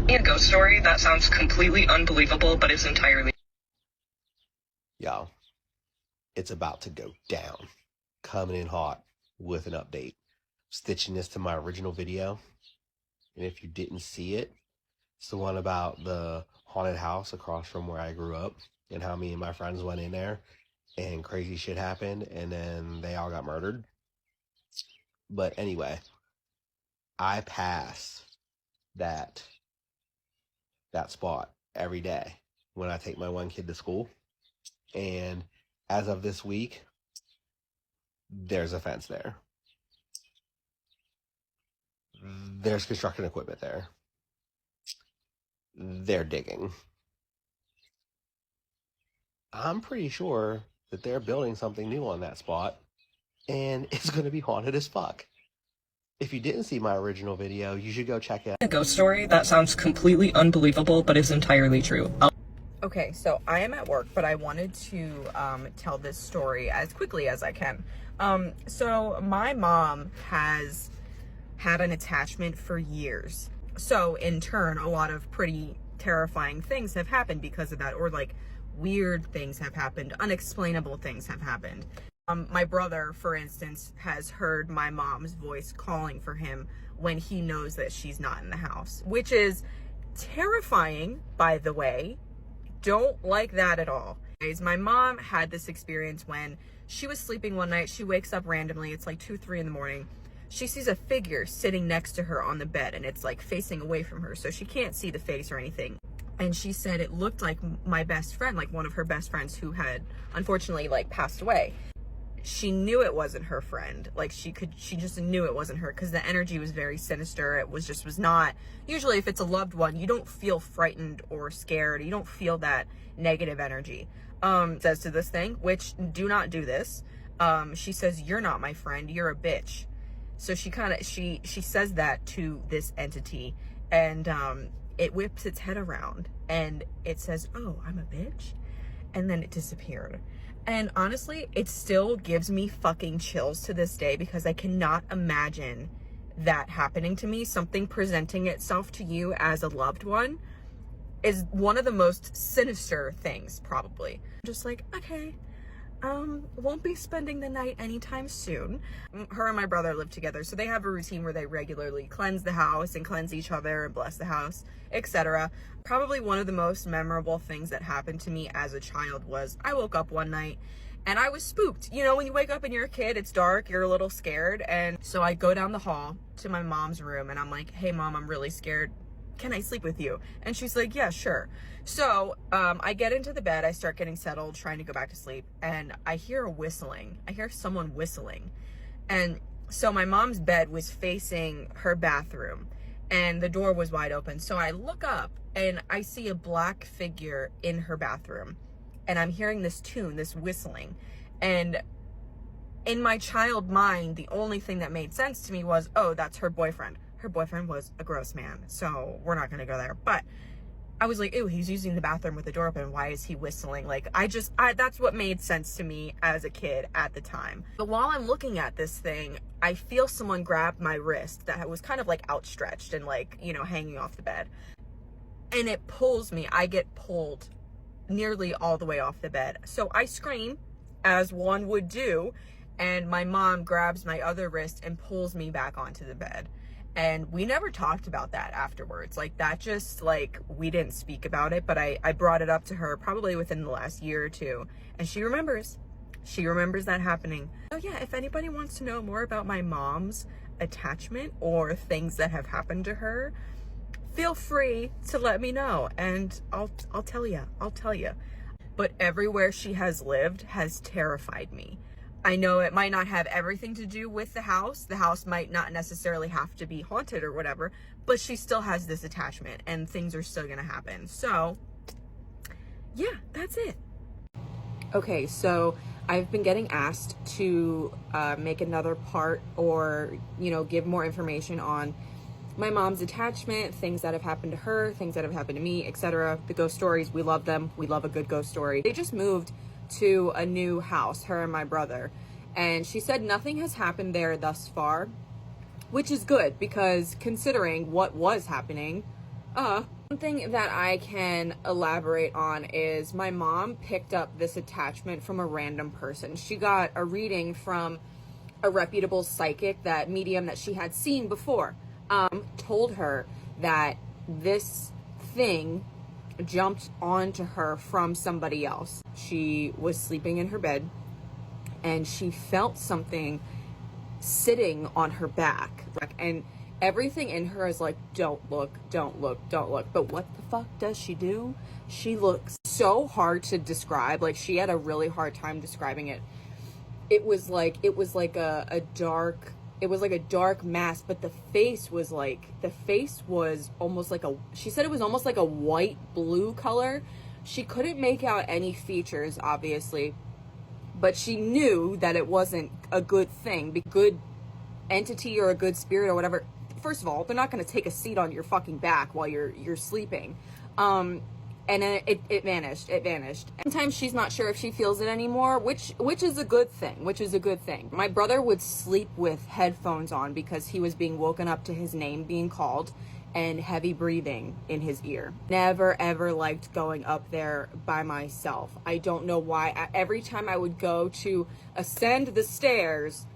A ghost story that sounds completely unbelievable, but is entirely... Yo, it's about to go down. Coming in hot with an update. Stitching this to my original video. And if you didn't see it, it's the one about the haunted house across from where I grew up and how me and my friends went in there and crazy shit happened and then they all got murdered. But anyway, I pass that spot every day when I take my one kid to school. And as of this week, there's a fence there. There's construction equipment there. They're digging. I'm pretty sure that they're building something new on that spot, and it's going to be haunted as fuck. If you didn't see my original video, you should go check it out. A ghost story that sounds completely unbelievable, but is entirely true. Okay, so I am at work, but I wanted to tell this story as quickly as I can. So my mom has had an attachment for years. So in turn, a lot of pretty terrifying things have happened because of that, or like weird things have happened, unexplainable things have happened. My brother, for instance, has heard my mom's voice calling for him when he knows that she's not in the house, which is terrifying, by the way. Don't like that at all. My mom had this experience when she was sleeping one night. She wakes up randomly. It's like 2, 3 in the morning. She sees a figure sitting next to her on the bed, and it's like facing away from her, so she can't see the face or anything. And she said it looked like my best friend, like one of her best friends who had unfortunately like passed away. She knew it wasn't her friend. Like she just knew it wasn't her because the energy was very sinister. It was not, usually if it's a loved one, you don't feel frightened or scared. You don't feel that negative energy. Says to this thing, which do not do this. She says, "You're not my friend, you're a bitch." So she says that to this entity, and it whips its head around and it says, "Oh, I'm a bitch," and then it disappeared. And honestly, it still gives me fucking chills to this day because I cannot imagine that happening to me. Something presenting itself to you as a loved one is one of the most sinister things, probably. Just like, okay, won't be spending the night anytime soon. Her and my brother live together, so they have a routine where they regularly cleanse the house and cleanse each other and bless the house, etc. Probably one of the most memorable things that happened to me as a child was I woke up one night and I was spooked. You know, when you wake up and you're a kid, it's dark, you're a little scared. And so I go down the hall to my mom's room and I'm like, "Hey mom, I'm really scared. Can I sleep with you?" And she's like, "Yeah, sure." So I get into the bed, I start getting settled, trying to go back to sleep, and I hear a whistling. I hear someone whistling. And so my mom's bed was facing her bathroom and the door was wide open. So I look up and I see a black figure in her bathroom, and I'm hearing this tune, this whistling. And in my child mind, the only thing that made sense to me was, oh, that's her boyfriend. Her boyfriend was a gross man, so we're not gonna go there. But I was like, ew, he's using the bathroom with the door open. Why is he whistling? Like, that's what made sense to me as a kid at the time. But while I'm looking at this thing, I feel someone grab my wrist that was kind of like outstretched and like, you know, hanging off the bed. And it pulls me. I get pulled nearly all the way off the bed. So I scream, as one would do, and my mom grabs my other wrist and pulls me back onto the bed. And we never talked about that afterwards. Like, that just, like, we didn't speak about it, but I brought it up to her probably within the last year or two, and she remembers that happening. So yeah, if anybody wants to know more about my mom's attachment or things that have happened to her, feel free to let me know, and I'll tell you. But everywhere she has lived has terrified me. I know it might not have everything to do with the house. The house might not necessarily have to be haunted or whatever, but she still has this attachment and things are still gonna happen. So yeah, that's it. Okay, so I've been getting asked to make another part, or, you know, give more information on my mom's attachment, things that have happened to her, things that have happened to me, etc. The ghost stories, we love them. We love a good ghost story. They just moved to a new house, her and my brother, and she said nothing has happened there thus far, which is good, because considering what was happening, One thing that I can elaborate on is my mom picked up this attachment from a random person. She got a reading from a reputable psychic, that medium that she had seen before, told her that this thing jumped onto her from somebody else. She was sleeping in her bed and she felt something sitting on her back, and everything in her is like, don't look, don't look, don't look. But what the fuck does she do? She looks so hard to describe. Like, she had a really hard time describing it. It was like a dark mask, but the face was almost like she said it was almost like a white blue color. She couldn't make out any features, obviously, but she knew that it wasn't a good thing, good entity or a good spirit or whatever. First of all, they're not going to take a seat on your fucking back while you're sleeping. And then it vanished. Sometimes she's not sure if she feels it anymore, which is a good thing. My brother would sleep with headphones on because he was being woken up to his name being called and heavy breathing in his ear. Never ever liked going up there by myself. I don't know why. Every time I would go to ascend the stairs,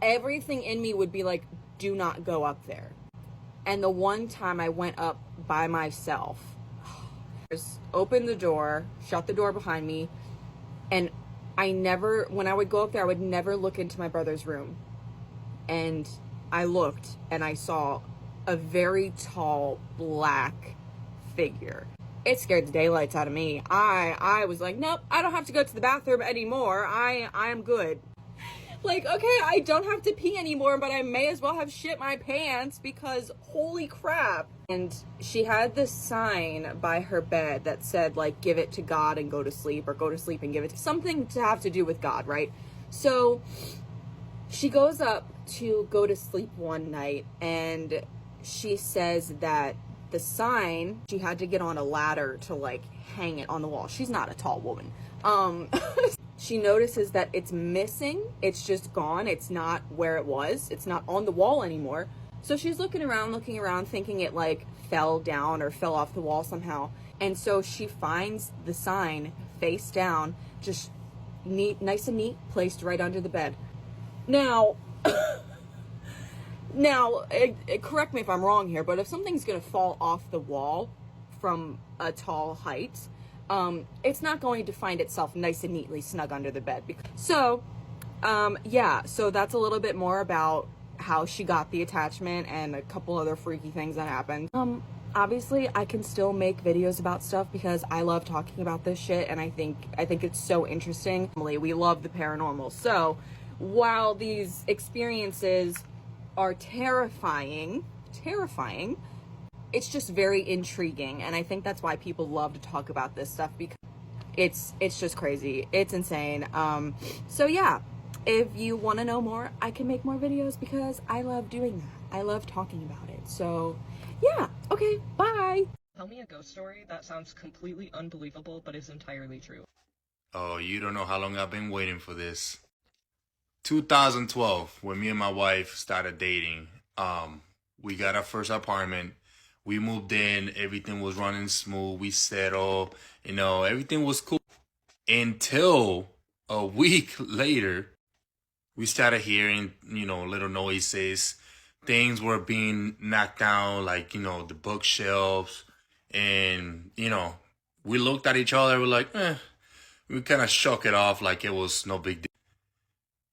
everything in me would be like, do not go up there. And the one time I went up by myself, opened the door, shut the door behind me, and when I would go up there, I would never look into my brother's room. And I looked and I saw a very tall black figure. It scared the daylights out of me. I was like, nope, I don't have to go to the bathroom anymore. I am good. Like, okay, I don't have to pee anymore, but I may as well have shit my pants because holy crap. And she had this sign by her bed that said, like, give it to God and go to sleep, or go to sleep and give it to something to have to do with God, right? So she goes up to go to sleep one night, and she says that the sign, she had to get on a ladder to, like, hang it on the wall. She's not a tall woman. She notices that it's missing. It's just gone. It's not where it was. It's not on the wall anymore. So she's looking around, thinking it like fell down or fell off the wall somehow. And so she finds the sign face down, just nice and neat, placed right under the bed. Now, correct me if I'm wrong here, but if something's going to fall off the wall from a tall height, it's not going to find itself nice and neatly snug under the bed. So that's a little bit more about how she got the attachment and a couple other freaky things that happened. Obviously I can still make videos about stuff because I love talking about this shit, and I think it's so interesting. We love the paranormal. So while these experiences are terrifying, it's just very intriguing, and I think that's why people love to talk about this stuff, because it's just crazy. It's insane. So yeah, if you want to know more, I can make more videos because I love doing that. I love talking about it. So yeah, okay, bye. Tell me a ghost story that sounds completely unbelievable but is entirely true. Oh, you don't know how long I've been waiting for this. 2012, when me and my wife started dating, we got our first apartment. We moved in, everything was running smooth, we settled, everything was cool. Until a week later, we started hearing, little noises. Things were being knocked down, like, the bookshelves. And, we looked at each other, we're like, we kind of shook it off like it was no big deal.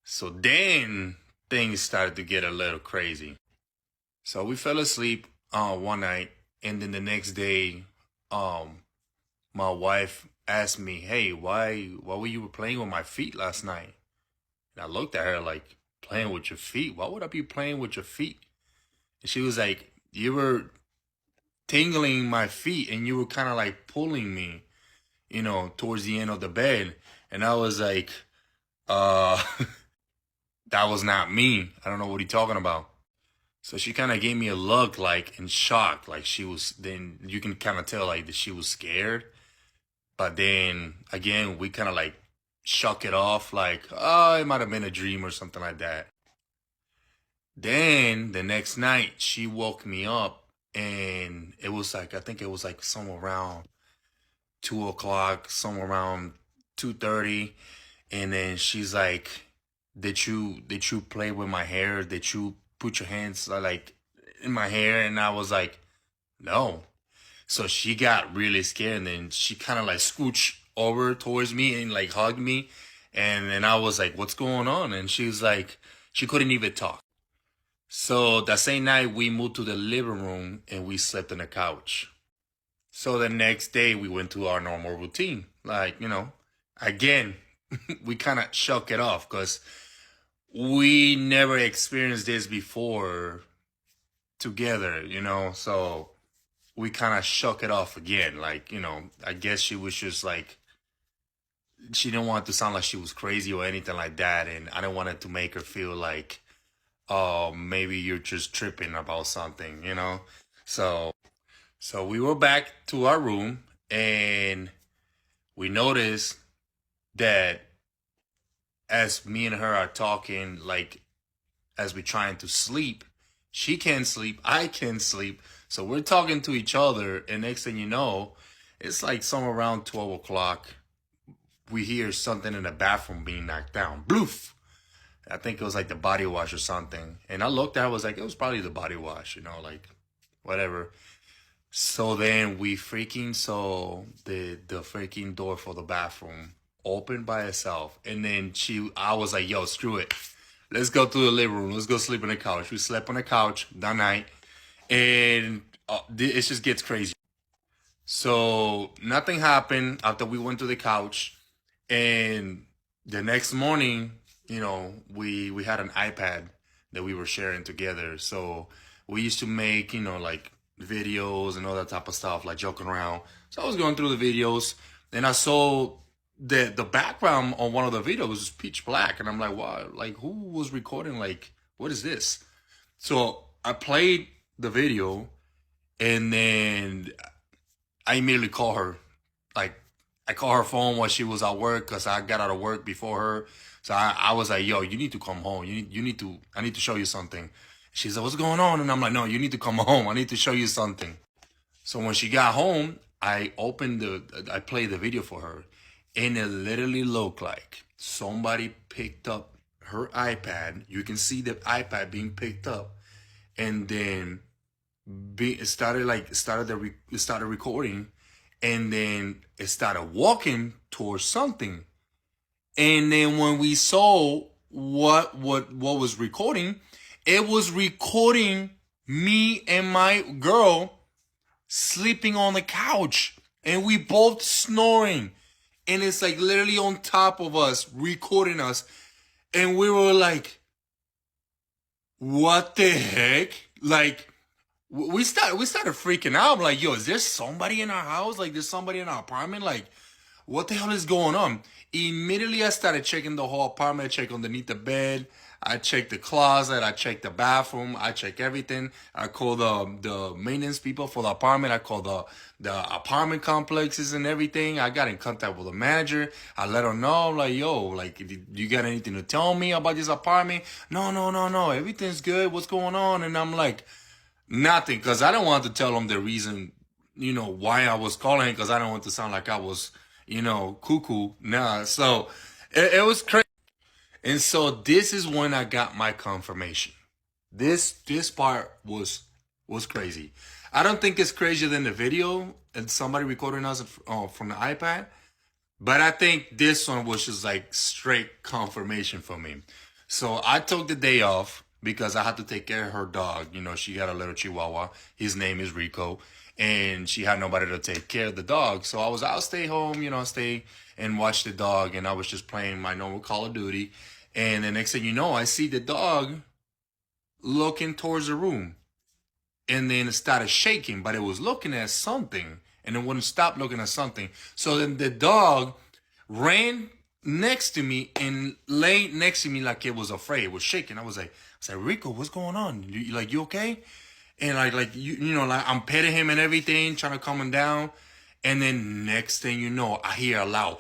So then things started to get a little crazy. So we fell asleep one night, and then the next day, my wife asked me, hey, why were you playing with my feet last night? And I looked at her like, playing with your feet? Why would I be playing with your feet? And she was like, you were tingling my feet and you were kind of like pulling me, towards the end of the bed. And I was like, that was not me. I don't know what you're talking about. So she kind of gave me a look, like, in shock, like then you can kind of tell, like, that she was scared. But then, again, we kind of, like, shook it off, like, oh, it might have been a dream or something like that. Then, the next night, she woke me up, and it was like, I think it was like somewhere around 2 o'clock, somewhere around 2:30. And then she's like, did you play with my hair? Did you put your hands like in my hair? And I was like, no. So she got really scared, and then she kind of like scooched over towards me and like hugged me. And then I was like, what's going on? And she was like, she couldn't even talk. So that same night, we moved to the living room and we slept on the couch. So the next day, we went to our normal routine. Like, you know, again, we kind of shook it off because we never experienced this before together, you know? So we kind of shook it off again. Like, you know, I guess she was just like, she didn't want it to sound like she was crazy or anything like that. And I didn't want it to make her feel like, oh, maybe you're just tripping about something, you know? So we were back to our room, and we noticed that as me and her are talking, like as we're trying to sleep, she can't sleep, I can't sleep. So we're talking to each other, and next thing you know, it's like somewhere around 12 o'clock. We hear something in the bathroom being knocked down. Bloof! I think it was like the body wash or something. And I looked at it, I was like, it was probably the body wash, you know, like whatever. So then we freaking saw the freaking door for the bathroom open by itself. And then I was like, yo, screw it. Let's go to the living room. Let's go sleep on the couch. We slept on the couch that night. And it just gets crazy. So nothing happened after we went to the couch. And the next morning, you know, we had an iPad that we were sharing together. So we used to make, you know, like videos and all that type of stuff, like joking around. So I was going through the videos, and I saw that the background on one of the videos was pitch black. And I'm like, wow, like who was recording? Like, what is this? So I played the video, and then I immediately call her. Like, I call her phone while she was at work because I got out of work before her. So I was like, yo, you need to come home. I need to show you something. She's like, what's going on? And I'm like, no, you need to come home. I need to show you something. So when she got home, I played the video for her. And it literally looked like somebody picked up her iPad. You can see the iPad being picked up. And then it started recording. And then it started walking towards something. And then when we saw what was recording, it was recording me and my girl sleeping on the couch, and we both snoring. And it's like literally on top of us, recording us. And we were like, what the heck? Like, we started freaking out. I'm like, yo, is there somebody in our house? Like, there's somebody in our apartment? Like, what the hell is going on? Immediately, I started checking the whole apartment. I checked underneath the bed. I checked the closet. I checked the bathroom. I checked everything. I called the maintenance people for the apartment. I called the apartment complexes and everything. I got in contact with the manager. I let her know, like, yo, like, you got anything to tell me about this apartment? No. Everything's good. What's going on? And I'm like, nothing, because I don't want to tell them the reason, you know, why I was calling, because I don't want to sound like I was, you know, cuckoo. Nah, so it was crazy. And so this is when I got my confirmation. This part was crazy. I don't think it's crazier than the video and somebody recording us from the iPad, but I think this one was just like straight confirmation for me. So I took the day off because I had to take care of her dog. You know, she got a little Chihuahua. His name is Rico. And she had nobody to take care of the dog. So I'll stay home, you know, stay and watch the dog. And I was just playing my normal Call of Duty. And the next thing you know, I see the dog looking towards the room. And then it started shaking, but it was looking at something. And it wouldn't stop looking at something. So then the dog ran next to me and lay next to me like it was afraid. It was shaking. I was like, Rico, what's going on? You okay? And you know, like I'm petting him and everything, trying to calm him down. And then next thing you know, I hear a loud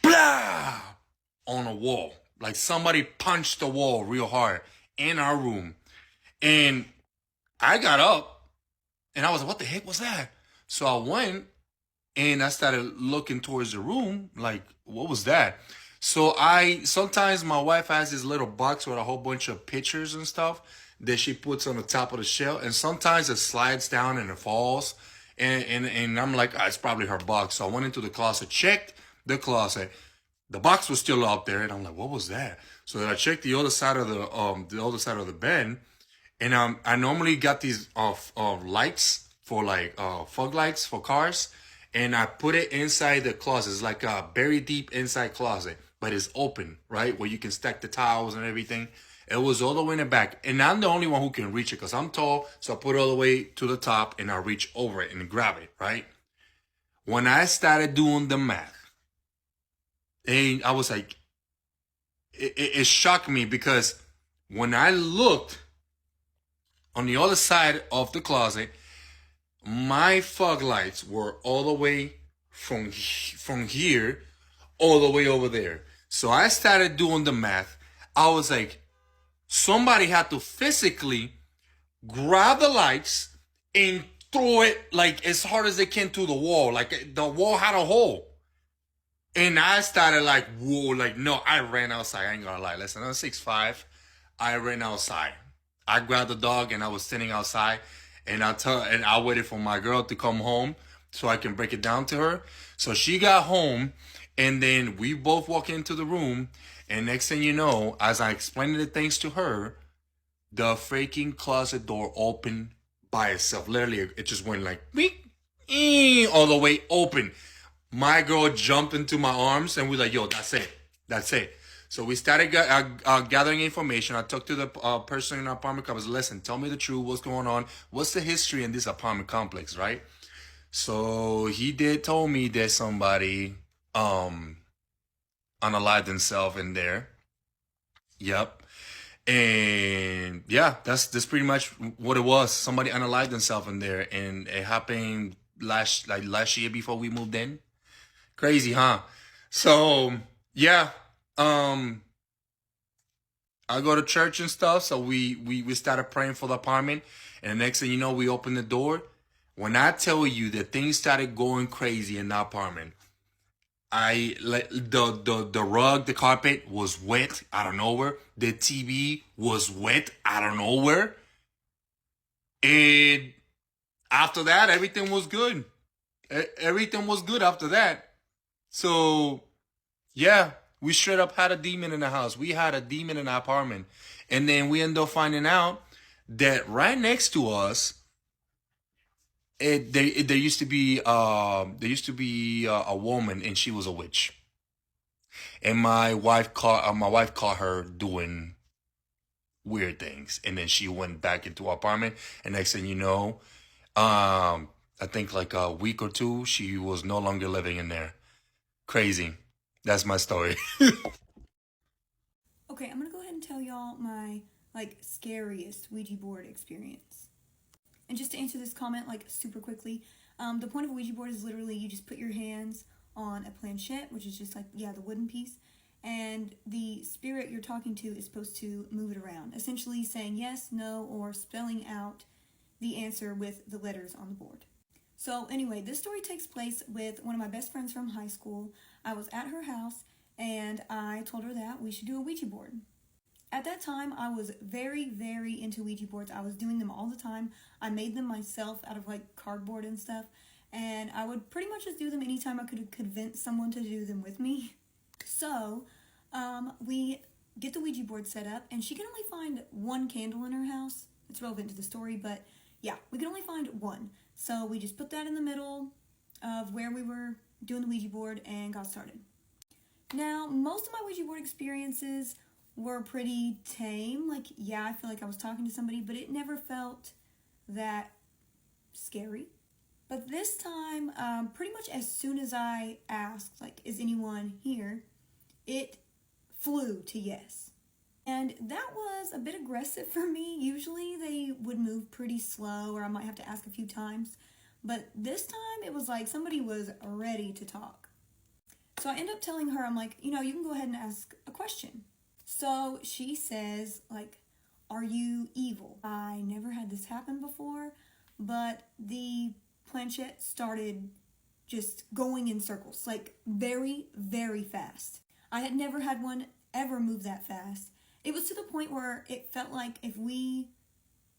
blah on a wall. Like somebody punched the wall real hard in our room. And I got up And I was like, what the heck was that? So I went and I started looking towards the room, like, what was that? So sometimes my wife has this little box with a whole bunch of pictures and stuff that she puts on the top of the shelf. And sometimes it slides down and it falls. And I'm like, it's probably her box. So I went into the closet, checked the closet. The box was still out there. And I'm like, what was that? So then I checked the other side of the bed. And I normally got these lights for like fog lights for cars, and I put it inside the closet. It's like a very deep inside closet, but it's open, right, where you can stack the towels and everything. It was all the way in the back, and I'm the only one who can reach it because I'm tall. So I put it all the way to the top, and I reach over it and grab it, right. When I started doing the math, and I was like, it shocked me because when I looked on the other side of the closet, my fog lights were all the way from here all the way over there. So I started doing the math. I was like, somebody had to physically grab the lights and throw it like as hard as they can to the wall. Like the wall had a hole. And I started like, whoa, like, no, I ran outside. I ain't gonna lie. Listen, I'm 6'5". I ran outside. I grabbed the dog and I was sitting outside, and I waited for my girl to come home so I can break it down to her. So she got home, and then we both walk into the room, and next thing you know, as I explained the things to her, the freaking closet door opened by itself. Literally, it just went like, all the way open. My girl jumped into my arms, and we're like, yo, that's it. That's it. So we started gathering information. I talked to the person in the apartment complex. Listen, tell me the truth. What's going on? What's the history in this apartment complex, right? So he told me there's somebody unalived himself in there. Yep. And yeah, that's pretty much what it was. Somebody unalived himself in there, and it happened last year before we moved in. Crazy, huh? So yeah. I go to church and stuff, so we started praying for the apartment, and the next thing you know, we opened the door. When I tell you that things started going crazy in the apartment, the rug, the carpet was wet out of nowhere. The TV was wet out of nowhere, and after that, everything was good. Everything was good after that. So yeah. We straight up had a demon in the house. We had a demon in our apartment. And then we ended up finding out that right next to us, there used to be a woman, and she was a witch. And my wife caught her doing weird things. And then she went back into our apartment. And next thing you know, I think like a week or two, she was no longer living in there. Crazy. That's my story. Okay, I'm gonna go ahead and tell y'all my scariest Ouija board experience. And just to answer this comment super quickly, the point of a Ouija board is literally you just put your hands on a planchette, which is just the wooden piece, and the spirit you're talking to is supposed to move it around, essentially saying yes, no, or spelling out the answer with the letters on the board. So anyway, this story takes place with one of my best friends from high school. I was at her house, and I told her that we should do a Ouija board. At that time, I was very, very into Ouija boards. I was doing them all the time. I made them myself out of cardboard and stuff, and I would pretty much just do them anytime I could convince someone to do them with me. So we get the Ouija board set up, and she can only find one candle in her house. It's relevant to the story, but yeah, we could only find one. So we just put that in the middle of where we were doing the Ouija board and got started. Now, most of my Ouija board experiences were pretty tame. Yeah, I feel like I was talking to somebody, but it never felt that scary. But this time, pretty much as soon as I asked, is anyone here, it flew to yes. And that was a bit aggressive for me. Usually they would move pretty slow, or I might have to ask a few times. But this time it was like somebody was ready to talk. So I end up telling her, I'm like, you can go ahead and ask a question. So she says, are you evil? I never had this happen before, but the planchette started just going in circles, like very, very fast. I had never had one ever move that fast. It was to the point where it felt like if we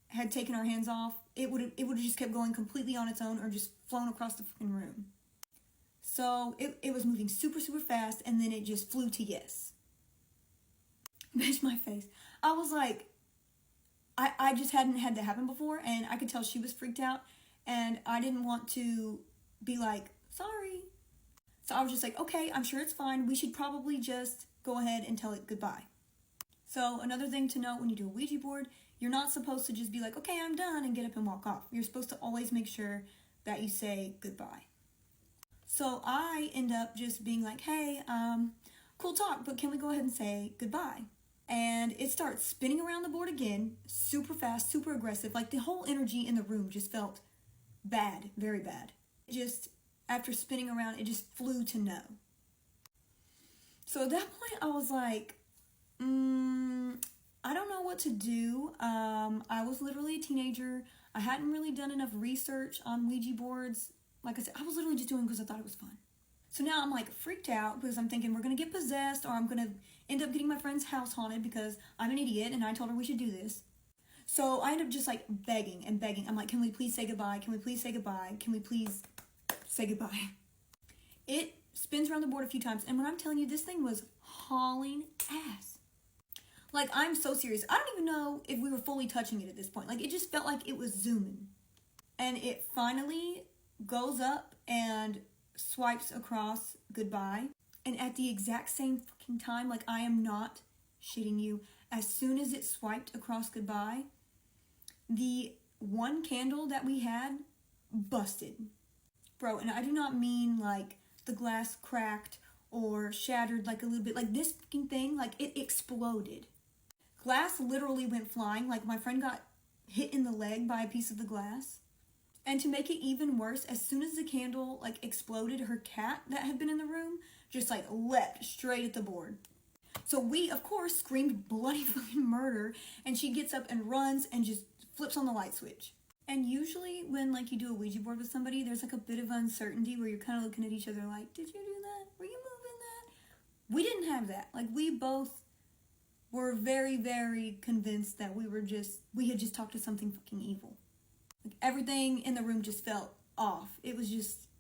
had taken our hands off, it would have just kept going completely on its own or just flown across the freaking room. So it was moving super, super fast, and then it just flew to yes. Imagine my face. I was like, I just hadn't had that happen before, and I could tell she was freaked out, and I didn't want to be like, sorry. So I was just like, okay, I'm sure it's fine. We should probably just go ahead and tell it goodbye. So another thing to note when you do a Ouija board, you're not supposed to just be like, okay, I'm done, and get up and walk off. You're supposed to always make sure that you say goodbye. So I end up just being like, hey, cool talk, but can we go ahead and say goodbye? And it starts spinning around the board again, super fast, super aggressive. Like the whole energy in the room just felt bad, very bad. Just after spinning around, it just flew to no. So at that point, I was like, I don't know what to do. I was literally a teenager. I hadn't really done enough research on Ouija boards. Like I said, I was literally just doing it because I thought it was fun. So now I'm like freaked out because I'm thinking we're going to get possessed, or I'm going to end up getting my friend's house haunted because I'm an idiot and I told her we should do this. So I end up just like begging and begging. I'm like, can we please say goodbye? Can we please say goodbye? Can we please say goodbye? It spins around the board a few times, and when I'm telling you, this thing was hauling ass. Like, I'm so serious. I don't even know if we were fully touching it at this point. Like, it just felt like it was zooming. And it finally goes up and swipes across goodbye. And at the exact same fucking time, like, I am not shitting you, as soon as it swiped across goodbye, the one candle that we had busted. Bro, and I do not mean, like, the glass cracked or shattered, like, a little bit. Like, this fucking thing, like, it exploded. Glass literally went flying. Like, my friend got hit in the leg by a piece of the glass. And to make it even worse, as soon as the candle, like, exploded, her cat that had been in the room just, like, leapt straight at the board. So we, of course, screamed bloody fucking murder, and she gets up and runs and just flips on the light switch. And usually when, like, you do a Ouija board with somebody, there's, like, a bit of uncertainty where you're kind of looking at each other like, did you do that? Were you moving that? We didn't have that. Like, we both were very, very convinced that we had just talked to something fucking evil. Like, everything in the room just felt off. It was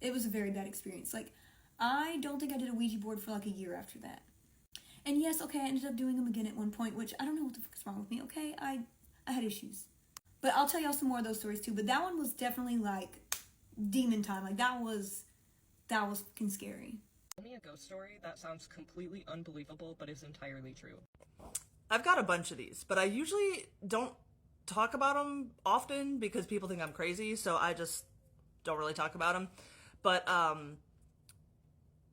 a very bad experience. Like, I don't think I did a Ouija board for, like, a year after that. And yes, okay, I ended up doing them again at one point, which I don't know what the fuck is wrong with me, okay? I had issues. But I'll tell y'all some more of those stories too. But that one was definitely, like, demon time. Like, that was fucking scary. Tell me a ghost story that sounds completely unbelievable but is entirely true. I've got a bunch of these, but I usually don't talk about them often because people think I'm crazy, so I just don't really talk about them. But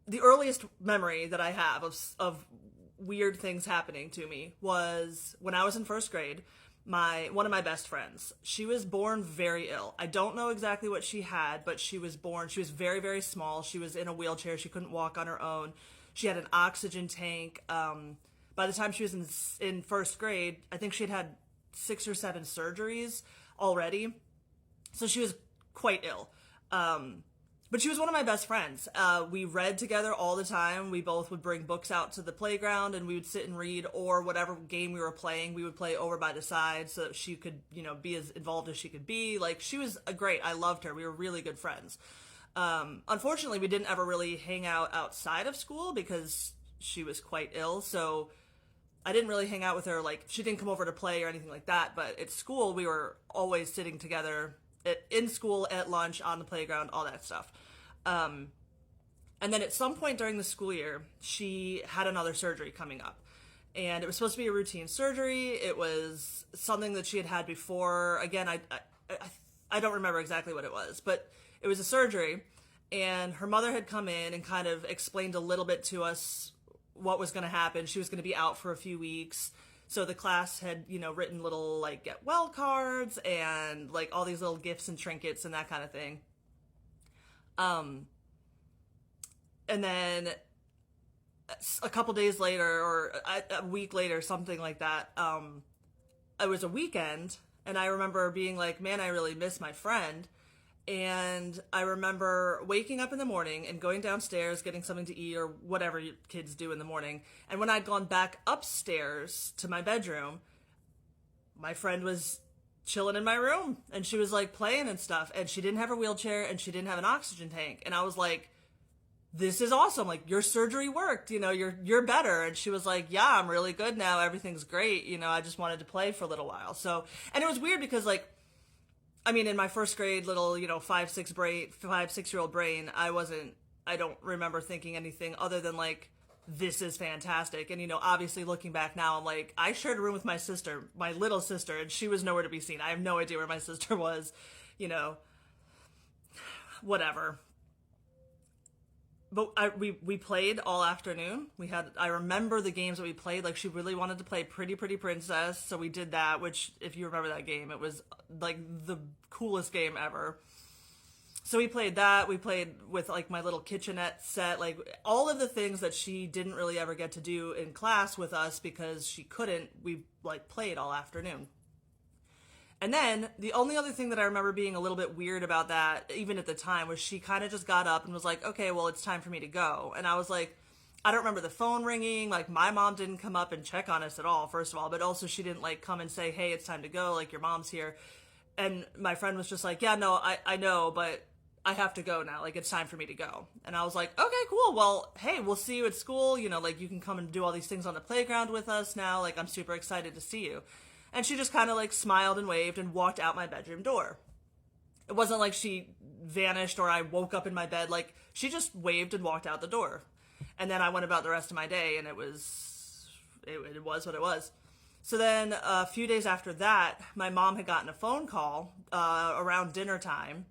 the earliest memory that I have of weird things happening to me was when I was in first grade. One of my best friends, she was born very ill. I don't know exactly what she had, but she was very, very small. She was in a wheelchair. She couldn't walk on her own. She had an oxygen tank. By the time she was in first grade, I think she'd had 6 or 7 surgeries already. So she was quite ill. But she was one of my best friends. We read together all the time. We both would bring books out to the playground and we would sit and read, or whatever game we were playing, we would play over by the side so that she could, be as involved as she could be. Like, she was great. I loved her. We were really good friends. Unfortunately, we didn't ever really hang out outside of school because she was quite ill. So I didn't really hang out with her. Like, she didn't come over to play or anything like that. But at school, we were always sitting together in school, at lunch, on the playground, all that stuff. And then at some point during the school year, she had another surgery coming up. And it was supposed to be a routine surgery. It was something that she had had before. Again, I don't remember exactly what it was, but it was a surgery. And her mother had come in and kind of explained a little bit to us what was going to happen. She was going to be out for a few weeks. So the class had, written little, like, get well cards and, like, all these little gifts and trinkets and that kind of thing. And then a couple days later, or a week later, something like that, it was a weekend, And I remember being like, man, I really miss my friend. And I remember waking up in the morning and going downstairs, getting something to eat or whatever kids do in the morning. And when I'd gone back upstairs to my bedroom, my friend was chilling in my room and she was like playing and stuff. And she didn't have her wheelchair and she didn't have an oxygen tank. And I was like, this is awesome. Like, your surgery worked, you know, you're better. And she was like, yeah, I'm really good now. Everything's great. You know, I just wanted to play for a little while. So, and it was weird because, like, I mean, in my first grade little, you know, 5-6-year-old brain, I don't remember thinking anything other than like, this is fantastic. And, you know, obviously looking back now, I'm like, I shared a room with my sister, my little sister, and she was nowhere to be seen. I have no idea where my sister was, you know, whatever. But we played all afternoon. I remember the games that we played. Like, she really wanted to play Pretty Princess, so we did that, which, if you remember that game, it was like the coolest game ever. So we played that. We played with like my little kitchenette set, like all of the things that she didn't really ever get to do in class with us because she couldn't. We like played all afternoon. And then the only other thing that I remember being a little bit weird about that, even at the time, was she kind of just got up and was like, okay, well, it's time for me to go. And I was like, I don't remember the phone ringing. Like, my mom didn't come up and check on us at all, first of all. But also she didn't like come and say, hey, it's time to go. Like, your mom's here. And my friend was just like, yeah, no, I know, but I have to go now. Like, it's time for me to go. And I was like, okay, cool. Well, hey, we'll see you at school. You know, like, you can come and do all these things on the playground with us now. Like, I'm super excited to see you. And she just kind of like smiled and waved and walked out my bedroom door. It wasn't like she vanished or I woke up in my bed. Like, she just waved and walked out the door. And then I went about the rest of my day, and it was what it was. So then a few days after that, my mom had gotten a phone call around dinner time.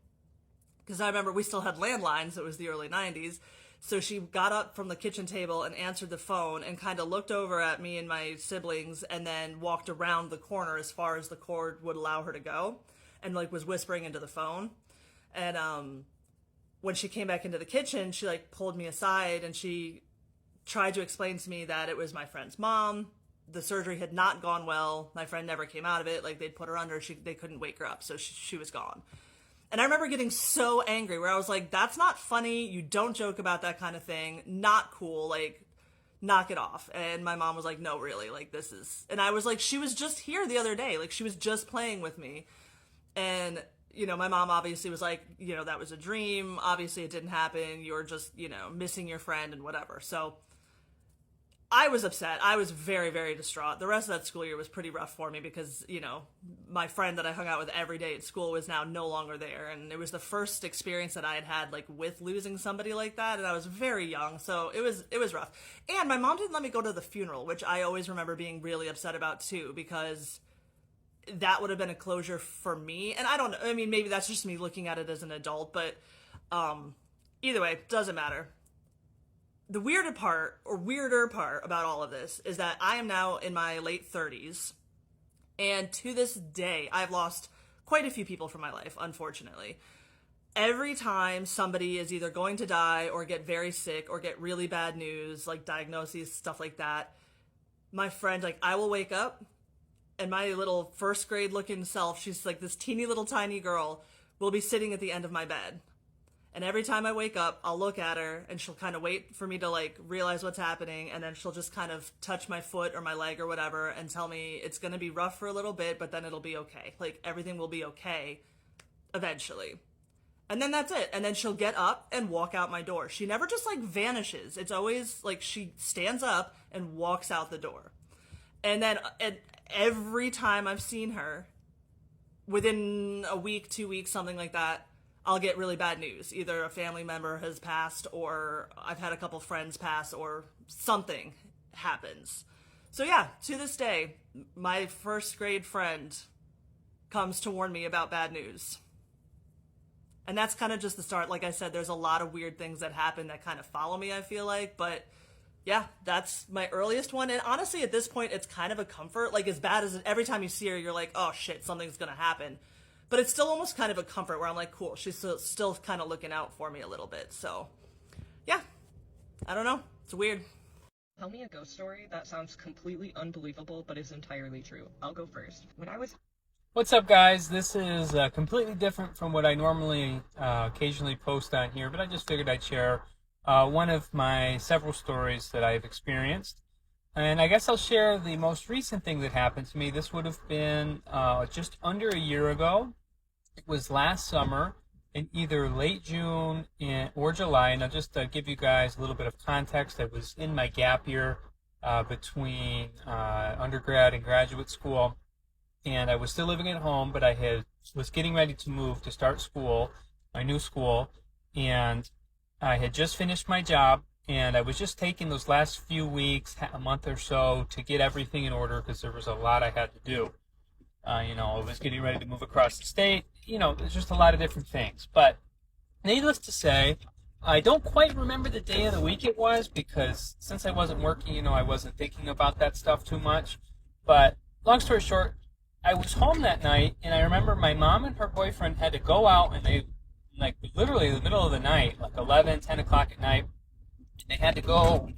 Because I remember we still had landlines. It was the early 90s. So she got up from the kitchen table and answered the phone and kind of looked over at me and my siblings and then walked around the corner as far as the cord would allow her to go and like was whispering into the phone. And when she came back into the kitchen, she like pulled me aside and she tried to explain to me that it was my friend's mom. The surgery had not gone well. My friend never came out of it. Like, they'd put her under. They couldn't wake her up. So she was gone. And I remember getting so angry where I was like, that's not funny. You don't joke about that kind of thing. Not cool. Like, knock it off. And my mom was like, no, really, like, this is, and I was like, she was just here the other day. Like, she was just playing with me. And, you know, my mom obviously was like, you know, that was a dream. Obviously it didn't happen. You're just, you know, missing your friend and whatever. So I was upset. I was very, very distraught. The rest of that school year was pretty rough for me because, you know, my friend that I hung out with every day at school was now no longer there. And it was the first experience that I had had, like, with losing somebody like that. And I was very young. So it was rough. And my mom didn't let me go to the funeral, which I always remember being really upset about too, because that would have been a closure for me. And I don't know. I mean, maybe that's just me looking at it as an adult, but either way, doesn't matter. The weirder part about all of this is that I am now in my late 30s, and to this day, I've lost quite a few people from my life, unfortunately. Every time somebody is either going to die or get very sick or get really bad news, like diagnoses, stuff like that, my friend, like, I will wake up, and my little first grade looking self, she's like this teeny little tiny girl, will be sitting at the end of my bed. And every time I wake up, I'll look at her and she'll kind of wait for me to like realize what's happening. And then she'll just kind of touch my foot or my leg or whatever and tell me it's going to be rough for a little bit, but then it'll be okay. Like, everything will be okay eventually. And then that's it. And then she'll get up and walk out my door. She never just like vanishes. It's always like she stands up and walks out the door. And then every time I've seen her, within a week, 2 weeks, something like that, I'll get really bad news. Either a family member has passed, or I've had a couple friends pass, or something happens. So yeah, to this day, my first grade friend comes to warn me about bad news. And that's kind of just the start. Like I said, there's a lot of weird things that happen that kind of follow me, I feel like. But yeah, that's my earliest one. And honestly, at this point, it's kind of a comfort. Like, as bad as every time you see her, you're like, oh shit, something's going to happen. But it's still almost kind of a comfort where I'm like, cool, she's still kind of looking out for me a little bit. So, yeah, I don't know. It's weird. Tell me a ghost story that sounds completely unbelievable but is entirely true. I'll go first. When I was What's up, guys? This is completely different from what I normally occasionally post on here, but I just figured I'd share one of my several stories that I've experienced. And I guess I'll share the most recent thing that happened to me. This would have been just under a year ago. It was last summer in either late June or July. And I'll just give you guys a little bit of context. I was in my gap year between undergrad and graduate school. And I was still living at home, but I was getting ready to move to start school, my new school, and I had just finished my job, and I was just taking those last few weeks, a month or so, to get everything in order because there was a lot I had to do. I was getting ready to move across the state. There's just a lot of different things. But needless to say, I don't quite remember the day of the week it was because since I wasn't working, I wasn't thinking about that stuff too much. But long story short, I was home that night, and I remember my mom and her boyfriend had to go out, and they, literally in the middle of the night, 11, 10 o'clock at night, they had to go,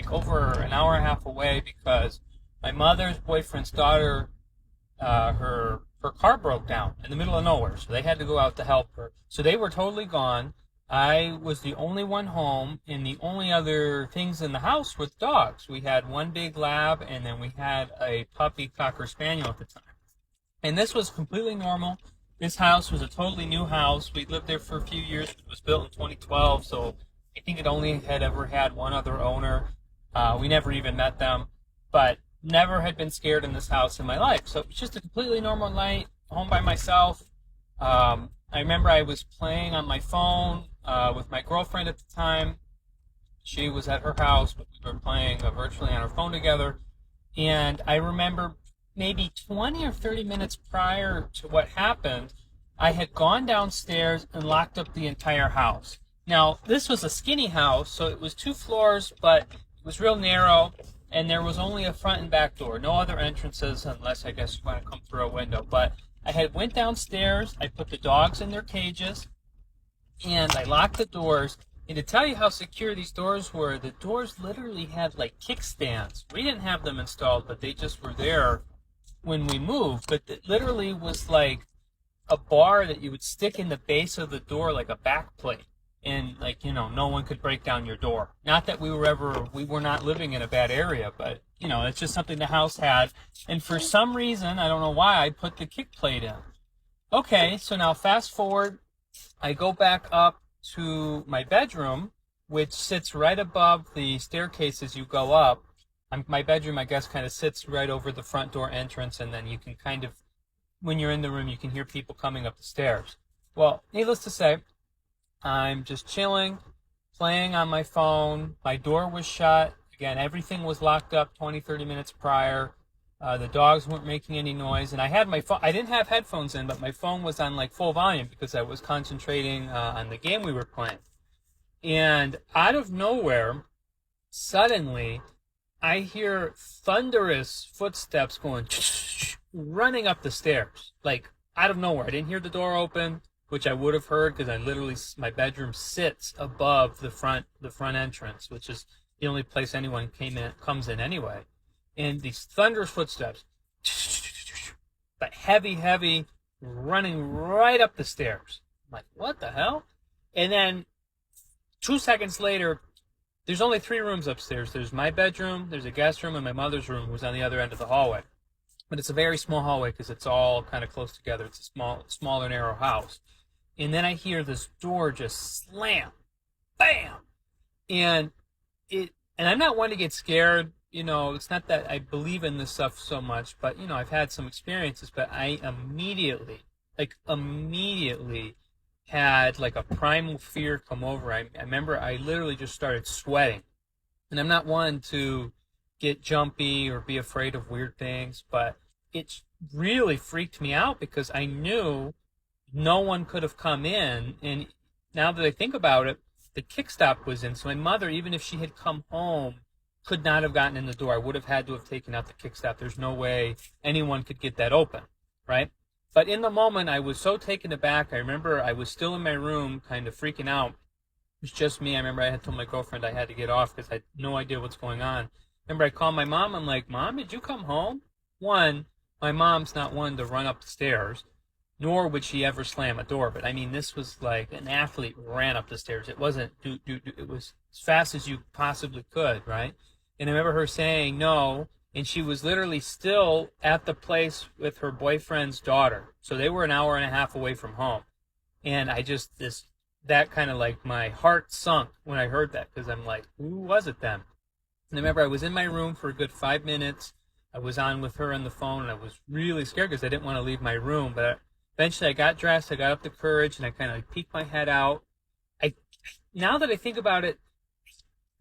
over an hour and a half away because my mother's boyfriend's daughter, her car broke down in the middle of nowhere, so they had to go out to help her. So they were totally gone. I was the only one home, and the only other things in the house were dogs. We had one big lab, and then we had a puppy cocker spaniel at the time. And this was completely normal. This house was a totally new house. We lived there for a few years. It was built in 2012, so I think it only had ever had one other owner. We never even met them, but never had been scared in this house in my life. So it was just a completely normal night, home by myself. I remember I was playing on my phone with my girlfriend at the time. She was at her house, but we were playing virtually on our phone together. And I remember maybe 20 or 30 minutes prior to what happened, I had gone downstairs and locked up the entire house. Now, this was a skinny house, so it was 2 floors, but it was real narrow, and there was only a front and back door. No other entrances, unless I guess you want to come through a window. But I had went downstairs, I put the dogs in their cages, and I locked the doors. And to tell you how secure these doors were, the doors literally had kickstands. We didn't have them installed, but they just were there when we moved, but it literally was like a bar that you would stick in the base of the door like a back plate, and no one could break down your door. Not that we were not living in a bad area, but it's just something the house had, and for some reason, I don't know why, I put the kick plate in. Okay, so now fast forward, I go back up to my bedroom, which sits right above the staircase as you go up. My bedroom, I guess, kind of sits right over the front door entrance, and then you can when you're in the room, you can hear people coming up the stairs. Well, needless to say, I'm just chilling, playing on my phone. My door was shut. Again, everything was locked up 20, 30 minutes prior. The dogs weren't making any noise, and I had my phone. I didn't have headphones in, but my phone was on full volume because I was concentrating on the game we were playing. And out of nowhere, suddenly, I hear thunderous footsteps going running up the stairs, out of nowhere. I didn't hear the door open, which I would have heard because my bedroom sits above the front entrance, which is the only place anyone comes in anyway. And these thunderous footsteps, but heavy, running right up the stairs. I'm like, what the hell? And then 2 seconds later, there's only 3 rooms upstairs. There's my bedroom, there's a guest room, and my mother's room was on the other end of the hallway. But it's a very small hallway because it's all kind of close together. It's a smaller, narrow house. And then I hear this door just slam, bam, and I'm not one to get scared. It's not that I believe in this stuff so much, but I've had some experiences. But I immediately had a primal fear come over. I remember I literally just started sweating. And I'm not one to get jumpy or be afraid of weird things, but it really freaked me out because I knew no one could have come in. And now that I think about it, the kickstop was in. So my mother, even if she had come home, could not have gotten in the door. I would have had to have taken out the kickstop. There's no way anyone could get that open, right? But in the moment, I was so taken aback. I remember I was still in my room, kind of freaking out. It was just me. I remember I had told my girlfriend I had to get off because I had no idea what's going on. I remember I called my mom. I'm like, Mom, did you come home? 1, my mom's not one to run up the stairs, nor would she ever slam a door. But I mean, this was like an athlete ran up the stairs. It wasn't it was as fast as you possibly could, right? And I remember her saying no, and she was literally still at the place with her boyfriend's daughter. So they were an hour and a half away from home. And I just, that kind of like my heart sunk when I heard that, because I'm like, who was it then? And I remember I was in my room for a good 5 minutes. I was on with her on the phone, and I was really scared because I didn't want to leave my room. But eventually I got dressed, I got up the courage, and I kind of peeked my head out. Now that I think about it,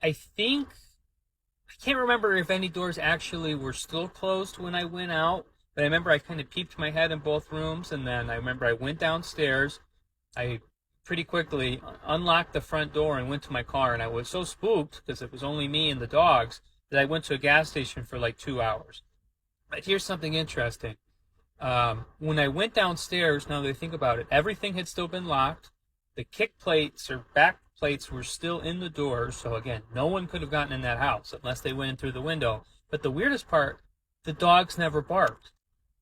I can't remember if any doors actually were still closed when I went out. But I remember I kind of peeked my head in both rooms, and then I remember I went downstairs. I pretty quickly unlocked the front door and went to my car, and I was so spooked because it was only me and the dogs that I went to a gas station for like 2 hours. But here's something interesting. When I went downstairs, now that I think about it, everything had still been locked. The kick plates or back plates were still in the doors. So again, no one could have gotten in that house unless they went in through the window. But the weirdest part, the dogs never barked.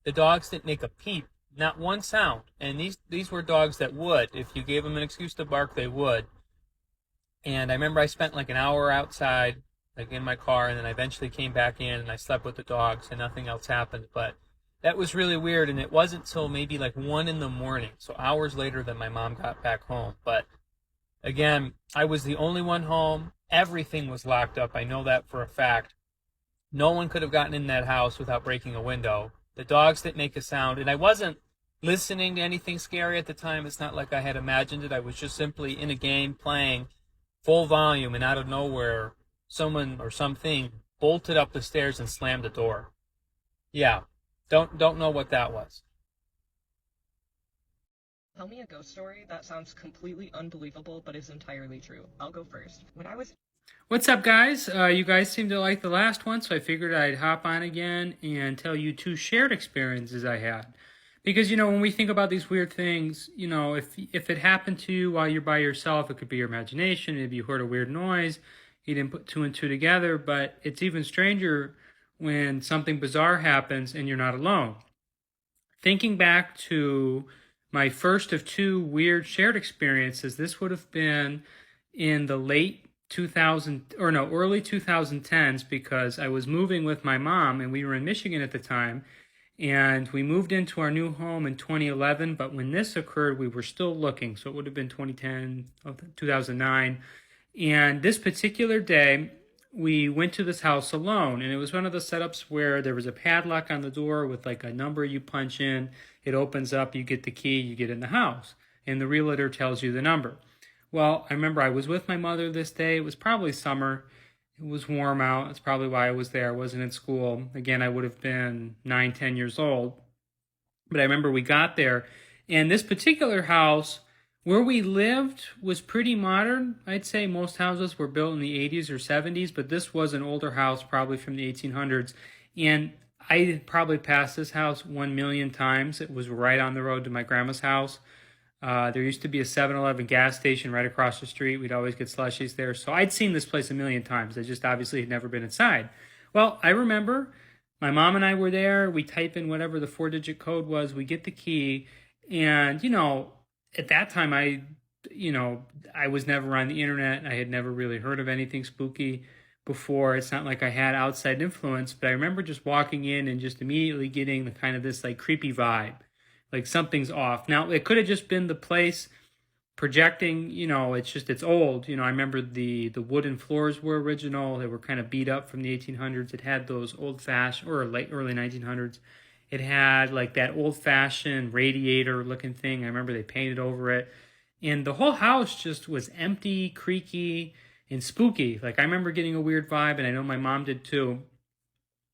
The dogs didn't make a peep, not one sound. And these were dogs that would. If you gave them an excuse to bark, they would. And I remember I spent like an hour outside, like in my car, and then I eventually came back in and I slept with the dogs and nothing else happened. But that was really weird, and it wasn't till maybe like 1 a.m, so hours later, that my mom got back home. But again, I was the only one home. Everything was locked up. I know that for a fact. No one could have gotten in that house without breaking a window. The dogs didn't make a sound, and I wasn't listening to anything scary at the time. It's not like I had imagined it. I was just simply in a game playing full volume, and out of nowhere, someone or something bolted up the stairs and slammed the door. Yeah, don't know what that was. Tell me a ghost story that sounds completely unbelievable but is entirely true. I'll go first. What's up, guys? You guys seem to like the last one, so I figured I'd hop on again and tell you 2 shared experiences I had. Because, when we think about these weird things, if it happened to you while you're by yourself, it could be your imagination. Maybe you heard a weird noise, you didn't put 2 and 2 together, but it's even stranger when something bizarre happens and you're not alone. Thinking back to my first of 2 weird shared experiences, this would have been in the early 2010s, because I was moving with my mom and we were in Michigan at the time, and we moved into our new home in 2011, but when this occurred, we were still looking, so it would have been 2009, and this particular day, we went to this house alone, and it was one of the setups where there was a padlock on the door with like a number you punch in, it opens up, you get the key, you get in the house, and the realtor tells you the number. Well, I remember I was with my mother this day. It was probably summer. It was warm out. That's probably why I was there. I wasn't in school. Again, I would have been 9, 10 years old. But I remember we got there, and this particular house where we lived was pretty modern. I'd say most houses were built in the 80s or 70s, but this was an older house, probably from the 1800s. And I had probably passed this house 1 million times. It was right on the road to my grandma's house. There used to be a 7-Eleven gas station right across the street. We'd always get slushies there. So I'd seen this place 1 million times. I just obviously had never been inside. Well, I remember my mom and I were there. We type in whatever the 4-digit code was. We get the key. And, at that time, I was never on the internet. I had never really heard of anything spooky before. It's not like I had outside influence, but I remember just walking in and just immediately getting the kind of this like creepy vibe. Like something's off. Now, it could have just been the place projecting, it's old. I remember the wooden floors were original. They were kind of beat up from the 1800s. It had those old-fashioned, or early 1900s. It had like that old-fashioned radiator-looking thing. I remember they painted over it. And the whole house just was empty, creaky, and spooky. Like I remember getting a weird vibe, and I know my mom did too.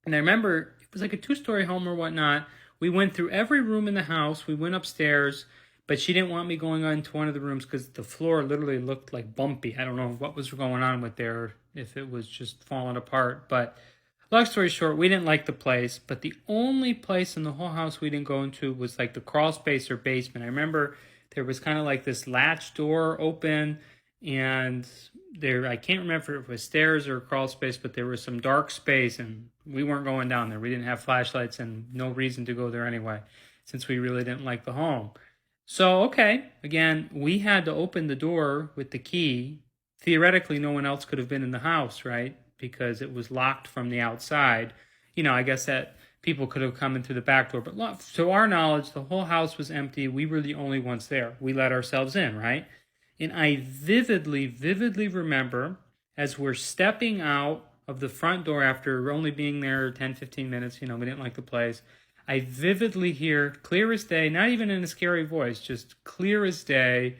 And I remember it was like a 2-story home or whatnot. We went through every room in the house. We went upstairs, but she didn't want me going into one of the rooms because the floor literally looked like bumpy. I don't know what was going on with there, if it was just falling apart. But long story short, we didn't like the place. But the only place in the whole house we didn't go into was like the crawl space or basement. I remember there was kind of like this latch door open, and there, I can't remember if it was stairs or crawl space, but there was some dark space, and we weren't going down there. We didn't have flashlights and no reason to go there anyway, since we really didn't like the home. So, okay, again, we had to open the door with the key. Theoretically, no one else could have been in the house, right? Because it was locked from the outside. You know, I guess that people could have come in through the back door. But to our knowledge, the whole house was empty. We were the only ones there. We let ourselves in, right? And I vividly remember as we're stepping out of the front door after only being there 10, 15 minutes, you know, we didn't like the place. I vividly hear, clear as day, not even in a scary voice, just clear as day,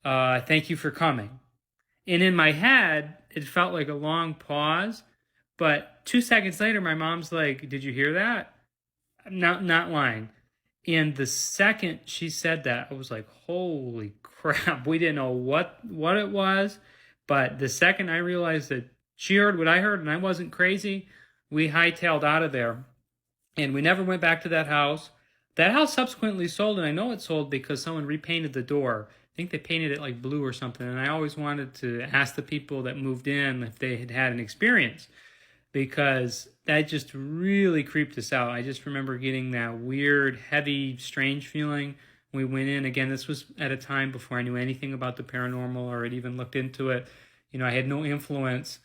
thank you for coming. And in my head, it felt like a long pause, but 2 seconds later, my mom's like, did you hear that? Not lying. And the second she said that, I was like, holy crap. We didn't know what it was, but the second I realized that she heard what I heard and I wasn't crazy, we hightailed out of there. And we never went back to that house. That house subsequently sold, and I know it sold because someone repainted the door. I think they painted it like blue or something, and I always wanted to ask the people that moved in if they had an experience, because that just really creeped us out. I just remember getting that weird, heavy, strange feeling. We went in. Again, this was at a time before I knew anything about the paranormal or had even looked into it. You know, I had no influence.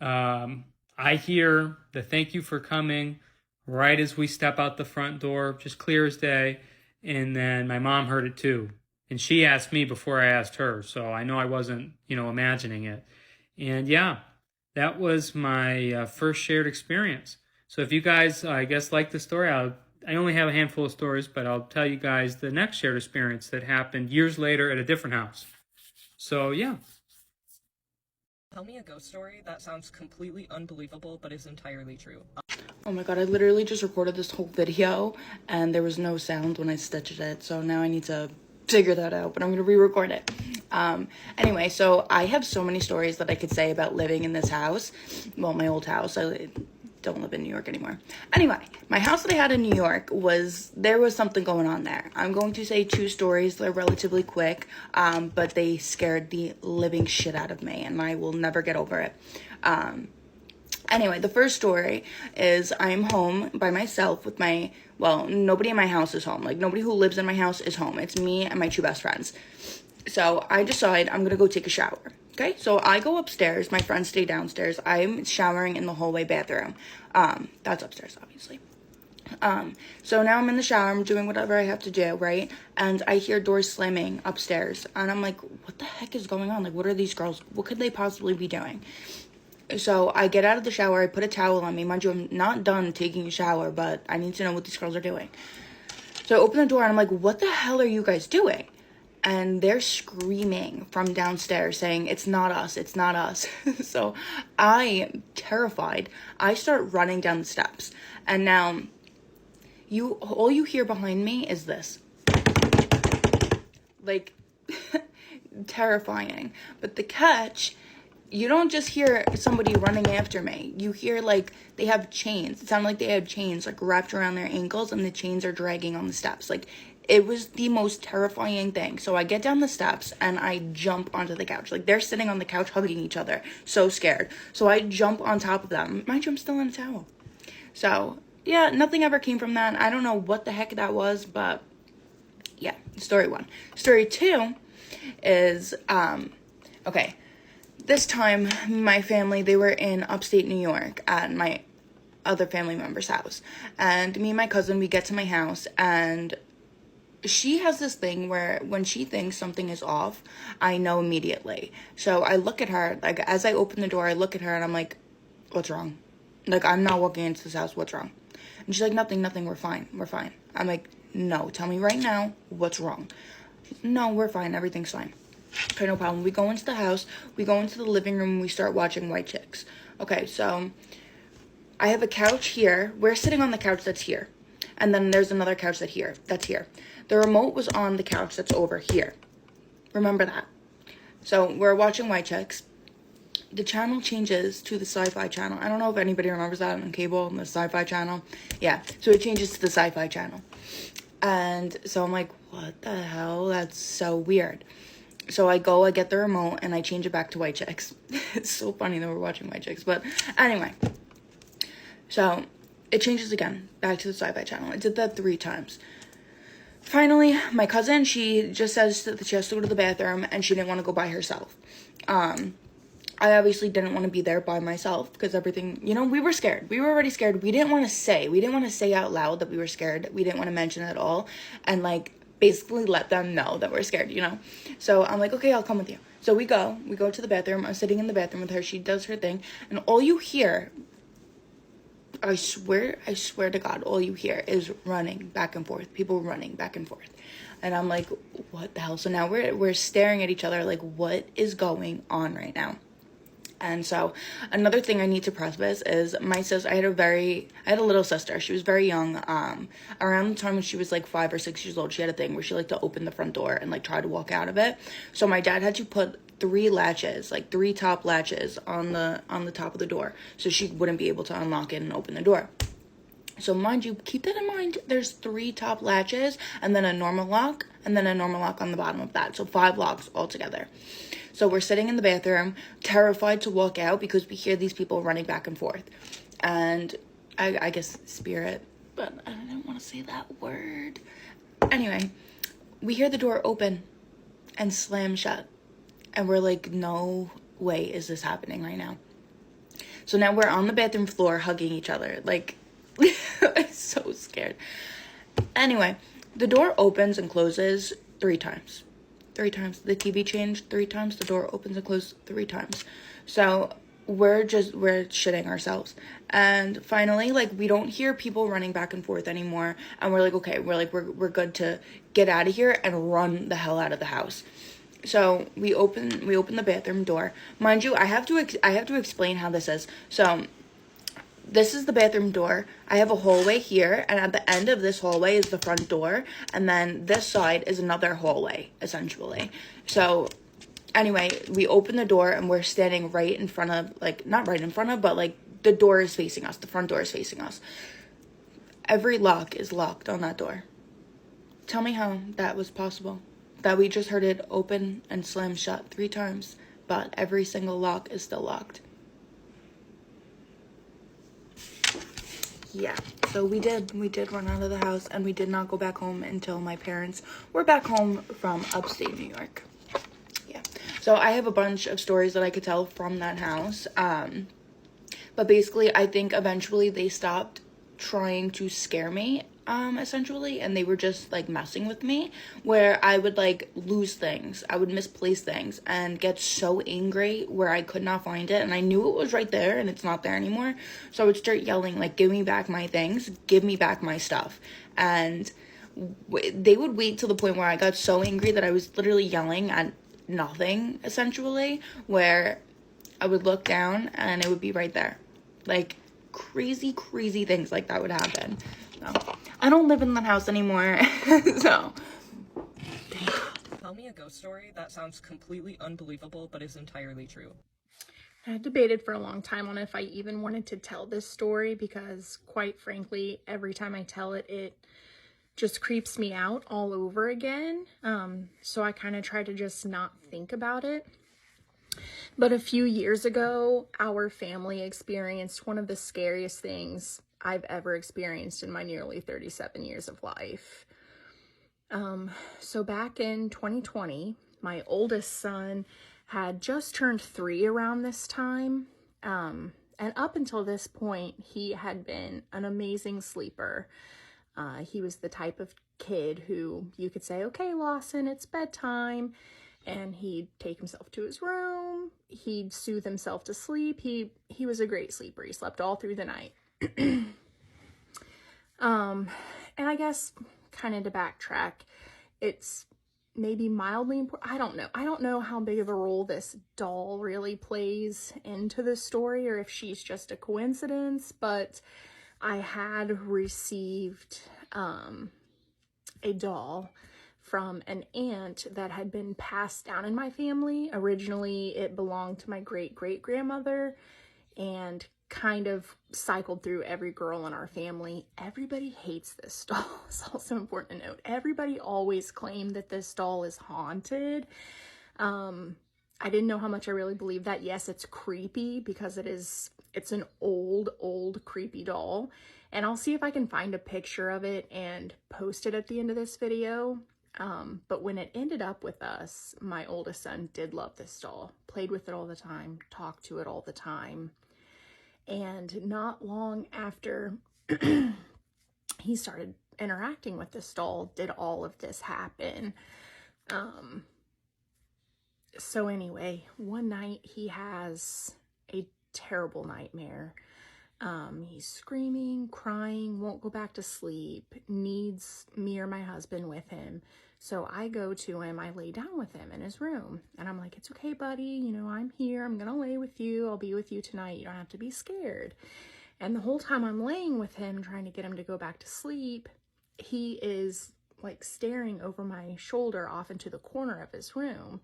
I hear the thank you for coming right as we step out the front door, just clear as day. And then my mom heard it too. And she asked me before I asked her. So I know I wasn't, you know, imagining it. And yeah, that was my first shared experience. So if you guys, I guess, like the story, I only have a handful of stories, but I'll tell you guys the next shared experience that happened years later at a different house. So yeah. Tell me a ghost story that sounds completely unbelievable but is entirely true. Oh my god, I literally just recorded this whole video and there was no sound when I stitched it, so now I need to figure that out, but I'm gonna re-record it. Anyway, so I have so many stories that I could say about living in this house. Well, my old house. I don't live in New York anymore. Anyway, my house that I had in New York there was something going on there. I'm going to say 2 stories. They're relatively quick, but they scared the living shit out of me, and I will never get over it. Anyway, the first story is I'm home by myself with nobody in my house is home. Like, nobody who lives in my house is home. It's me and my 2 best friends. So I decide I'm going to go take a shower. Okay, so I go upstairs. My friends stay downstairs. I'm showering in the hallway bathroom. That's upstairs, obviously. So now I'm in the shower. I'm doing whatever I have to do, right? And I hear doors slamming upstairs. And I'm like, what the heck is going on? Like, what are these girls? What could they possibly be doing? So I get out of the shower. I put a towel on me. Mind you, I'm not done taking a shower, but I need to know what these girls are doing. So I open the door and I'm like, what the hell are you guys doing? And they're screaming from downstairs saying, it's not us, it's not us. So I, terrified, I start running down the steps. And now, all you hear behind me is this. Like, terrifying. But the catch, you don't just hear somebody running after me. You hear, like, they have chains. It sounded like they had chains, like, wrapped around their ankles, and the chains are dragging on the steps. Like, it was the most terrifying thing. So I get down the steps and I jump onto the couch. Like, they're sitting on the couch hugging each other. So scared. So I jump on top of them. Mind you, I'm still in a towel. So, yeah, nothing ever came from that. I don't know what the heck that was, but yeah, story 1. Story 2 is, okay, this time my family, they were in upstate New York at my other family member's house. And me and my cousin, we get to my house, and she has this thing where when she thinks something is off, I know immediately. So I look at her, like, as I open the door, I look at her and I'm like, what's wrong? Like, I'm not walking into this house, what's wrong? And she's like, nothing, we're fine. I'm like, no, tell me right now, what's wrong? No, we're fine, everything's fine. Okay, no problem. We go into the house, we go into the living room, and we start watching White Chicks. Okay, so I have a couch here. We're sitting on the couch that's here. And then there's another couch that's here. The remote was on the couch that's over here. Remember that. So we're watching White Chicks. The channel changes to the sci-fi channel. I don't know if anybody remembers that on cable, the sci-fi channel. Yeah, so it changes to the sci-fi channel. And so I'm like, what the hell? That's so weird. So I go, I get the remote, and I change it back to White Chicks. It's so funny that we're watching White Chicks. But anyway, so it changes again, back to the Sci-Fi Channel. I did that 3 times. Finally, my cousin, she just says that she has to go to the bathroom, and she didn't want to go by herself. I obviously didn't want to be there by myself because everything, you know, we were scared. We were already scared. We didn't want to say out loud that we were scared. We didn't want to mention it at all. And like basically let them know that we're scared, you know? So I'm like, okay, I'll come with you. So we go to the bathroom. I'm sitting in the bathroom with her. She does her thing. And all you hear, I swear to God, all you hear is running back and forth. People running back and forth. And I'm like, what the hell? So now we're staring at each other like, what is going on right now? And so another thing I need to preface is my sister, I had a little sister. She was very young. Around the time when she was like 5 or 6 years old, she had a thing where she liked to open the front door and like try to walk out of it. So my dad had to put 3 latches, like 3 top latches on the top of the door, so she wouldn't be able to unlock it and open the door. So mind you, keep that in mind, there's 3 top latches and then a normal lock and then a normal lock on the bottom of that. So 5 locks altogether. So we're sitting in the bathroom, terrified to walk out because we hear these people running back and forth. And I guess spirit, but I don't want to say that word. Anyway, we hear the door open and slam shut. And we're like, no way is this happening right now. So now we're on the bathroom floor hugging each other. Like, I'm so scared. Anyway, the door opens and closes 3 times. 3 times. The TV changed 3 times. The door opens and closes 3 times. So we're shitting ourselves. And finally, like, we don't hear people running back and forth anymore. And we're like, okay, we're good to get out of here and run the hell out of the house. So we open the bathroom door. Mind you, I have to explain how this is. So this is the bathroom door. I have a hallway here, and at the end of this hallway is the front door, and then this side is another hallway, essentially. So anyway, we open the door, and we're standing right in front of, like, not right in front of, but like the door is facing us. The front door is facing us. Every lock is locked on that door. Tell me how that was possible. That we just heard it open and slam shut 3 times, but every single lock is still locked. Yeah, so we did run out of the house, and we did not go back home until my parents were back home from upstate New York. Yeah, so I have a bunch of stories that I could tell from that house, but basically I think eventually they stopped trying to scare me, essentially, and they were just like messing with me, where I would like lose things, I would misplace things and get so angry where I could not find it, and I knew it was right there and it's not there anymore. So I would start yelling like, give me back my things, give me back my stuff. And they would wait till the point where I got so angry that I was literally yelling at nothing, essentially, where I would look down and it would be right there. Like crazy things like that would happen. So I don't live in that house anymore. So Tell me a ghost story that sounds completely unbelievable but is entirely true. I debated for a long time on if I even wanted to tell this story because, quite frankly, every time I tell it, it just creeps me out all over again. So I kind of try to just not think about it. But a few years ago, our family experienced one of the scariest things I've ever experienced in my nearly 37 years of life. So back in 2020, my oldest son had just turned 3 around this time. And up until this point, he had been an amazing sleeper. He was the type of kid who you could say, okay, Lawson, it's bedtime. And he'd take himself to his room. He'd soothe himself to sleep. He was a great sleeper. He slept all through the night. And I guess kind of to backtrack, it's maybe mildly important. I don't know how big of a role this doll really plays into the story or if she's just a coincidence, but I had received a doll from an aunt that had been passed down in my family. Originally, it belonged to my great-great-grandmother and kind of cycled through every girl in our family. Everybody hates this doll. It's also important to note. Everybody always claimed that this doll is haunted. I didn't know how much I really believed that. Yes, it's creepy because it's an old creepy doll. And I'll see if I can find a picture of it and post it at the end of this video. But when it ended up with us, my oldest son did love this doll, played with it all the time, talked to it all the time. And not long after he started interacting with this doll, did all of this happen. So anyway, one night he has a terrible nightmare. He's screaming, crying, won't go back to sleep, needs me or my husband with him. So I go to him, I lay down with him in his room, and I'm like, it's okay, buddy, you know, I'm here, I'm gonna lay with you, I'll be with you tonight, you don't have to be scared. And the whole time I'm laying with him, trying to get him to go back to sleep, he is like staring over my shoulder off into the corner of his room.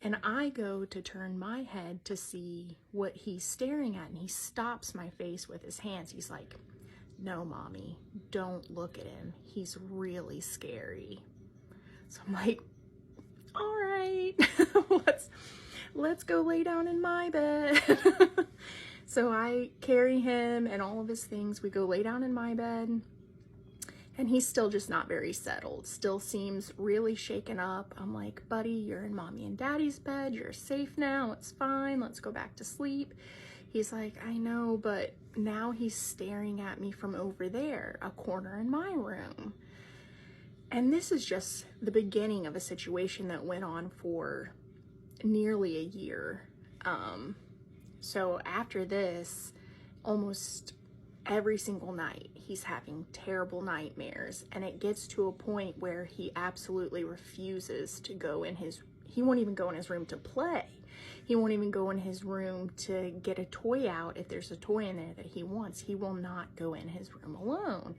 And I go to turn my head to see what he's staring at, and he stops my face with his hands. He's like, no, mommy, don't look at him. He's really scary. So I'm like, all right, let's go lay down in my bed. So I carry him and all of his things. We go lay down in my bed. And he's still just not very settled, still seems really shaken up. I'm like, buddy, you're in mommy and daddy's bed. You're safe now. It's fine. Let's go back to sleep. He's like, I know, but now he's staring at me from over there, a corner in my room. And this is just the beginning of a situation that went on for nearly a year. So after this, almost every single night he's having terrible nightmares, and it gets to a point where he absolutely refuses to go in he won't even go in his room to play. He won't even go in his room to get a toy out. If there's a toy in there that he wants, he will not go in his room alone.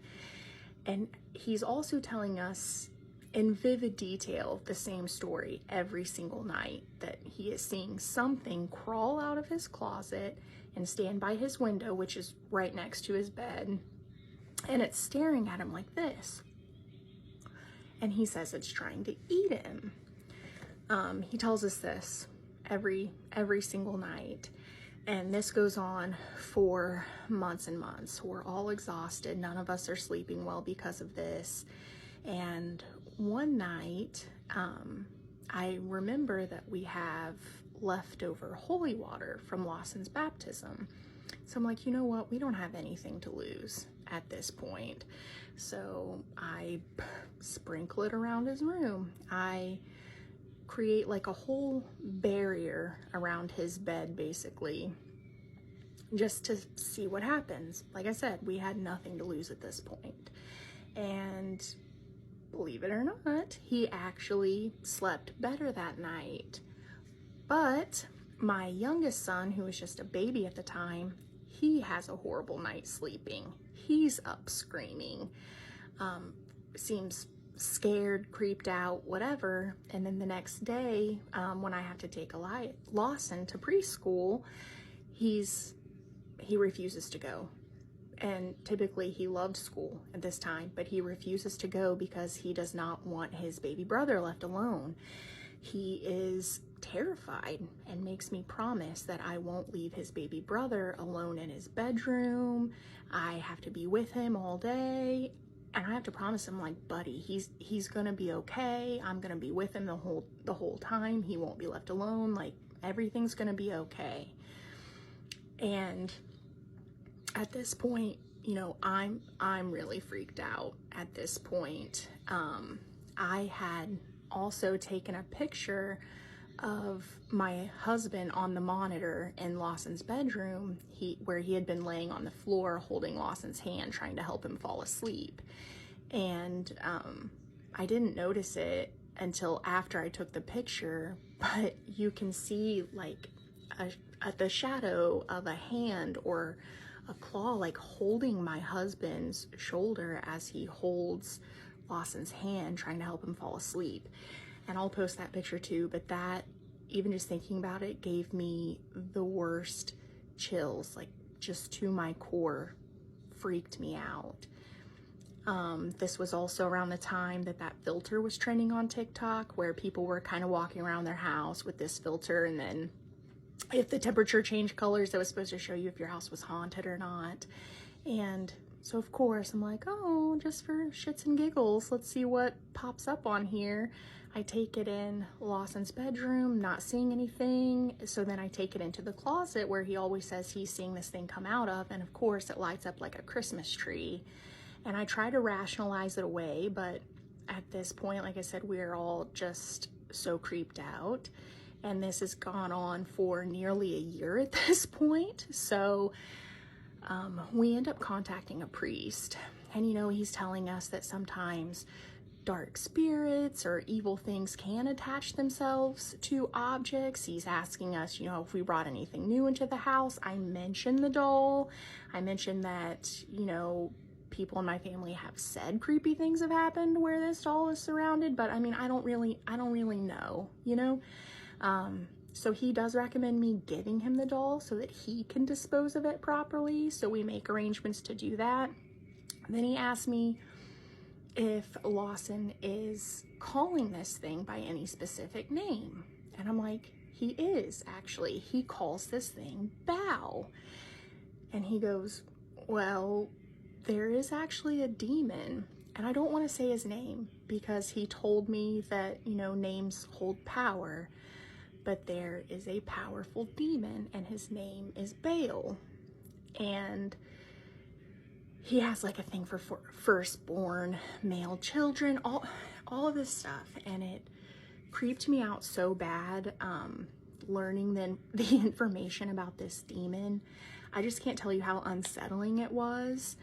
And he's also telling us in vivid detail the same story every single night, that he is seeing something crawl out of his closet and stand by his window, which is right next to his bed, and it's staring at him like this. And he says it's trying to eat him. He tells us this every single night, and this goes on for months and months. We're all exhausted. None of us are sleeping well because of this. And one night, I remember that we have leftover holy water from Lawson's baptism. So I'm like, you know what? We don't have anything to lose at this point. So I sprinkle it around his room. I create like a whole barrier around his bed, basically, just to see what happens. Like I said, we had nothing to lose at this point. And believe it or not, he actually slept better that night. But my youngest son, who was just a baby at the time, he has a horrible night sleeping. He's up screaming, seems scared, creeped out, whatever. And then the next day, when I have to take Lawson to preschool, he refuses to go. And typically he loved school at this time, but he refuses to go because he does not want his baby brother left alone. He is terrified and makes me promise that I won't leave his baby brother alone in his bedroom. I have to be with him all day. And I have to promise him, like, buddy, he's gonna be okay. I'm gonna be with him the whole time. He won't be left alone. Like, everything's gonna be okay. And at this point, you know, I'm really freaked out at this point. I had also taken a picture of my husband on the monitor in Lawson's bedroom, where he had been laying on the floor holding Lawson's hand, trying to help him fall asleep. And I didn't notice it until after I took the picture, but you can see like the shadow of a hand or a claw like holding my husband's shoulder as he holds Lawson's hand, trying to help him fall asleep. And I'll post that picture too, but that, even just thinking about it, gave me the worst chills, like just to my core, freaked me out. This was also around the time that filter was trending on TikTok, where people were kind of walking around their house with this filter, and then if the temperature changed colors, it was supposed to show you if your house was haunted or not. And so of course I'm like, oh, just for shits and giggles, let's see what pops up on here. I take it in Lawson's bedroom, not seeing anything. So then I take it into the closet where he always says he's seeing this thing come out of, and of course it lights up like a Christmas tree. And I try to rationalize it away, but at this point, like I said, we're all just so creeped out. And this has gone on for nearly a year at this point. So we end up contacting a priest. And, you know, he's telling us that sometimes dark spirits or evil things can attach themselves to objects. He's asking us, you know, if we brought anything new into the house. I mentioned the doll. I mentioned that, you know, people in my family have said creepy things have happened where this doll is surrounded, but I mean, I don't really know, you know? So he does recommend me giving him the doll so that he can dispose of it properly. So we make arrangements to do that. Then he asked me if Lawson is calling this thing by any specific name. And I'm like, he is actually. He calls this thing Bow. And he goes, well, there is actually a demon. And I don't want to say his name because he told me that, you know, names hold power. But there is a powerful demon and his name is Baal. And he has like a thing for firstborn male children, all of this stuff. And it creeped me out so bad, learning the information about this demon. I just can't tell you how unsettling it was.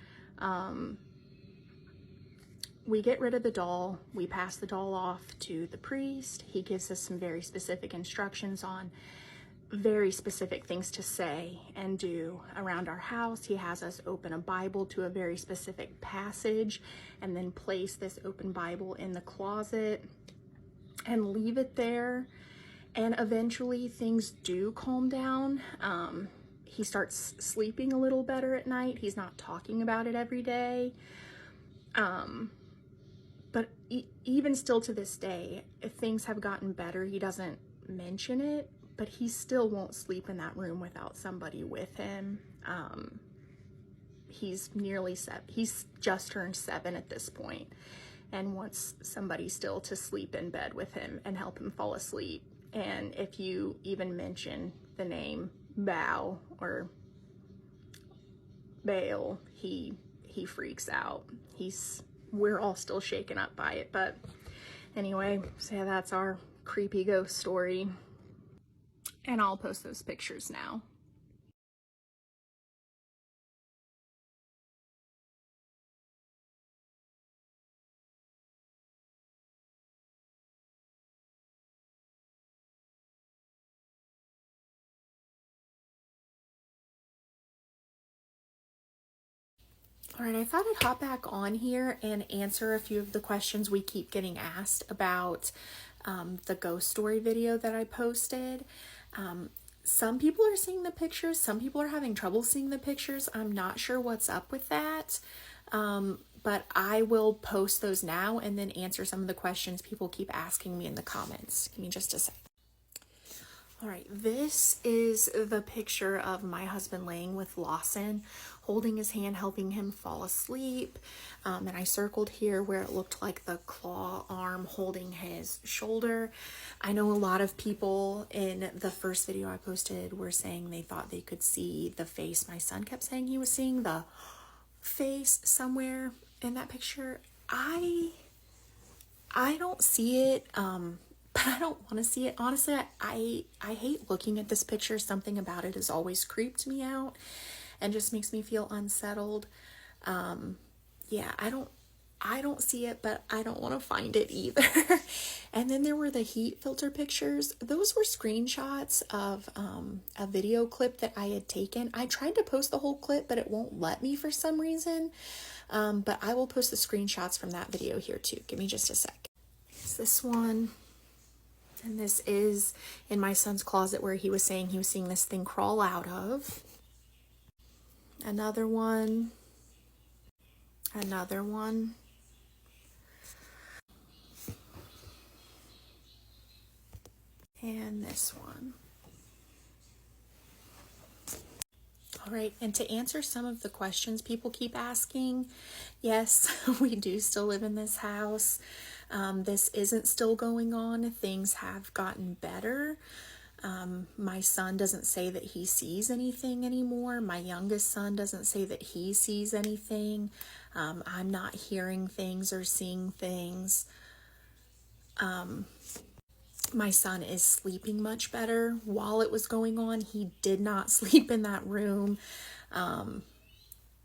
We get rid of the doll. We pass the doll off to the priest. He gives us some very specific instructions on very specific things to say and do around our house. He has us open a Bible to a very specific passage and then place this open Bible in the closet and leave it there. And eventually things do calm down. He starts sleeping a little better at night. He's not talking about it every day. But even still to this day, if things have gotten better, he doesn't mention it, but he still won't sleep in that room without somebody with him. He's nearly 7. He's just turned 7 at this point and wants somebody still to sleep in bed with him and help him fall asleep. And if you even mention the name Bow or Baal, he freaks out. We're all still shaken up by it. But anyway, so yeah, that's our creepy ghost story. And I'll post those pictures now. All right, I thought I'd hop back on here and answer a few of the questions we keep getting asked about the ghost story video that I posted. Some people are seeing the pictures. Some people are having trouble seeing the pictures. I'm not sure what's up with that. But I will post those now and then answer some of the questions people keep asking me in the comments. Give me just a sec. All right, this is the picture of my husband laying with Lawson, holding his hand, helping him fall asleep. And I circled here where it looked like the claw arm holding his shoulder. I know a lot of people in the first video I posted were saying they thought they could see the face. My son kept saying he was seeing the face somewhere in that picture. I don't see it, but I don't want to see it. Honestly, I hate looking at this picture. Something about it has always creeped me out and just makes me feel unsettled. Yeah, I don't see it, but I don't want to find it either. And then there were the heat filter pictures. Those were screenshots of a video clip that I had taken. I tried to post the whole clip, but it won't let me for some reason. But I will post the screenshots from that video here too. Give me just a sec. It's this one. And this is in my son's closet where he was saying he was seeing this thing crawl out of. Another one. Another one. And this one. All right, and to answer some of the questions people keep asking, yes, we do still live in this house. This isn't still going on. Things have gotten better. My son doesn't say that he sees anything anymore. My youngest son doesn't say that he sees anything. I'm not hearing things or seeing things. My son is sleeping much better. While it was going on, he did not sleep in that room.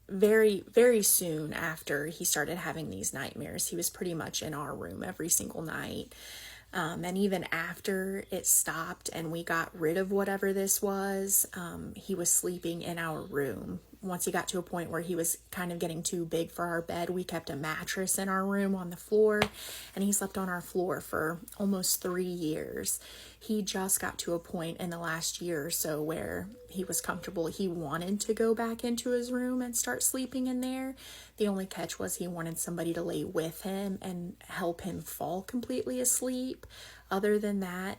Very, very soon after he started having these nightmares, he was pretty much in our room every single night. And even after it stopped and we got rid of whatever this was, he was sleeping in our room. Once he got to a point where he was kind of getting too big for our bed, we kept a mattress in our room on the floor, and he slept on our floor for almost 3 years. He just got to a point in the last year or so where he was comfortable. He wanted to go back into his room and start sleeping in there. The only catch was he wanted somebody to lay with him and help him fall completely asleep. Other than that,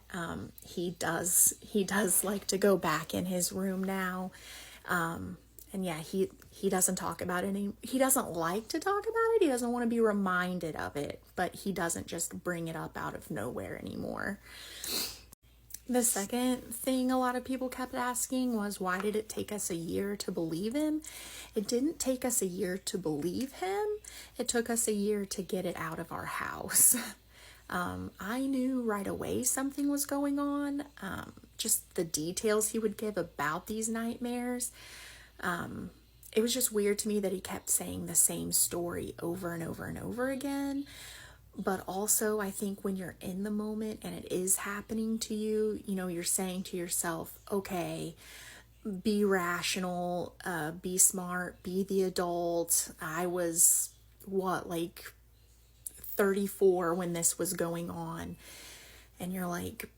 he does like to go back in his room now. And yeah, he doesn't talk about it. He doesn't like to talk about it. He doesn't want to be reminded of it, but he doesn't just bring it up out of nowhere anymore. The second thing a lot of people kept asking was, why did it take us a year to believe him? It didn't take us a year to believe him. It took us a year to get it out of our house. I knew right away something was going on. Just the details he would give about these nightmares. It was just weird to me that he kept saying the same story over and over and over again. But also, I think when you're in the moment and it is happening to you, you're saying to yourself, okay, be rational, be smart, be the adult. I was, 34 when this was going on. And you're like,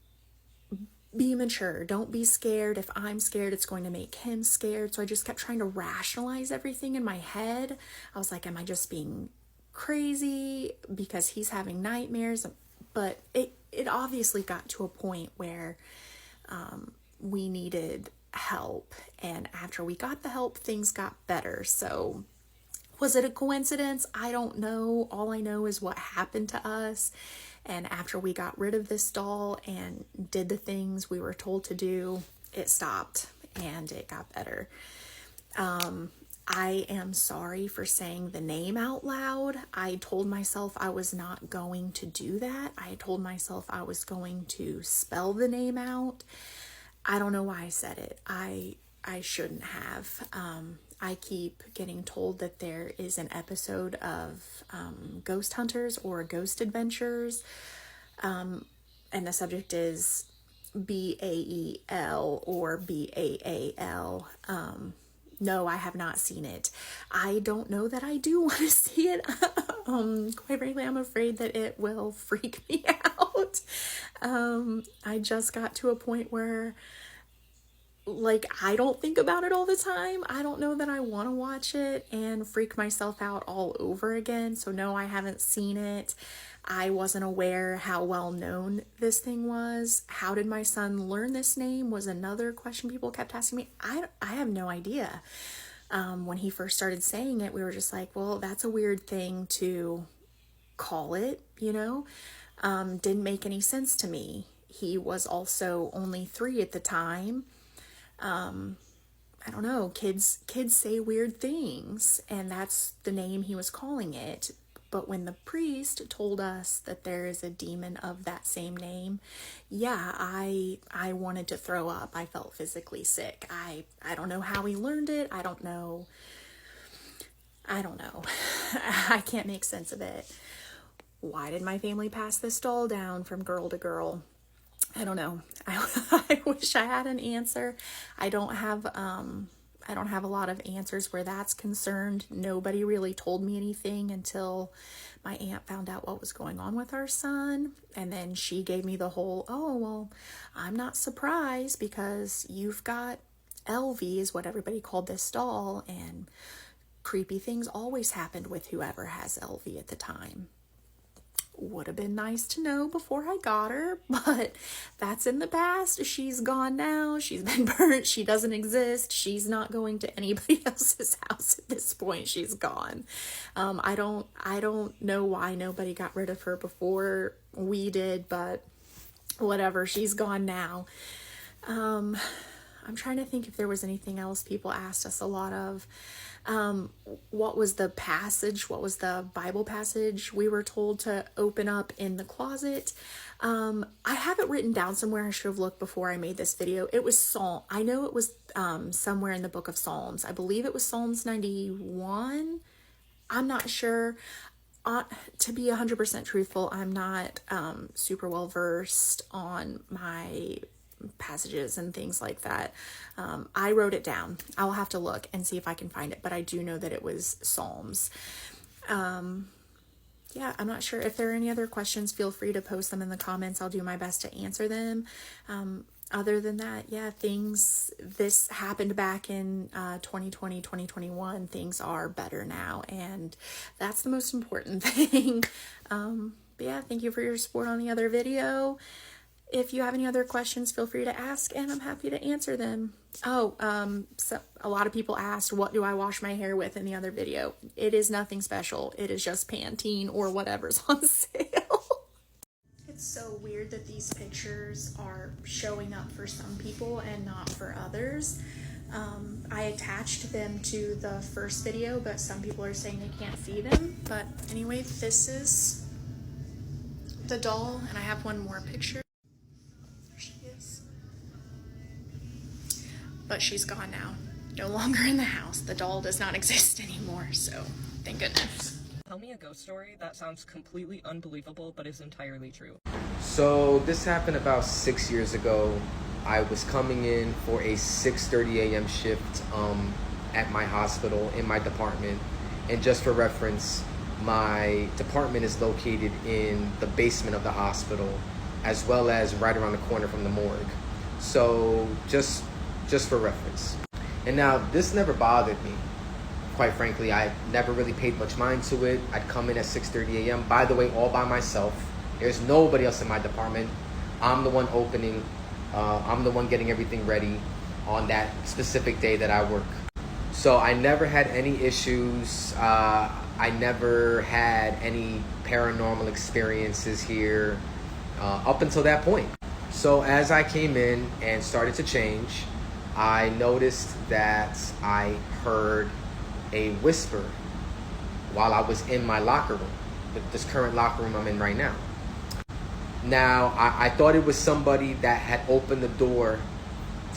be mature. Don't be scared. If I'm scared, it's going to make him scared. So I just kept trying to rationalize everything in my head. I was like, am I just being crazy because he's having nightmares? But it obviously got to a point where we needed help. And after we got the help, things got better. So was it a coincidence? I don't know. All I know is what happened to us. And after we got rid of this doll and did the things we were told to do, it stopped and it got better. I am sorry for saying the name out loud. I told myself I was not going to do that. I told myself I was going to spell the name out. I don't know why I said it. I shouldn't have. I keep getting told that there is an episode of Ghost Hunters or Ghost Adventures, and the subject is BAEL or BAAL. No, I have not seen it. I don't know that I do want to see it. Quite frankly, I'm afraid that it will freak me out. I just got to a point where, I don't think about it all the time. I don't know that I want to watch it and freak myself out all over again. So no, I haven't seen it. I wasn't aware how well known this thing was. How did my son learn this name was another question people kept asking me. I have no idea. When he first started saying it, we were just like, well, that's a weird thing to call it, didn't make any sense to me. He was also only 3 at the time. I don't know, kids say weird things, and that's the name he was calling it. But when the priest told us that there is a demon of that same name, yeah, I wanted to throw up. I felt physically sick. I don't know how he learned it. I don't know. I can't make sense of it. Why did my family pass this doll down from girl to girl? I don't know. I wish I had an answer. I don't have a lot of answers where that's concerned. Nobody really told me anything until my aunt found out what was going on with our son. And then she gave me the whole, oh, well, I'm not surprised because you've got LV is what everybody called this doll, and creepy things always happened with whoever has LV at the time. Would have been nice to know before I got her, but that's in the past. She's gone now. She's been burnt. She doesn't exist. She's not going to anybody else's house at this point. She's gone. I don't know why nobody got rid of her before we did, but whatever. She's gone now. I'm trying to think if there was anything else people asked us a lot of. What was the passage? What was the Bible passage we were told to open up in the closet? I have it written down somewhere. I should have looked before I made this video. It was Psalm. I know it was somewhere in the book of Psalms. I believe it was Psalms 91. I'm not sure. To be 100% truthful, I'm not super well versed on my passages and things like that. I wrote it down. I'll have to look and see if I can find it, but I do know that it was Psalms. Yeah, I'm not sure if there are any other questions. Feel free to post them in the comments. I'll do my best to answer them. Other than that, yeah, this happened back in 2020, 2021. Things are better now, and that's the most important thing. But yeah, thank you for your support on the other video. If you have any other questions, feel free to ask, and I'm happy to answer them. So a lot of people asked, what do I wash my hair with in the other video? It is nothing special. It is just Pantene or whatever's on sale. It's so weird that these pictures are showing up for some people and not for others. I attached them to the first video, but some people are saying they can't see them. But anyway, this is the doll, and I have one more picture. But she's gone now. No longer in the house. The doll does not exist anymore, so thank goodness. Tell me a ghost story that sounds completely unbelievable but is entirely true. So this happened about 6 years ago. I was coming in for a 6:30 a.m. shift at my hospital in my department. And just for reference, my department is located in the basement of the hospital, as well as right around the corner from the morgue. So just for reference. And now, this never bothered me. Quite frankly, I never really paid much mind to it. I'd come in at 6:30 a.m. By the way, all by myself. There's nobody else in my department. I'm the one opening. I'm the one getting everything ready on that specific day that I work. So I never had any issues. I never had any paranormal experiences here up until that point. So as I came in and started to change, I noticed that I heard a whisper while I was in my locker room, this current locker room I'm in right now. Now, I thought it was somebody that had opened the door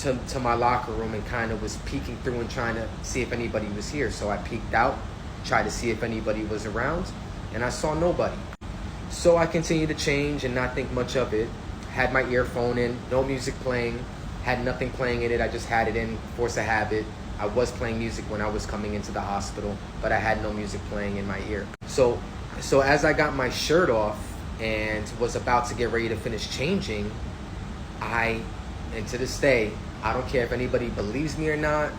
to my locker room and kind of was peeking through and trying to see if anybody was here. So I peeked out, tried to see if anybody was around, and I saw nobody. So I continued to change and not think much of it. Had my earphone in, no music playing. Had nothing playing in it. I just had it in, force of habit. I was playing music when I was coming into the hospital, but I had no music playing in my ear. So as I got my shirt off and was about to get ready to finish changing, and to this day, I don't care if anybody believes me or not,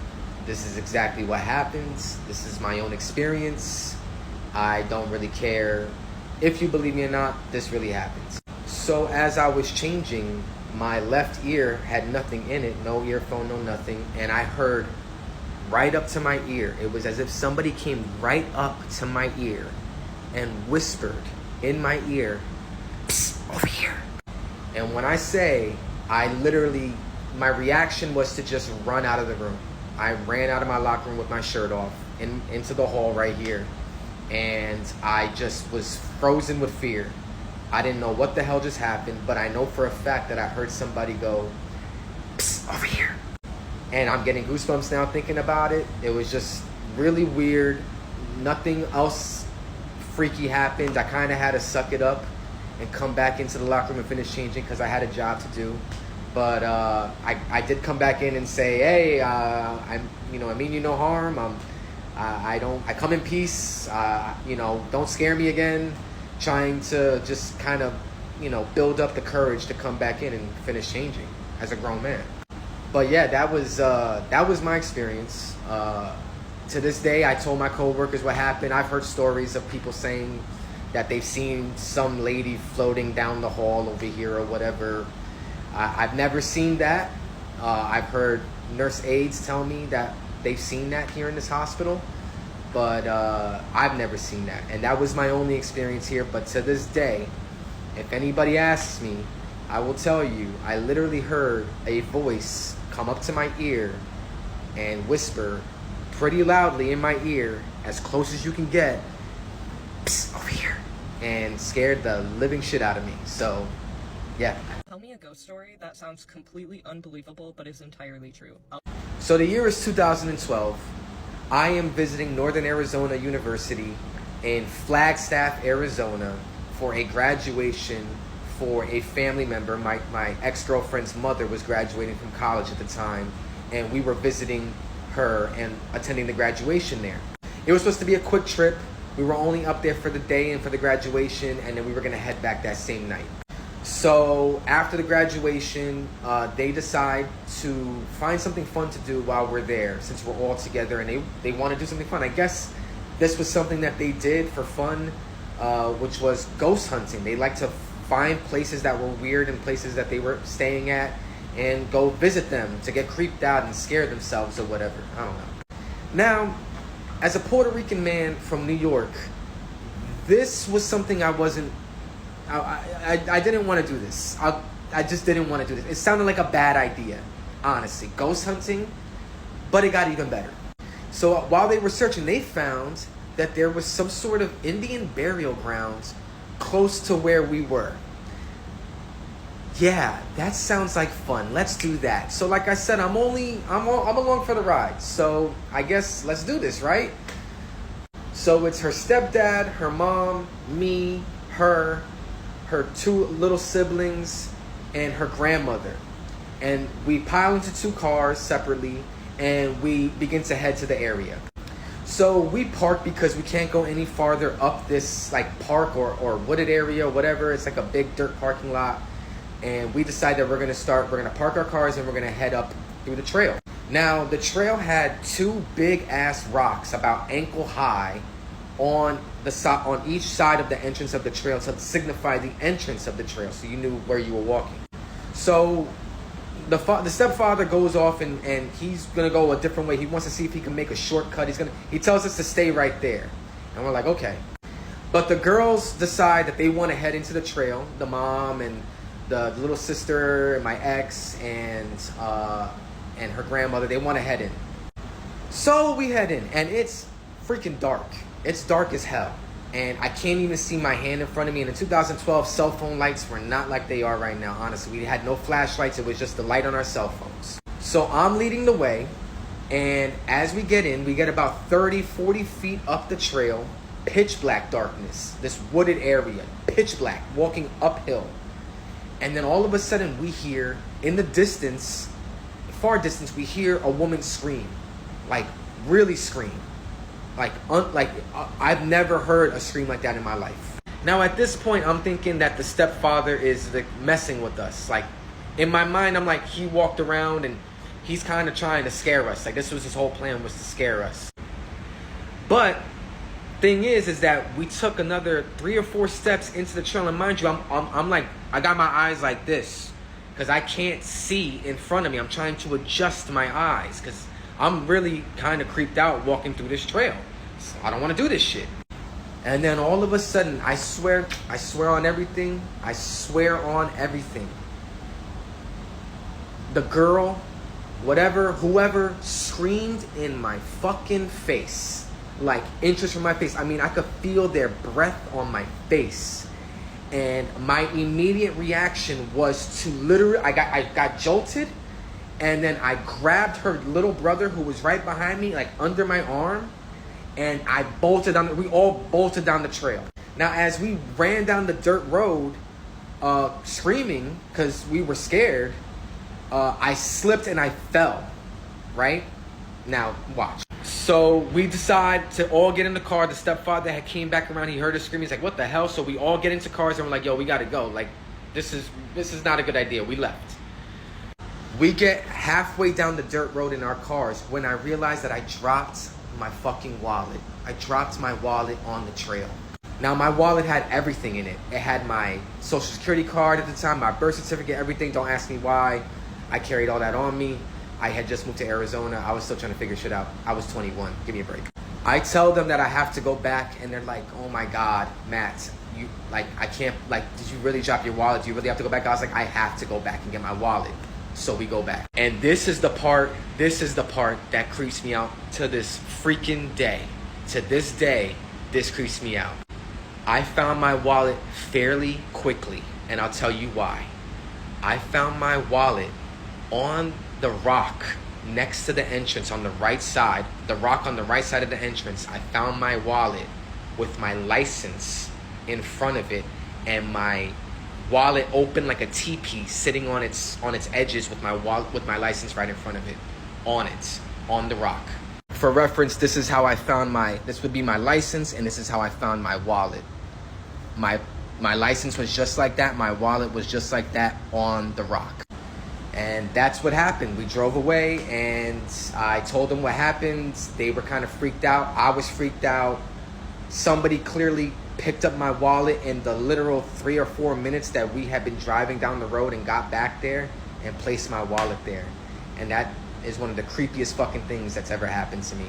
this is exactly what happens. This is my own experience. I don't really care if you believe me or not, this really happens. So as I was changing, my left ear had nothing in it, no earphone, no nothing, and I heard right up to my ear. It was as if somebody came right up to my ear and whispered in my ear, "Psst, over here." And when I say, my reaction was to just run out of the room. I ran out of my locker room with my shirt off into the hall right here, and I just was frozen with fear. I didn't know what the hell just happened, but I know for a fact that I heard somebody go, "Psst, over here." And I'm getting goosebumps now thinking about it. It was just really weird. Nothing else freaky happened. I kind of had to suck it up and come back into the locker room and finish changing because I had a job to do. But I did come back in and say, "Hey, I mean you no harm. I come in peace. Don't scare me again." Trying to just kind of, build up the courage to come back in and finish changing as a grown man. But yeah, that was my experience. To this day, I told my coworkers what happened. I've heard stories of people saying that they've seen some lady floating down the hall over here or whatever. I've never seen that. I've heard nurse aides tell me that they've seen that here in this hospital, but I've never seen that. And that was my only experience here. But to this day, if anybody asks me, I will tell you, I literally heard a voice come up to my ear and whisper pretty loudly in my ear, as close as you can get, "Psst, over here," and scared the living shit out of me. So, yeah. Tell me a ghost story that sounds completely unbelievable but is entirely true. So the year is 2012. I am visiting Northern Arizona University in Flagstaff, Arizona for a graduation for a family member. My ex-girlfriend's mother was graduating from college at the time, and we were visiting her and attending the graduation there. It was supposed to be a quick trip. We were only up there for the day and for the graduation, and then we were going to head back that same night. So after the graduation, they decide to find something fun to do while we're there, since we're all together, and they want to do something fun. I guess this was something that they did for fun, which was ghost hunting. They like to find places that were weird and places that they were staying at and go visit them to get creeped out and scare themselves or whatever. I don't know. Now, as a Puerto Rican man from New York, this was something I didn't want to do this. I just didn't want to do this. It sounded like a bad idea, honestly. Ghost hunting, but it got even better. So while they were searching, they found that there was some sort of Indian burial grounds close to where we were. Yeah, that sounds like fun. Let's do that. So like I said, I'm along for the ride. So I guess let's do this, right? So it's her stepdad, her mom, me, her two little siblings, and her grandmother. And we pile into two cars separately, and we begin to head to the area. So we park because we can't go any farther up this like park or wooded area or whatever. It's like a big dirt parking lot. And we decide that we're gonna park our cars and we're gonna head up through the trail. Now the trail had two big ass rocks about ankle high on each side of the entrance of the trail to signify the entrance of the trail, so you knew where you were walking. So the stepfather goes off and he's gonna go a different way. He wants to see if he can make a shortcut. He tells us to stay right there, and we're like, okay. But the girls decide that they want to head into the trail. The mom and the little sister and my ex and her grandmother, they want to head in. So we head in, and it's freaking dark. It's dark as hell, and I can't even see my hand in front of me. And in 2012, cell phone lights were not like they are right now, honestly. We had no flashlights. It was just the light on our cell phones. So I'm leading the way, and as we get in, we get about 30, 40 feet up the trail, pitch black darkness, this wooded area, pitch black, walking uphill. And then all of a sudden we hear, in the distance, far distance, we hear a woman scream, like really scream. I've never heard a scream like that in my life. Now at this point, I'm thinking that the stepfather is like messing with us. Like in my mind, I'm like, he walked around and he's kind of trying to scare us. Like this was his whole plan, was to scare us. But thing is that we took another 3 or 4 steps into the trail, and mind you, I'm like, I got my eyes like this because I can't see in front of me. I'm trying to adjust my eyes because I'm really kind of creeped out walking through this trail. So I don't want to do this shit. And then all of a sudden, I swear on everything. I swear on everything. The girl, whoever screamed in my fucking face, like inches from my face. I mean, I could feel their breath on my face. And my immediate reaction was to literally, I got jolted. And then I grabbed her little brother who was right behind me, like under my arm, and I bolted down. We all bolted down the trail. Now, as we ran down the dirt road, screaming because we were scared, I slipped and I fell. Right? Now, watch. So we decide to all get in the car. The stepfather had came back around. He heard us screaming. He's like, "What the hell?" So we all get into cars and we're like, "Yo, we gotta go. Like, this is not a good idea." We left. We get halfway down the dirt road in our cars when I realized that I dropped my fucking wallet. I dropped my wallet on the trail. Now, my wallet had everything in it. It had my social security card at the time, my birth certificate, everything. Don't ask me why. I carried all that on me. I had just moved to Arizona. I was still trying to figure shit out. I was 21. Give me a break. I tell them that I have to go back, and they're like, oh my God, Matt, you, like, I can't, like, did you really drop your wallet? Do you really have to go back? I was like, I have to go back and get my wallet. So we go back. And this is the part that creeps me out to this freaking day. To this day, this creeps me out. I found my wallet fairly quickly, and I'll tell you why. I found my wallet on the rock next to the entrance on the right side, the rock on the right side of the entrance. I found my wallet with my license in front of it, and my wallet open like a teepee, sitting on its edges with my wallet, with my license right in front of it, on the rock. For reference, this is how I found this would be my license, and this is how I found my wallet. My license was just like that, my wallet was just like that on the rock. And that's what happened. We drove away, and I told them what happened. They were kind of freaked out. I was freaked out. Somebody clearly picked up my wallet in the literal 3 or 4 minutes that we had been driving down the road, and got back there and placed my wallet there. And that is one of the creepiest fucking things that's ever happened to me.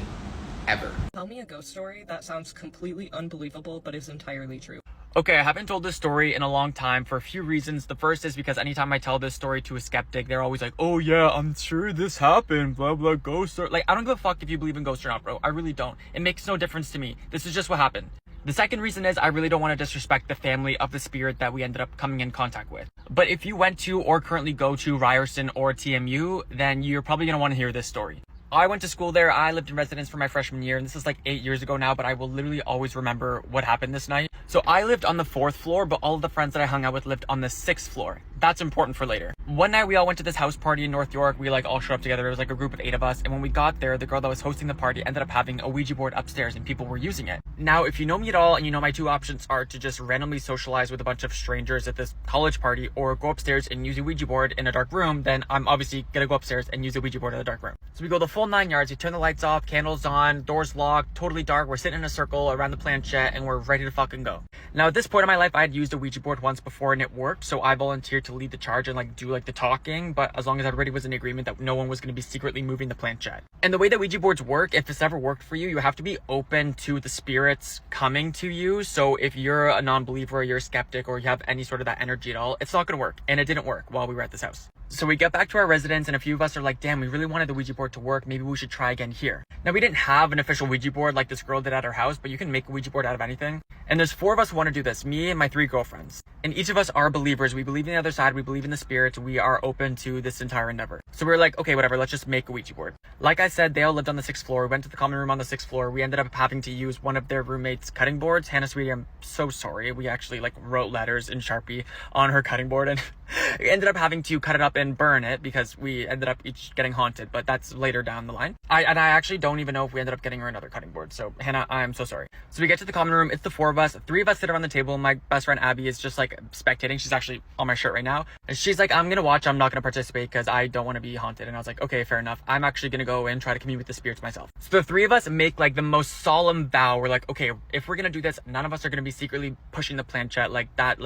Ever. Tell me a ghost story that sounds completely unbelievable but is entirely true. Okay, I haven't told this story in a long time for a few reasons. The first is because anytime I tell this story to a skeptic, they're always like, oh yeah, I'm sure this happened, blah, blah, ghost story. Like, I don't give a fuck if you believe in ghosts or not, bro. I really don't. It makes no difference to me. This is just what happened. The second reason is I really don't want to disrespect the family of the spirit that we ended up coming in contact with. But if you went to or currently go to Ryerson or TMU, then you're probably going to want to hear this story. I went to school there. I lived in residence for my freshman year, and this is like 8 years ago now, but I will literally always remember what happened this night. So I lived on the 4th floor, but all of the friends that I hung out with lived on the 6th floor. That's important for later. One night we all went to this house party in North York. We like all showed up together. It was like a group of 8 of us. And when we got there, the girl that was hosting the party ended up having a Ouija board upstairs, and people were using it. Now, if you know me at all, and you know my two options are to just randomly socialize with a bunch of strangers at this college party, or go upstairs and use a Ouija board in a dark room, then I'm obviously gonna go upstairs and use a Ouija board in a dark room. So we go the full 9 yards. We turn the lights off, candles on, doors locked, totally dark. We're sitting in a circle around the planchette, and we're ready to fucking go. Now, at this point in my life, I had used a Ouija board once before, and it worked. So I volunteered to lead the charge and like do like the talking, but as long as everybody was in agreement that no one was going to be secretly moving the planchette. And the way that Ouija boards work, if this ever worked for you, you have to be open to the spirits coming to you. So if you're a non-believer, or you're a skeptic, or you have any sort of that energy at all, it's not going to work. And it didn't work while we were at this house. So we get back to our residence, and a few of us are like, damn, we really wanted the Ouija board to work. Maybe we should try again here. Now, we didn't have an official Ouija board like this girl did at her house, but you can make a Ouija board out of anything. And there's 4 of us who want to do this, me and my 3 girlfriends. And each of us are believers. We believe in the other side. We believe in the spirits. We are open to this entire endeavor. So we were like, okay, whatever, let's just make a Ouija board. Like I said, they all lived on the 6th floor. We went to the common room on the 6th floor. We ended up having to use one of their roommates' cutting boards. Hannah, sweetie, I'm so sorry. We actually like wrote letters in Sharpie on her cutting board, and we ended up having to cut it up and burn it because we ended up each getting haunted, but that's later down the line. I actually don't even know if we ended up getting her another cutting board. So Hannah, I'm so sorry. So we get to the common room. It's the 4 of us. 3 of us sit around the table. My best friend Abby is just like spectating. She's actually on my shirt right now. And she's like, I'm gonna watch. I'm not gonna participate because I don't want to be haunted. And I was like, okay, fair enough. I'm actually gonna go and try to commune with the spirits myself. So the 3 of us make like the most solemn vow. We're like, okay, if we're gonna do this, none of us are gonna be secretly pushing the planchette like that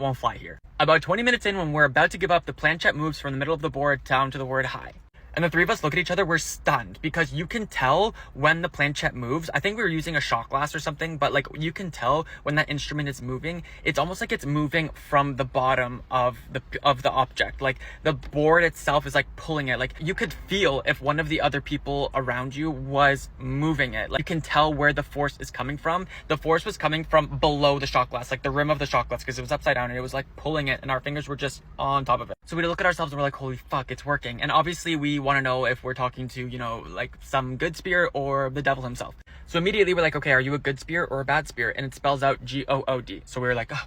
won't fly here. About 20 minutes in, when we're about to give up, the planchette moves from the middle of the board down to the word hi. And the 3 of us look at each other, we're stunned because you can tell when the planchette moves. I think we were using a shot glass or something, but like you can tell when that instrument is moving. It's almost like it's moving from the bottom of the object. Like the board itself is like pulling it. Like you could feel if one of the other people around you was moving it. Like you can tell where the force is coming from. The force was coming from below the shot glass, like the rim of the shot glass, because it was upside down and it was like pulling it, and our fingers were just on top of it. So we look at ourselves and we're like, holy fuck, it's working. And obviously we want to know if we're talking to, you know, like some good spirit or the devil himself. So immediately we're like, okay, are you a good spirit or a bad spirit? And it spells out G-O-O-D. So we were like, oh.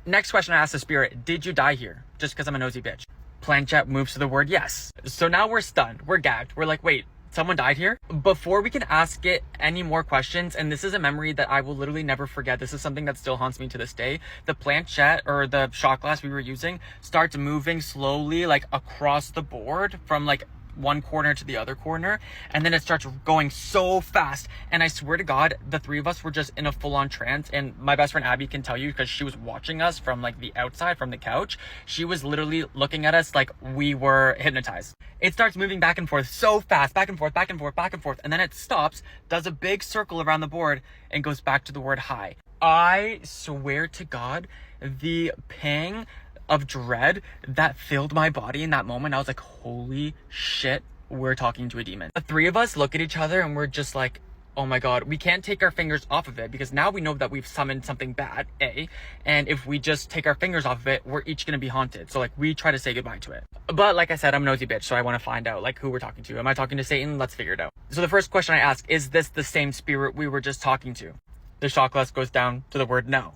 Next question I asked the spirit, did you die here? Just because I'm a nosy bitch. Planchette moves to the word yes. So now we're stunned. We're gagged. We're like, wait, someone died here. Before we can ask it any more questions, and this is a memory that I will literally never forget, this is something that still haunts me to this day, the planchette or the shot glass we were using starts moving slowly like across the board from like one corner to the other corner, and then it starts going so fast, and I swear to God, the three of us were just in a full-on trance. And my best friend Abby can tell you, because she was watching us from like the outside, from the couch, she was literally looking at us like we were hypnotized. It starts moving back and forth so fast, back and forth, back and forth, back and forth, and then it stops, does a big circle around the board, and goes back to the word hi. I swear to God, the pang of dread that filled my body in that moment, I was like, holy shit, we're talking to a demon. The three of us look at each other and we're just like, oh my God, we can't take our fingers off of it, because now we know that we've summoned something bad, A, and if we just take our fingers off of it, we're each gonna be haunted. So like, we try to say goodbye to it. But like I said, I'm a nosy bitch, so I want to find out like who we're talking to. Am I talking to Satan? Let's figure it out. So the first question I ask, is this the same spirit we were just talking to? The shot glass goes down to the word no.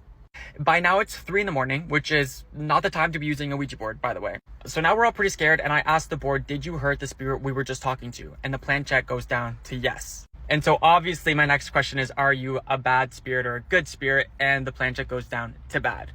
By now it's 3 a.m, which is not the time to be using a Ouija board, by the way. So now we're all pretty scared, and I asked the board, did you hurt the spirit we were just talking to? And the planchette goes down to yes. And so obviously my next question is, are you a bad spirit or a good spirit? And the planchette goes down to bad.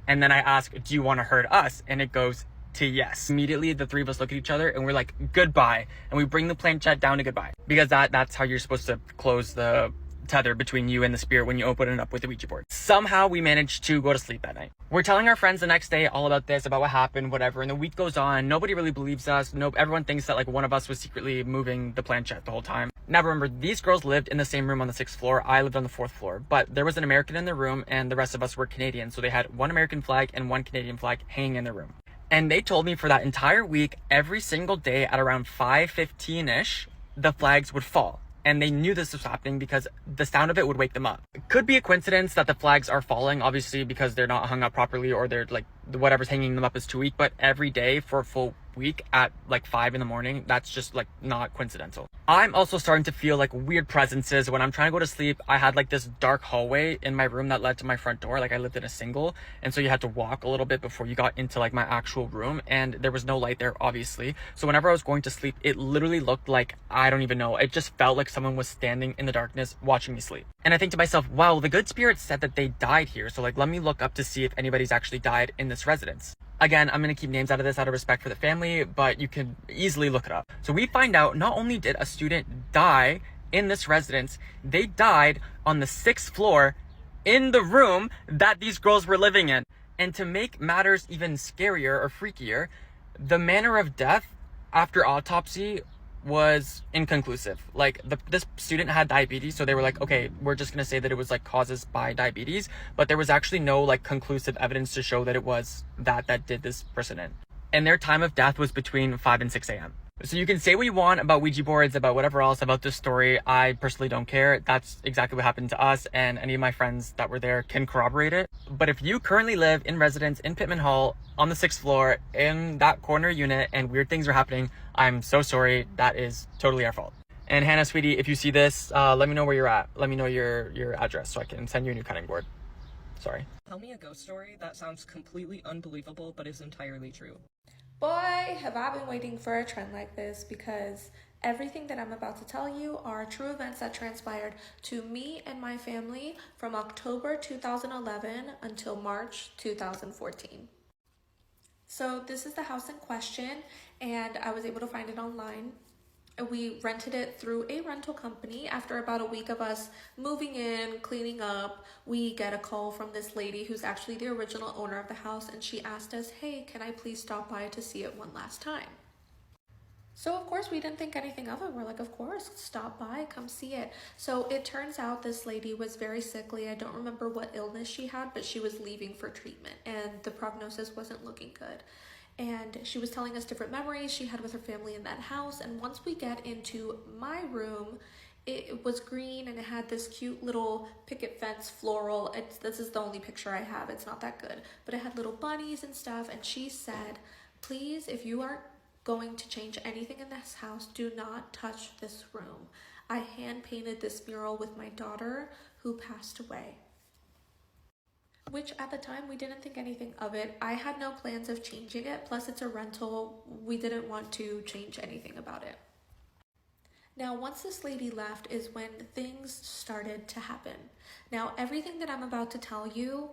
And then I ask, do you want to hurt us? And it goes to yes. Immediately the three of us look at each other and we're like, goodbye. And we bring the planchette down to goodbye, because that's how you're supposed to close the tether between you and the spirit when you open it up with the Ouija board. Somehow we managed to go to sleep that night. We're telling our friends the next day all about this, about what happened, whatever, and the week goes on. Nobody really believes us. Everyone thinks that like one of us was secretly moving the planchette the whole time. Now remember, these girls lived in the same room on the 6th floor. I lived on the 4th floor, but there was an American in the room and the rest of us were Canadian. So they had one American flag and one Canadian flag hanging in their room. And they told me for that entire week, every single day at around 5:15-ish, the flags would fall. And they knew this was happening because the sound of it would wake them up. It could be a coincidence that the flags are falling, obviously, because they're not hung up properly, or they're like, whatever's hanging them up is too weak. But every day for a full week at like 5 a.m, that's just like not coincidental. I'm also starting to feel like weird presences. When I'm trying to go to sleep, I had like this dark hallway in my room that led to my front door. Like I lived in a single, and so you had to walk a little bit before you got into like my actual room, and there was no light there, obviously. So whenever I was going to sleep, it literally looked like, I don't even know, it just felt like someone was standing in the darkness watching me sleep. And I think to myself, wow, the good spirits said that they died here, so like let me look up to see if anybody's actually died in this residence. Again, I'm going to keep names out of this out of respect for the family, but you can easily look it up. So we find out not only did a student die in this residence, they died on the 6th floor in the room that these girls were living in. And to make matters even scarier or freakier, the manner of death after autopsy was inconclusive. Like this student had diabetes, so they were like, okay, we're just gonna say that it was like causes by diabetes, but there was actually no like conclusive evidence to show that it was that did this person in. And their time of death was between 5 and 6 a.m. So you can say what you want about Ouija boards, about whatever else about this story. I personally don't care. That's exactly what happened to us, and any of my friends that were there can corroborate it. But if you currently live in residence in Pittman Hall on the 6th floor in that corner unit and weird things are happening, I'm so sorry. That is totally our fault. And Hannah, sweetie, if you see this, let me know where you're at. Let me know your address so I can send you a new cutting board. Sorry. Tell me a ghost story that sounds completely unbelievable but is entirely true. Boy, have I been waiting for a trend like this, because everything that I'm about to tell you are true events that transpired to me and my family from October 2011 until March 2014. So this is the house in question, and I was able to find it online. We rented it through a rental company. After about a week of us moving in, cleaning up, we get a call from this lady who's actually the original owner of the house, and she asked us, hey, can I please stop by to see it one last time? So of course we didn't think anything of it. We're like, of course, stop by, come see it. So it turns out this lady was very sickly. I don't remember what illness she had, but she was leaving for treatment, and the prognosis wasn't looking good. And she was telling us different memories she had with her family in that house. And once we get into my room, it was green and it had this cute little picket fence floral. This is the only picture I have. It's not that good. But it had little bunnies and stuff. And she said, please, if you are going to change anything in this house, do not touch this room. I hand painted this mural with my daughter who passed away. Which at the time we didn't think anything of it. I had no plans of changing it, plus it's a rental. We didn't want to change anything about it. Now, once this lady left is when things started to happen. Now, everything that I'm about to tell you,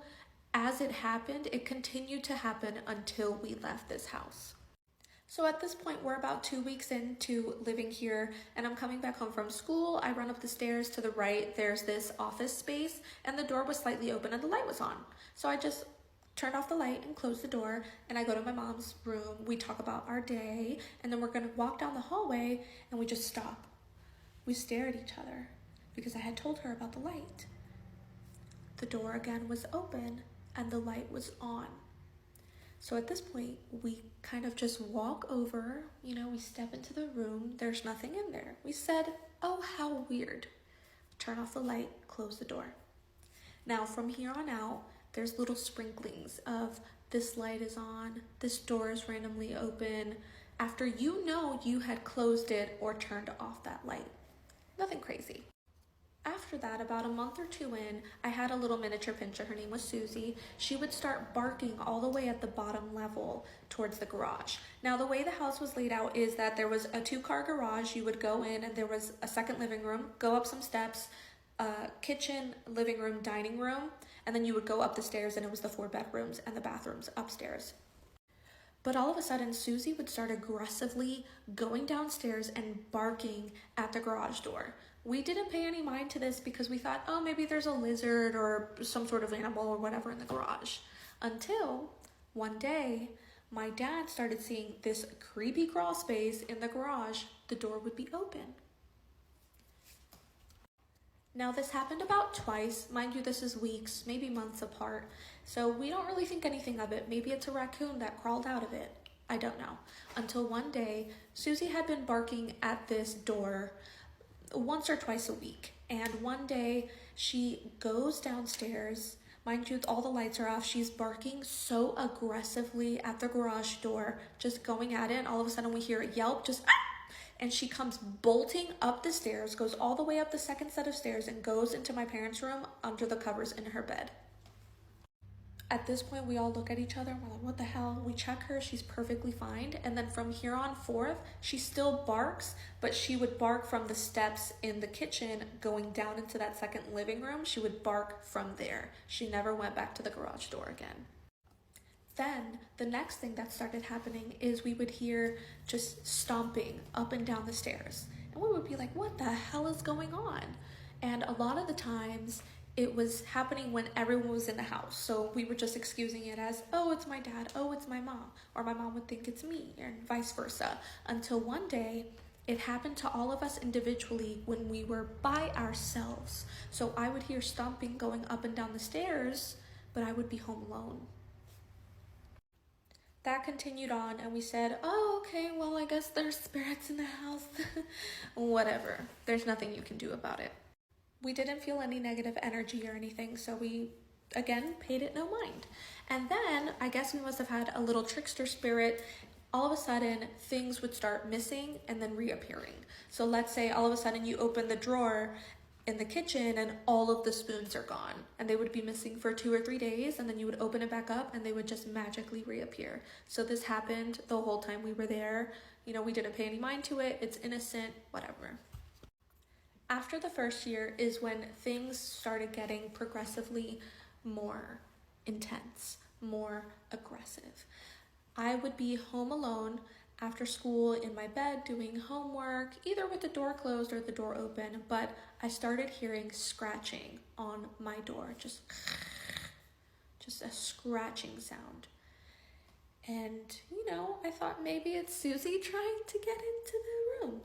as it happened, it continued to happen until we left this house. So at this point, we're about 2 weeks into living here, and I'm coming back home from school. I run up the stairs to the right. There's this office space, and the door was slightly open and the light was on. So I just turned off the light and closed the door, and I go to my mom's room. We talk about our day, and then we're gonna walk down the hallway, and we just stop. We stare at each other because I had told her about the light. The door again was open and the light was on. So at this point, we kind of just walk over, we step into the room. There's nothing in there. We said, oh, how weird. Turn off the light, close the door. Now from here on out, there's little sprinklings of this light is on, this door is randomly open, after you had closed it or turned off that light. Nothing crazy. After that, about a month or two in, I had a little miniature pinscher. Her name was Susie. She would start barking all the way at the bottom level towards the garage. Now, the way the house was laid out is that there was a 2-car garage. You would go in and there was a second living room, go up some steps, kitchen, living room, dining room, and then you would go up the stairs and it was the 4 bedrooms and the bathrooms upstairs. But all of a sudden, Susie would start aggressively going downstairs and barking at the garage door. We didn't pay any mind to this because we thought, oh, maybe there's a lizard or some sort of animal or whatever in the garage. Until one day, my dad started seeing this creepy crawl space in the garage. The door would be open. Now, this happened about twice. Mind you, this is weeks, maybe months apart. So we don't really think anything of it. Maybe it's a raccoon that crawled out of it. I don't know. Until one day, Susie had been barking at this door once or twice a week. And one day she goes downstairs. Mind you, all the lights are off. She's barking so aggressively at the garage door, just going at it. And all of a sudden we hear a yelp, just ah! And she comes bolting up the stairs, goes all the way up the second set of stairs and goes into my parents' room under the covers in her bed. At this point, we all look at each other and we're like, what the hell? We check her, she's perfectly fine. And then from here on forth, she still barks, but she would bark from the steps in the kitchen going down into that second living room. She would bark from there. She never went back to the garage door again. Then the next thing that started happening is we would hear just stomping up and down the stairs. And we would be like, what the hell is going on? And a lot of the times it was happening when everyone was in the house. So we were just excusing it as, oh, it's my dad, oh, it's my mom. Or my mom would think it's me, and vice versa. Until one day, it happened to all of us individually when we were by ourselves. So I would hear stomping going up and down the stairs, but I would be home alone. That continued on, and we said, oh, okay, well, I guess there's spirits in the house. Whatever. There's nothing you can do about it. We didn't feel any negative energy or anything, so we, again, paid it no mind. And then, I guess we must have had a little trickster spirit. All of a sudden, things would start missing and then reappearing. So let's say all of a sudden you open the drawer in the kitchen and all of the spoons are gone, and they would be missing for 2 or 3 days, and then you would open it back up and they would just magically reappear. So this happened the whole time we were there. We didn't pay any mind to it. It's innocent, whatever. After the first year is when things started getting progressively more intense, more aggressive. I would be home alone after school in my bed doing homework, either with the door closed or the door open, but I started hearing scratching on my door, just a scratching sound. And, I thought maybe it's Susie trying to get into the room.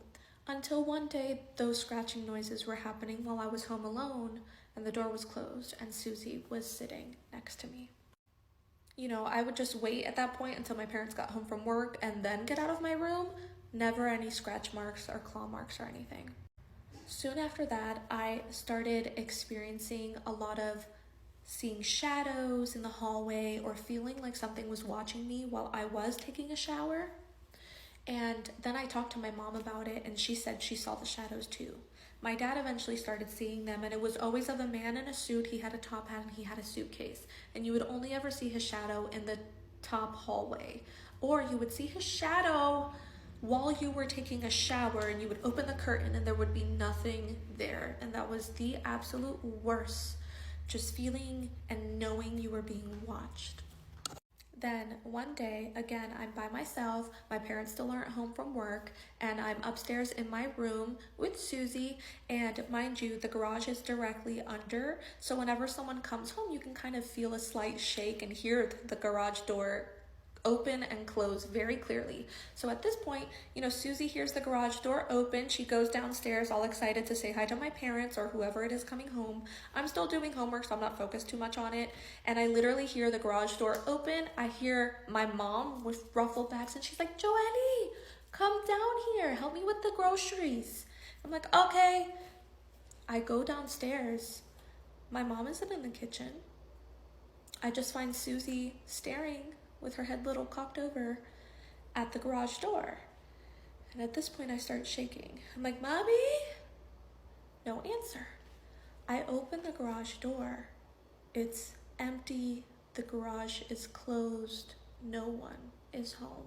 Until one day, those scratching noises were happening while I was home alone, and the door was closed, and Susie was sitting next to me. I would just wait at that point until my parents got home from work and then get out of my room. Never any scratch marks or claw marks or anything. Soon after that, I started experiencing a lot of seeing shadows in the hallway or feeling like something was watching me while I was taking a shower. And then I talked to my mom about it, and she said she saw the shadows too. My dad eventually started seeing them, and it was always of a man in a suit. He had a top hat and he had a suitcase, and you would only ever see his shadow in the top hallway, or you would see his shadow while you were taking a shower, and you would open the curtain and there would be nothing there. And that was the absolute worst, just feeling and knowing you were being watched. Then one day, again, I'm by myself, my parents still aren't home from work, and I'm upstairs in my room with Susie, and mind you, the garage is directly under, so whenever someone comes home, you can kind of feel a slight shake and hear the garage door open and close very clearly. So at this point, you know, Susie hears the garage door open. She goes downstairs all excited to say hi to my parents or whoever it is coming home. I'm still doing homework, so I'm not focused too much on it. And I literally hear the garage door open. I hear my mom with ruffled bags, and she's like, Joelle, come down here. Help me with the groceries. I'm like, okay. I go downstairs. My mom isn't in the kitchen. I just find Susie staring with her head little cocked over at the garage door. And at this point, I start shaking. I'm like, Mommy? No answer. I open the garage door. It's empty. The garage is closed. No one is home.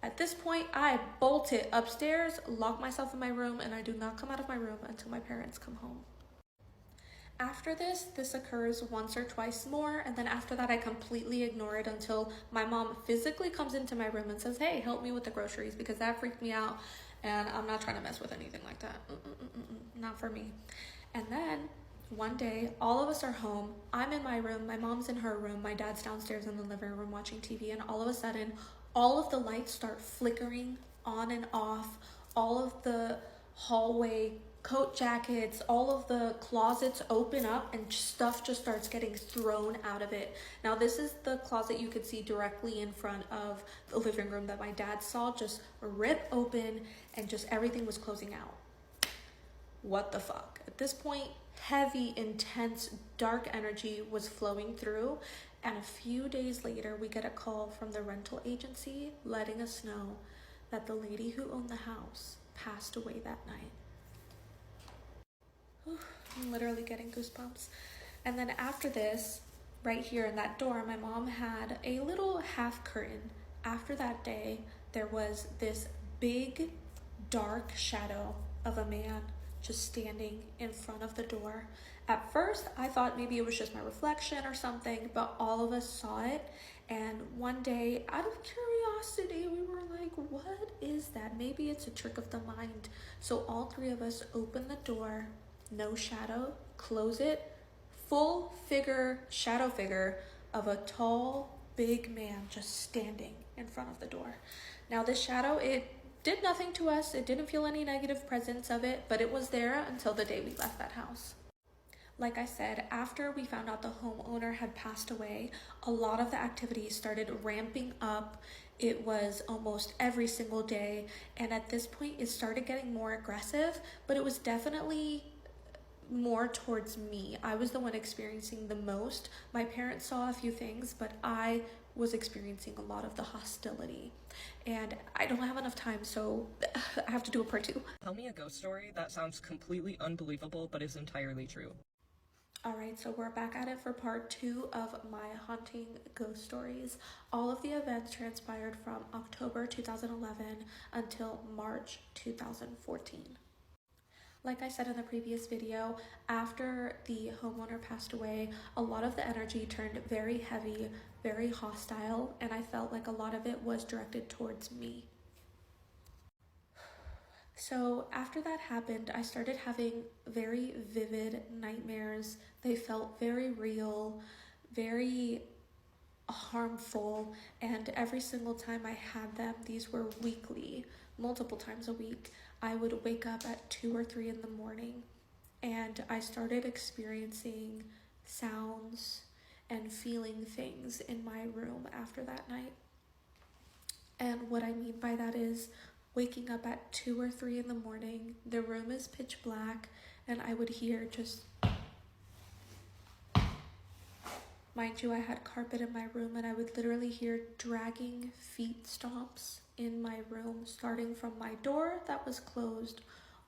At this point, I bolt it upstairs, lock myself in my room, and I do not come out of my room until my parents come home. After this occurs once or twice more, and then after that I completely ignore it until my mom physically comes into my room and says, hey, help me with the groceries, because that freaked me out, and I'm not trying to mess with anything like that. Not for me. And then one day, all of us are home. I'm in my room, my mom's in her room, my dad's downstairs in the living room watching TV, and all of a sudden, all of the lights start flickering on and off. All of the hallway coat jackets, all of the closets open up, and stuff just starts getting thrown out of it. Now this is the closet you could see directly in front of the living room that my dad saw just rip open, and just everything was closing out. What the fuck? At this point, heavy, intense, dark energy was flowing through, and a few days later we get a call from the rental agency letting us know that the lady who owned the house passed away that night. I'm literally getting goosebumps. And then after this, right here in that door, my mom had a little half curtain. After that day, there was this big dark shadow of a man just standing in front of the door. At first, I thought maybe it was just my reflection or something, but all of us saw it. And one day, out of curiosity, we were like, what is that? Maybe it's a trick of the mind. So all three of us opened the door. No shadow, close it, full figure, shadow figure of a tall, big man just standing in front of the door. Now this shadow, it did nothing to us. It didn't feel any negative presence of it, but it was there until the day we left that house. Like I said, after we found out the homeowner had passed away, a lot of the activities started ramping up. It was almost every single day, and at this point it started getting more aggressive, but it was definitely more towards me. I was the one experiencing the most. My parents saw a few things, but I was experiencing a lot of the hostility. And I don't have enough time, so I have to do a part 2. Tell me a ghost story that sounds completely unbelievable but is entirely true. Alright, so we're back at it for part 2 of my haunting ghost stories. All of the events transpired from October 2011 until March 2014. Like I said in the previous video, after the homeowner passed away, a lot of the energy turned very heavy, very hostile, and I felt like a lot of it was directed towards me. So after that happened, I started having very vivid nightmares. They felt very real, very harmful, and every single time I had them, these were weekly, multiple times a week. I would wake up at 2 or 3 in the morning, and I started experiencing sounds and feeling things in my room after that night. And what I mean by that is waking up at 2 or 3 in the morning, the room is pitch black, and I would hear just... Mind you, I had carpet in my room, and I would literally hear dragging feet stomps in my room, starting from my door that was closed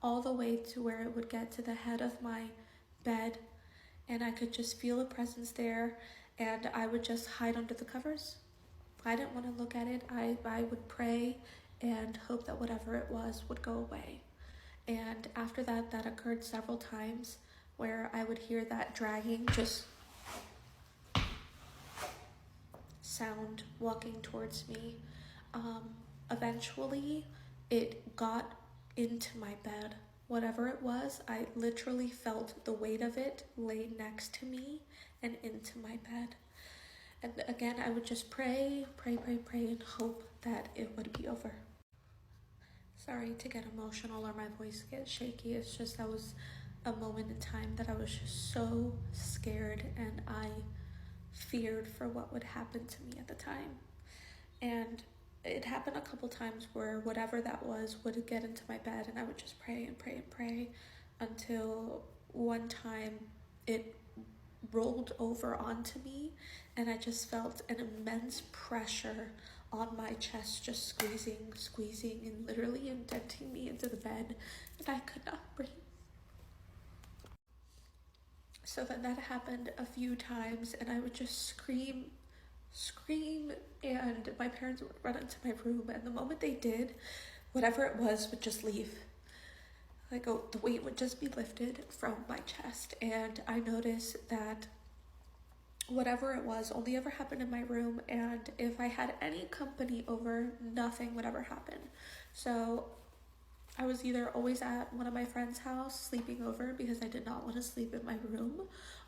all the way to where it would get to the head of my bed, and I could just feel a presence there, and I would just hide under the covers. I didn't want to look at it. I would pray and hope that whatever it was would go away. And after that, that occurred several times where I would hear that dragging just sound walking towards me. Eventually it got into my bed. Whatever it was, I literally felt the weight of it lay next to me and into my bed. And again, I would just pray and hope that it would be over. Sorry to get emotional or my voice gets shaky. It's just that was a moment in time that I was just so scared and I feared for what would happen to me at the time. And it happened a couple times where whatever that was would get into my bed and I would just pray until one time it rolled over onto me and I just felt an immense pressure on my chest, just squeezing and literally indenting me into the bed, and I could not breathe. So then that happened a few times and I would just scream, and my parents would run into my room, and the moment they did, whatever it was would just leave. Like, the weight would just be lifted from my chest, and I noticed that whatever it was only ever happened in my room, and if I had any company over, nothing would ever happen. So I was either always at one of my friends' house sleeping over because I did not want to sleep in my room,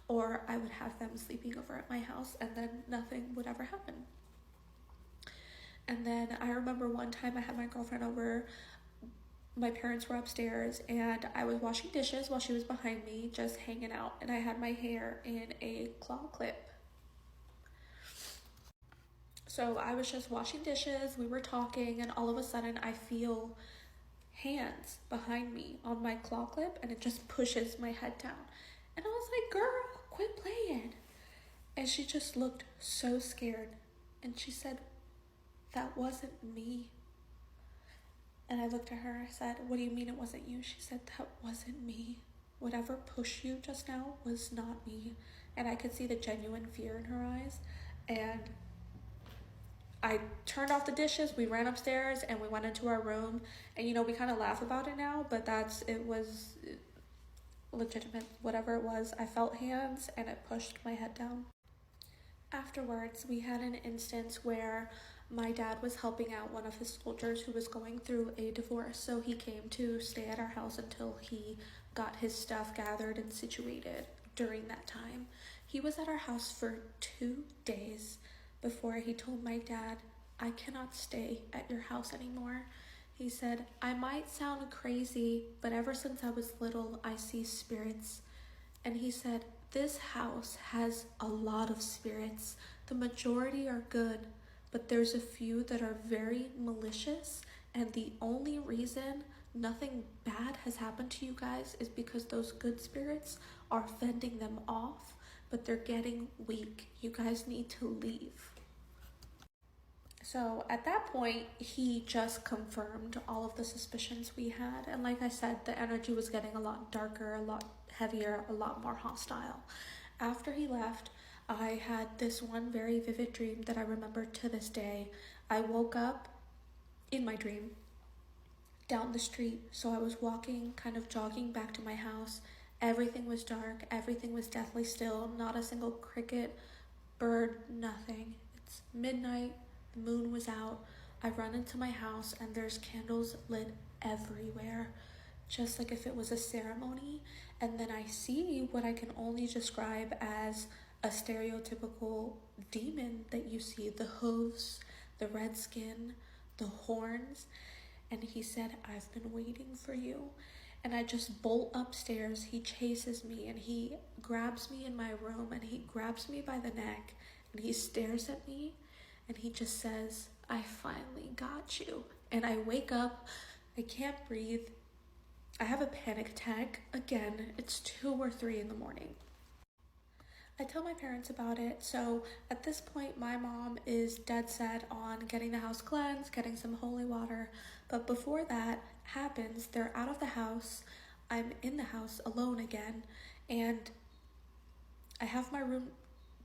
or I would have them sleeping over at my house and then nothing would ever happen. And then I remember one time I had my girlfriend over, my parents were upstairs, and I was washing dishes while she was behind me just hanging out, and I had my hair in a claw clip. So I was just washing dishes, we were talking, and all of a sudden I feel hands behind me on my claw clip and it just pushes my head down. And I was like, girl, quit playing. And she just looked so scared. And she said, that wasn't me. And I looked at her, I said, what do you mean it wasn't you? She said, that wasn't me. Whatever pushed you just now was not me. And I could see the genuine fear in her eyes. And I turned off the dishes, we ran upstairs, and we went into our room. And, you know, we kind of laugh about it now, but it was legitimate. Whatever it was, I felt hands, and it pushed my head down. Afterwards, we had an instance where my dad was helping out one of his soldiers who was going through a divorce. So he came to stay at our house until he got his stuff gathered and situated during that time. He was at our house for 2 days before he told my dad, I cannot stay at your house anymore. He said, I might sound crazy, but ever since I was little, I see spirits. And he said, this house has a lot of spirits. The majority are good, but there's a few that are very malicious, and the only reason nothing bad has happened to you guys is because those good spirits are fending them off, but they're getting weak. You guys need to leave. So at that point, he just confirmed all of the suspicions we had. And like I said, the energy was getting a lot darker, a lot heavier, a lot more hostile. After he left, I had this one very vivid dream that I remember to this day. I woke up in my dream down the street. So I was walking, kind of jogging back to my house. Everything was dark. Everything was deathly still. Not a single cricket, bird, nothing. It's midnight. The moon was out. I run into my house and there's candles lit everywhere, just like if it was a ceremony. And then I see what I can only describe as a stereotypical demon that you see, the hooves, the red skin, the horns. And he said, I've been waiting for you. And I just bolt upstairs. He chases me and he grabs me in my room and he grabs me by the neck and he stares at me and he just says, I finally got you. And I wake up, I can't breathe. I have a panic attack. Again, it's 2 or 3 in the morning. I tell my parents about it. So at this point, my mom is dead set on getting the house cleansed, getting some holy water. But before that happens, they're out of the house. I'm in the house alone again. And I have my room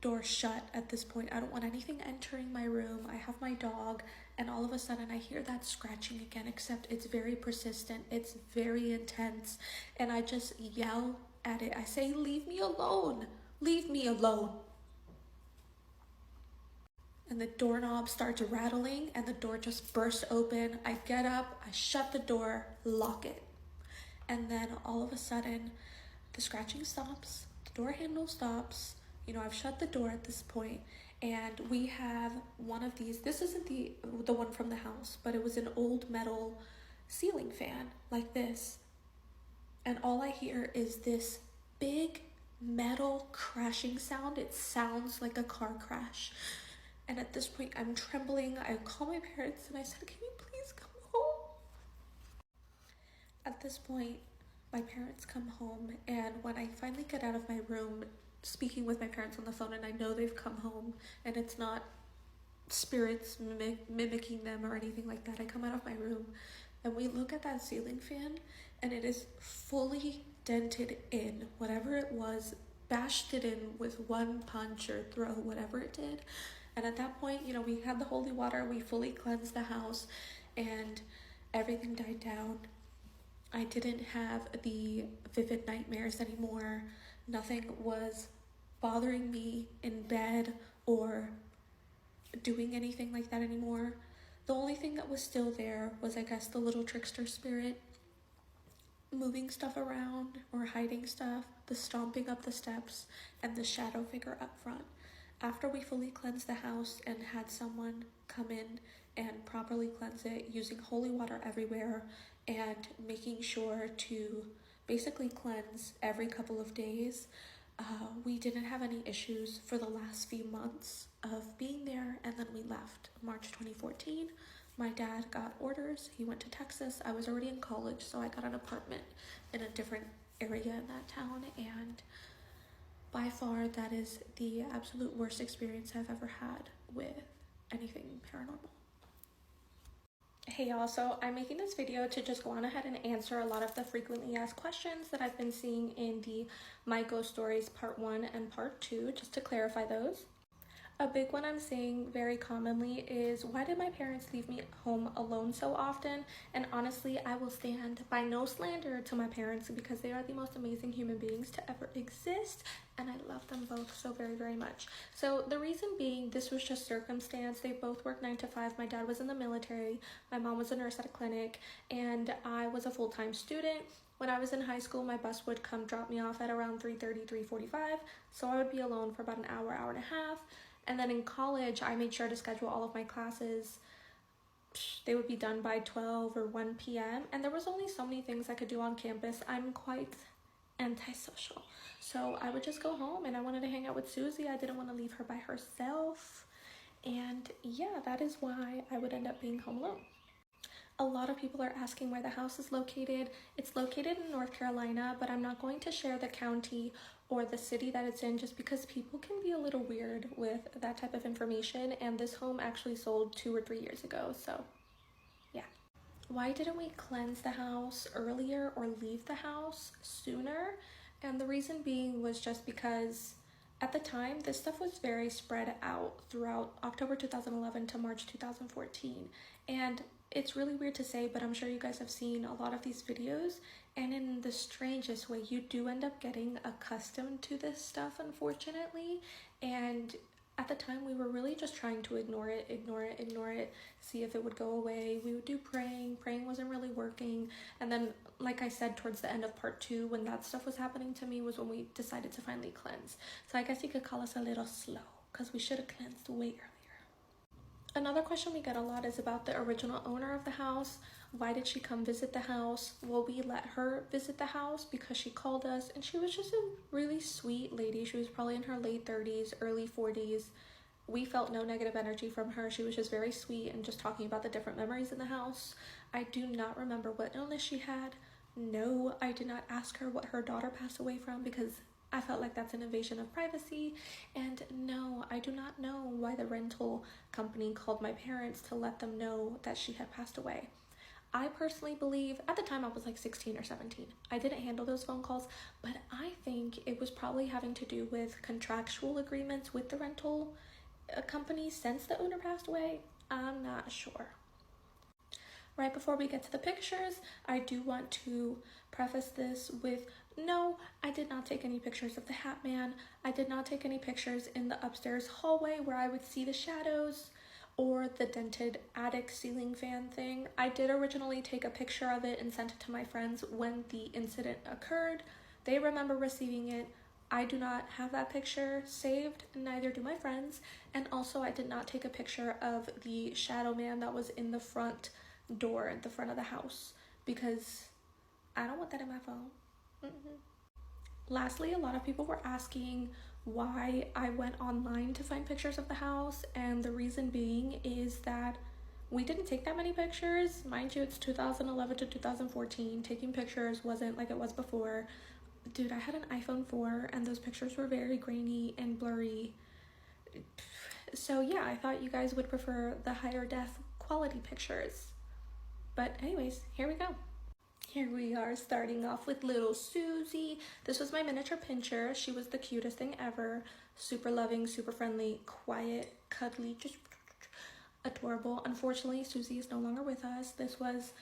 door shut at this point. I don't want anything entering my room. I have my dog and all of a sudden I hear that scratching again, except it's very persistent, it's very intense, and I just yell at it. I say, leave me alone, leave me alone. And the doorknob starts rattling and the door just bursts open. I get up, I shut the door, lock it. And then all of a sudden, the scratching stops, the door handle stops. You know, I've shut the door at this point, and we have one of these. This isn't the one from the house, but it was an old metal ceiling fan like this. And all I hear is this big metal crashing sound. It sounds like a car crash. And at this point, I'm trembling. I call my parents and I said, can you please come home? At this point, my parents come home, and when I finally get out of my room, speaking with my parents on the phone, and I know they've come home and it's not spirits mimicking them or anything like that, I come out of my room and we look at that ceiling fan, and it is fully dented in. Whatever it was, bashed it in with one punch or throw, whatever it did. And at that point, you know, we had the holy water, we fully cleansed the house, and everything died down. I didn't have the vivid nightmares anymore. Nothing was bothering me in bed or doing anything like that anymore. The only thing that was still there was, I guess, the little trickster spirit moving stuff around or hiding stuff, the stomping up the steps, and the shadow figure up front. After we fully cleansed the house and had someone come in and properly cleanse it using holy water everywhere and making sure to basically cleanse every couple of days, we didn't have any issues for the last few months of being there. And then we left March 2014. My dad got orders. He went to Texas. I was already in college, so I got an apartment in a different area in that town, and by far, that is the absolute worst experience I've ever had with anything paranormal. Hey y'all, so I'm making this video to just go on ahead and answer a lot of the frequently asked questions that I've been seeing in the My Ghost Stories Part 1 and Part 2, just to clarify those. A big one I'm seeing very commonly is, why did my parents leave me home alone so often? And honestly, I will stand by no slander to my parents because they are the most amazing human beings to ever exist, and I love them both so very, very much. So the reason being, this was just circumstance. They both worked 9 to 5. My dad was in the military, my mom was a nurse at a clinic, and I was a full-time student. When I was in high school, my bus would come drop me off at around 3:30, 3:45, so I would be alone for about an hour, hour and a half. And then in college, I made sure to schedule all of my classes. They would be done by 12 or 1 p.m. And there was only so many things I could do on campus. I'm quite antisocial. So I would just go home, and I wanted to hang out with Susie. I didn't want to leave her by herself. And yeah, that is why I would end up being home alone. A lot of people are asking where the house is located. It's located in North Carolina, but I'm not going to share the county or the city that it's in, just because people can be a little weird with that type of information, and this home actually sold 2 or 3 years ago, so yeah. Why didn't we cleanse the house earlier or leave the house sooner? And the reason being was just because at the time, this stuff was very spread out throughout October 2011 to March 2014, and it's really weird to say, but I'm sure you guys have seen a lot of these videos, and in the strangest way, you do end up getting accustomed to this stuff, unfortunately. And at the time, we were really just trying to ignore it, see if it would go away. We would do praying wasn't really working. And then, like I said, towards the end of Part 2, when that stuff was happening to me, was when we decided to finally cleanse. So I guess you could call us a little slow, because we should have cleansed way earlier. Another question we get a lot is about the original owner of the house. Why did she come visit the house? Well, we let her visit the house because she called us, and she was just a really sweet lady. She was probably in her late 30s, early 40s. We felt no negative energy from her. She was just very sweet and just talking about the different memories in the house. I do not remember what illness she had. No, I did not ask her what her daughter passed away from, because I felt like that's an invasion of privacy. And no, I do not know why the rental company called my parents to let them know that she had passed away. I personally believe, at the time I was like 16 or 17, I didn't handle those phone calls, but I think it was probably having to do with contractual agreements with the rental company since the owner passed away. I'm not sure. Right before we get to the pictures, I do want to preface this with, no, I did not take any pictures of the Hat Man. I did not take any pictures in the upstairs hallway where I would see the shadows, or the dented attic ceiling fan thing. I did originally take a picture of it and sent it to my friends when the incident occurred. They remember receiving it. I do not have that picture saved, neither do my friends. And also I did not take a picture of the shadow man that was in the front door at the front of the house, because I don't want that in my phone. Lastly, a lot of people were asking why I went online to find pictures of the house, and the reason being is that we didn't take that many pictures. Mind you, it's 2011 to 2014. Taking pictures wasn't like it was before. Dude, I had an iPhone 4 and those pictures were very grainy and blurry. So yeah, I thought you guys would prefer the higher def quality pictures. But anyways, here we go. Here we are, starting off with little Susie. This was my miniature pincher. She was the cutest thing ever. Super loving, super friendly, quiet, cuddly, just adorable. Unfortunately, Susie is no longer with us. This was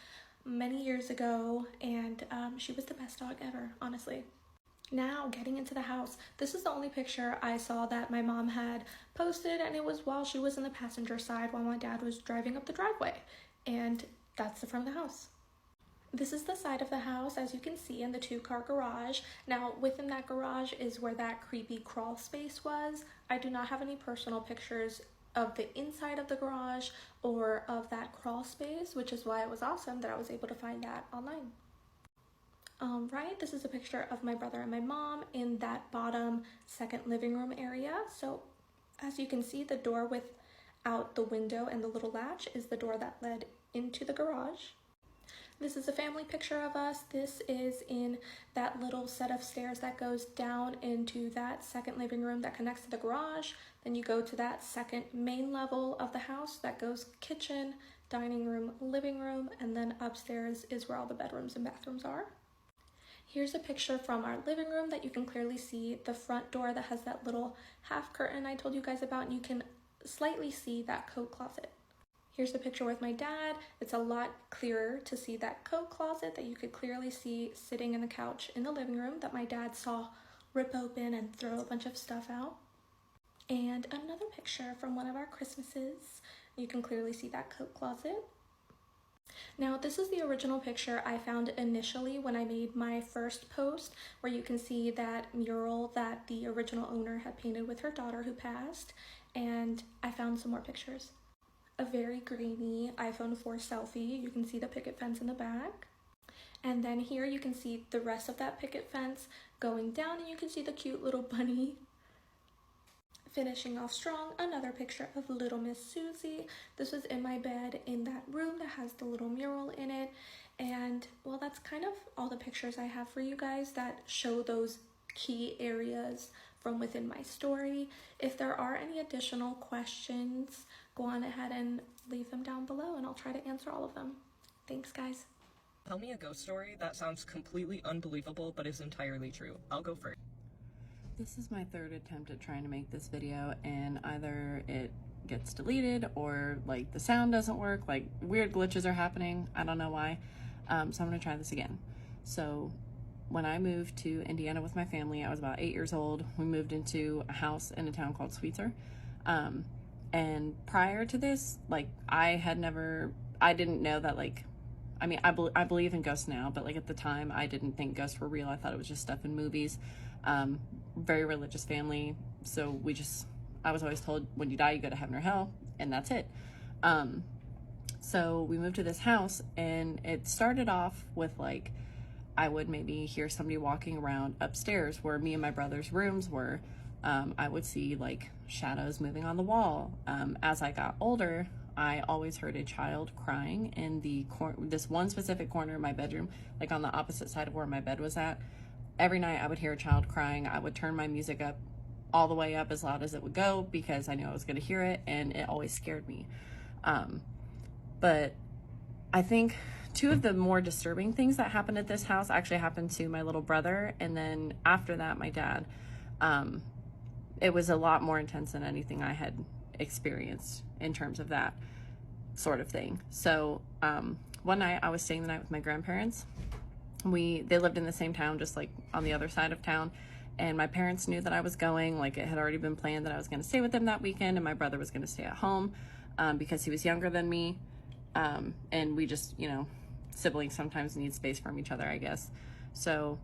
many years ago, and she was the best dog ever, honestly. Now, getting into the house. This is the only picture I saw that my mom had posted, and it was while she was in the passenger side while my dad was driving up the driveway. And that's the front of the house. This is the side of the house, as you can see, in the 2-car garage. Now, within that garage is where that creepy crawl space was. I do not have any personal pictures of the inside of the garage or of that crawl space, which is why it was awesome that I was able to find that online. Right, this is a picture of my brother and my mom in that bottom second living room area. So, as you can see, the door without the window and the little latch is the door that led into the garage. This is a family picture of us. This is in that little set of stairs that goes down into that second living room that connects to the garage. Then you go to that second main level of the house that goes kitchen, dining room, living room, and then upstairs is where all the bedrooms and bathrooms are. Here's a picture from our living room that you can clearly see the front door that has that little half curtain I told you guys about, and you can slightly see that coat closet. Here's the picture with my dad. It's a lot clearer to see that coat closet that you could clearly see sitting in the couch in the living room that my dad saw rip open and throw a bunch of stuff out. And another picture from one of our Christmases. You can clearly see that coat closet. Now, this is the original picture I found initially when I made my first post, where you can see that mural that the original owner had painted with her daughter who passed, and I found some more pictures. A very grainy iPhone 4 selfie. You can see the picket fence in the back. And then here you can see the rest of that picket fence going down, and you can see the cute little bunny. Finishing off strong, another picture of little Miss Susie. This was in my bed in that room that has the little mural in it. And well, that's kind of all the pictures I have for you guys that show those key areas from within my story. If there are any additional questions, go on ahead and leave them down below and I'll try to answer all of them. Thanks, guys. Tell me a ghost story that sounds completely unbelievable but is entirely true. I'll go first. This is my third attempt at trying to make this video, and either it gets deleted or like the sound doesn't work, like weird glitches are happening. I don't know why. So I'm gonna try this again. So when I moved to Indiana with my family, I was about 8 years old. We moved into a house in a town called Sweetser. And prior to this, like I didn't know that, like, I mean, I believe in ghosts now, but like at the time I didn't think ghosts were real. I thought it was just stuff in movies. Very religious family. So I was always told when you die, you go to heaven or hell, and that's it. So we moved to this house, and it started off with like, I would maybe hear somebody walking around upstairs where me and my brother's rooms were. I would see like shadows moving on the wall. As I got older, I always heard a child crying in this one specific corner of my bedroom, like on the opposite side of where my bed was at. Every night I would hear a child crying. I would turn my music up all the way up as loud as it would go because I knew I was going to hear it, and it always scared me. But I think two of the more disturbing things that happened at this house actually happened to my little brother, and then after that, my dad. It was a lot more intense than anything I had experienced in terms of that. sort of thing. So one night I was staying the night with my grandparents. They lived in the same town, just like on the other side of town. And my parents knew that I was going, like it had already been planned that I was going to stay with them that weekend, and my brother was going to stay at home because he was younger than me. And we just, you know, siblings sometimes need space from each other, I guess. So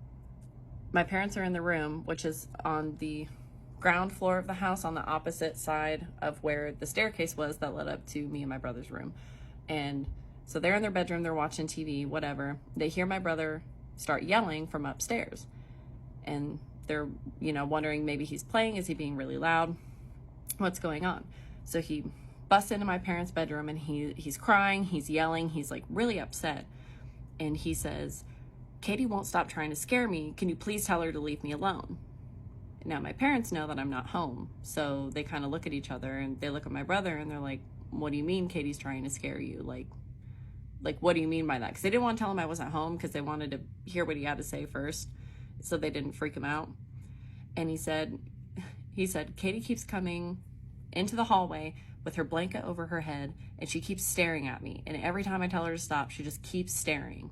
my parents are in the room, which is on the ground floor of the house on the opposite side of where the staircase was that led up to me and my brother's room. And so they're in their bedroom, they're watching TV, whatever. They hear my brother start yelling from upstairs. And they're, you know, wondering maybe he's playing, is he being really loud? What's going on? So he busts into my parents' bedroom and he's crying, he's yelling, he's like really upset. And he says, "Katie won't stop trying to scare me. Can you please tell her to leave me alone?" Now my parents know that I'm not home. So they kind of look at each other and they look at my brother and they're like, "What do you mean Katie's trying to scare you? Like, what do you mean by that?" Because they didn't want to tell him I wasn't home because they wanted to hear what he had to say first, so they didn't freak him out. And he said, "Katie keeps coming into the hallway with her blanket over her head, and she keeps staring at me. And every time I tell her to stop, she just keeps staring.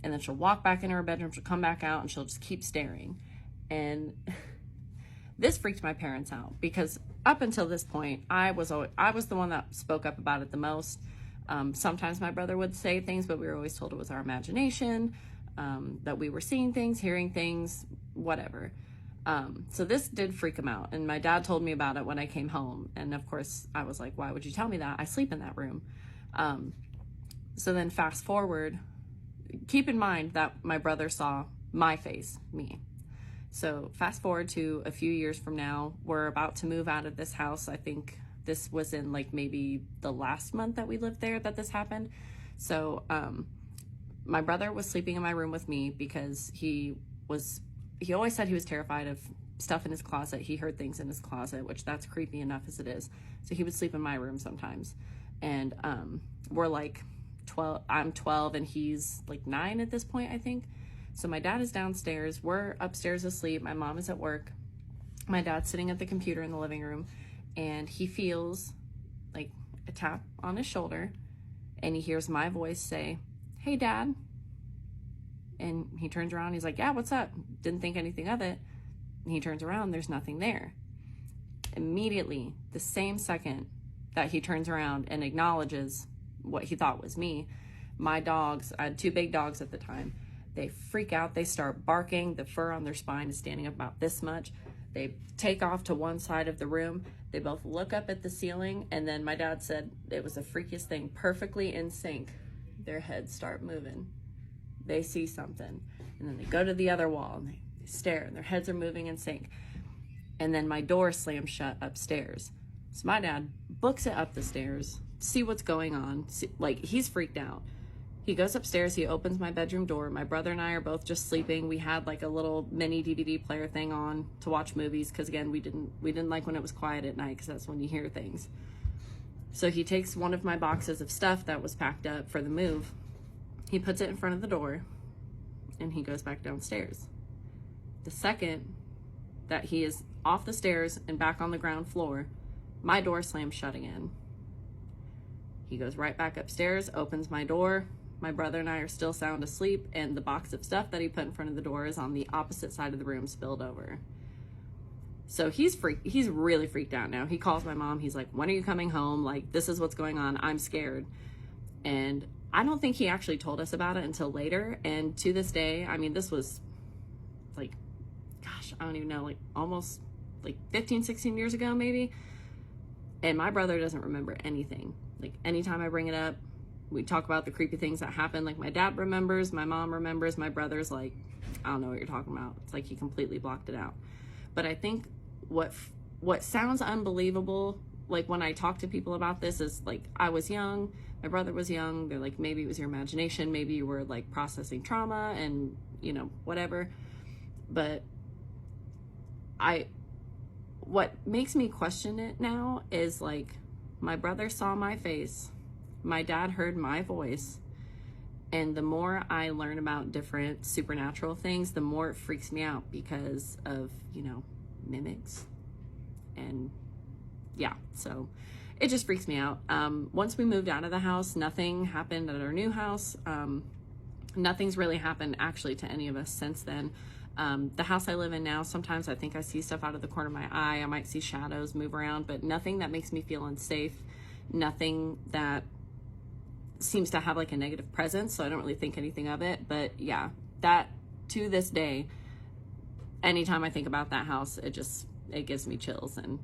And then she'll walk back into her bedroom, she'll come back out, and she'll just keep staring." And this freaked my parents out because up until this point, I was the one that spoke up about it the most. Sometimes my brother would say things, but we were always told it was our imagination, that we were seeing things, hearing things, whatever. So this did freak him out. And my dad told me about it when I came home. And of course I was like, "Why would you tell me that? I sleep in that room." So then fast forward, keep in mind that my brother saw my face, me. So fast forward to a few years from now, we're about to move out of this house. I think this was in like maybe the last month that we lived there that this happened. So my brother was sleeping in my room with me because he always said he was terrified of stuff in his closet. He heard things in his closet, which that's creepy enough as it is. So he would sleep in my room sometimes. And we're like 12, I'm 12 and he's like 9 at this point, I think. So my dad is downstairs, we're upstairs asleep, my mom is at work. My dad's sitting at the computer in the living room and he feels like a tap on his shoulder and he hears my voice say, "Hey, Dad." And he turns around, he's like, "Yeah, what's up?" Didn't think anything of it. And he turns around, there's nothing there. Immediately, the same second that he turns around and acknowledges what he thought was me, my dogs, I had 2 big dogs at the time, they freak out, they start barking, the fur on their spine is standing up about this much. They take off to one side of the room, they both look up at the ceiling, and then my dad said it was the freakiest thing, perfectly in sync. Their heads start moving. They see something, and then they go to the other wall and they stare and their heads are moving in sync. And then my door slams shut upstairs. So my dad books it up the stairs, see what's going on. Like, he's freaked out. He goes upstairs, he opens my bedroom door. My brother and I are both just sleeping. We had like a little mini DVD player thing on to watch movies because again, we didn't like when it was quiet at night because that's when you hear things. So he takes one of my boxes of stuff that was packed up for the move. He puts it in front of the door and he goes back downstairs. The second that he is off the stairs and back on the ground floor, my door slams shut again. He goes right back upstairs, opens my door. My brother and I are still sound asleep, and the box of stuff that he put in front of the door is on the opposite side of the room, spilled over. So he's really freaked out now. He calls my mom. He's like, "When are you coming home? Like, this is what's going on. I'm scared." And I don't think he actually told us about it until later. And to this day, I mean, this was like, gosh, I don't even know, like almost like 15, 16 years ago, maybe. And my brother doesn't remember anything. Like, anytime I bring it up, we talk about the creepy things that happen. Like, my dad remembers, my mom remembers, my brother's like, "I don't know what you're talking about." It's like he completely blocked it out. But I think what sounds unbelievable, like when I talk to people about this, is like, I was young, my brother was young, they're like, maybe it was your imagination, maybe you were like processing trauma and, you know, whatever. But what makes me question it now is like, my brother saw my face, my dad heard my voice, and the more I learn about different supernatural things, the more it freaks me out because of, you know, mimics. And yeah, so it just freaks me out. Once we moved out of the house, nothing happened at our new house. Nothing's really happened actually to any of us since then. The house I live in now, sometimes I think I see stuff out of the corner of my eye. I might see shadows move around, but nothing that makes me feel unsafe. Nothing that seems to have like a negative presence, so I don't really think anything of it. But yeah, that to this day, anytime I think about that house, it gives me chills, and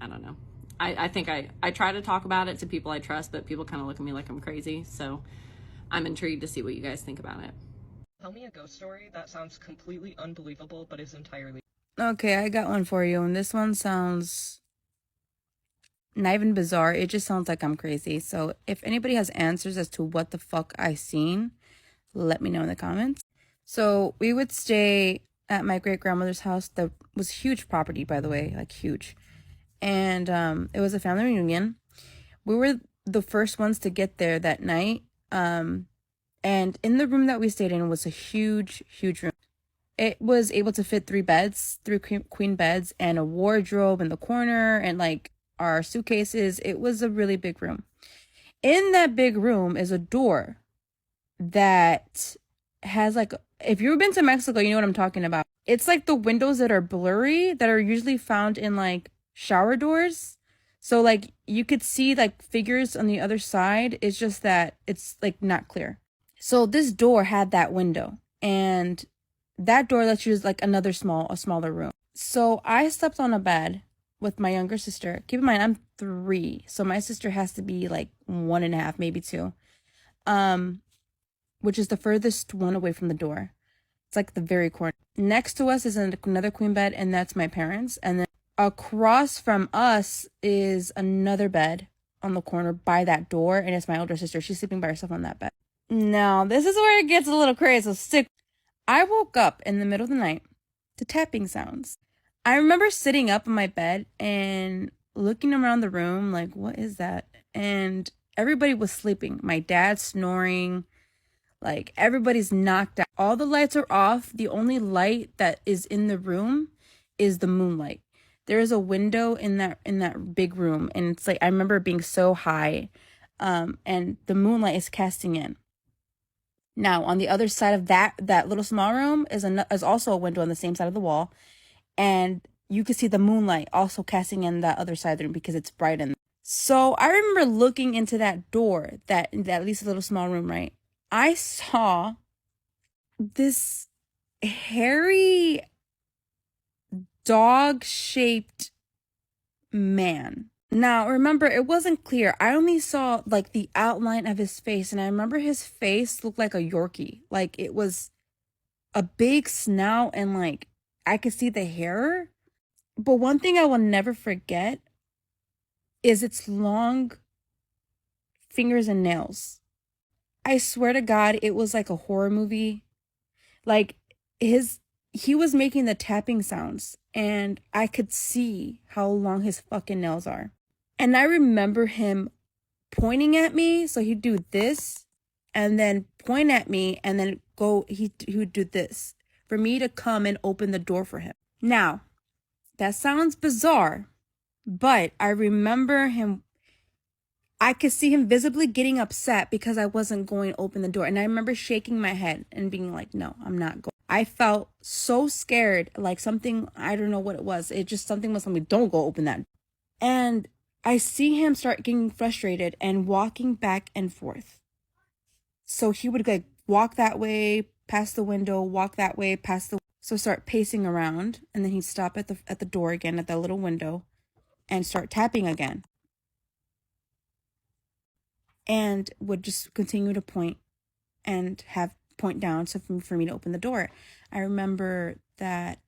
I don't know. I think I try to talk about it to people I trust, but people kind of look at me like I'm crazy, so I'm intrigued to see what you guys think about it. Tell me a ghost story that sounds completely unbelievable but is entirely... Okay, I got one for you, and this one sounds not even bizarre. It just sounds like I'm crazy. So if anybody has answers as to what the fuck I seen, let me know in the comments. So we would stay at my great-grandmother's house. That was huge property, by the way, like huge. And it was a family reunion. We were the first ones to get there that night. And in the room that we stayed in was a huge room. It was able to fit 3 beds, 3 queen beds, and a wardrobe in the corner, and like our suitcases. It was a really big room. In that big room is a door that has like, if you've been to Mexico, you know what I'm talking about. It's like the windows that are blurry that are usually found in like shower doors. So like you could see like figures on the other side. It's just that it's like not clear. So this door had that window, and that door lets you use like a smaller room. So I slept on a bed with my younger sister. Keep in mind, I'm 3. So my sister has to be like 1.5, maybe 2. Which is the furthest one away from the door. It's like the very corner. Next to us is another queen bed, and that's my parents. And then across from us is another bed on the corner by that door, and it's my older sister. She's sleeping by herself on that bed. Now, this is where it gets a little crazy, so stick. I woke up in the middle of the night to tapping sounds. I remember sitting up in my bed and looking around the room like, what is that? And everybody was sleeping. My dad snoring. Like, everybody's knocked out. All the lights are off. The only light that is in the room is the moonlight. There is a window in that big room, and it's like, I remember being so high, and the moonlight is casting in. Now, on the other side of that little small room is also a window on the same side of the wall, and you can see the moonlight also casting in that other side of the room because it's bright in there. So I remember looking into that door, that at least a little small room, right? I saw this hairy dog-shaped man. Now, remember, it wasn't clear. I only saw, like, the outline of his face, and I remember his face looked like a Yorkie. Like, it was a big snout, and, like, I could see the hair. But one thing I will never forget is its long fingers and nails. I swear to God, it was like a horror movie. Like, he was making the tapping sounds, and I could see how long his fucking nails are. And I remember him pointing at me, so he'd do this, and then point at me, and then he would do this for me to come and open the door for him. Now, that sounds bizarre, but I remember him, I could see him visibly getting upset because I wasn't going to open the door. And I remember shaking my head and being like, no, I'm not going. I felt so scared, like something, I don't know what it was. It just, something was telling me, don't go open that. And I see him start getting frustrated and walking back and forth. So he would like walk that way, past the window, walk that way, past the, so start pacing around. And then he'd stop at the door again, at that little window, and start tapping again. And would just continue to point and have point down so for me to open the door. I remember that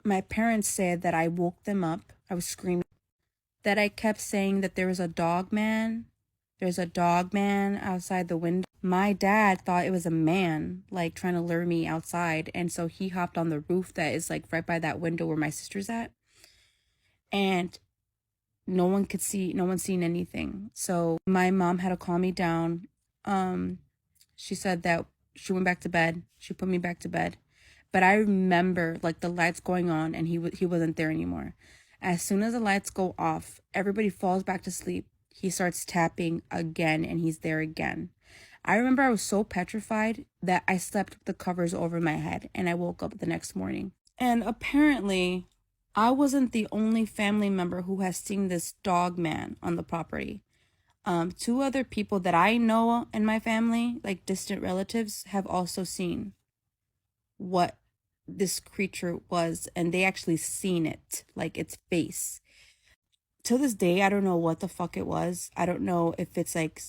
my parents said that I woke them up. I was screaming. That I kept saying that there was a dog man. There's a dog man outside the window. My dad thought it was a man, like trying to lure me outside. And so he hopped on the roof that is like right by that window where my sister's at. And no one could see, no one seen anything. So my mom had to calm me down. She said that she went back to bed. She put me back to bed. But I remember like the lights going on and he wasn't there anymore. As soon as the lights go off, everybody falls back to sleep. He starts tapping again, and he's there again. I remember I was so petrified that I slept with the covers over my head, and I woke up the next morning. And apparently, I wasn't the only family member who has seen this dog man on the property. 2 other people that I know in my family, like distant relatives, have also seen what this creature was, and they actually seen it, like its face. To this day, I don't know what the fuck it was. I don't know if it's like,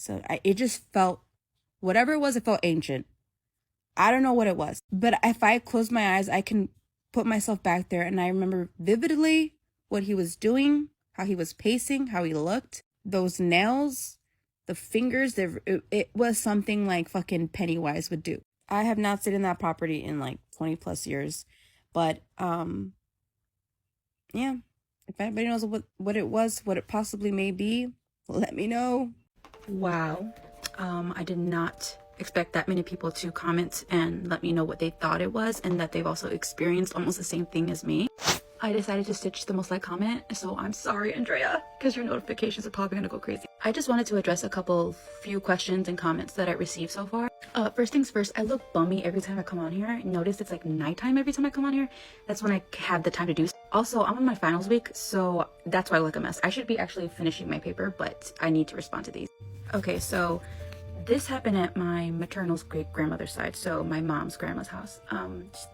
it just felt, whatever it was, it felt ancient. I don't know what it was, but if I close my eyes, I can put myself back there, and I remember vividly what he was doing, how he was pacing, how he looked, those nails, the fingers. It was something like fucking Pennywise would do. I have not stayed in that property in like 20 plus years, but yeah, if anybody knows what it was, what it possibly may be, let me know. Wow. I did not expect that many people to comment and let me know what they thought it was, and that they've also experienced almost the same thing as me. I decided to stitch the most liked comment, so I'm sorry, Andrea, because your notifications are probably gonna go crazy. I just wanted to address a few questions and comments that I received so far. First things first, I look bummy every time I come on here. Notice it's like nighttime every time I come on here. That's when I have the time to do so. Also, I'm on my finals week, so that's why I look a mess. I should be actually finishing my paper, but I need to respond to these. Okay, so this happened at my maternal's great-grandmother's side, so my mom's grandma's house.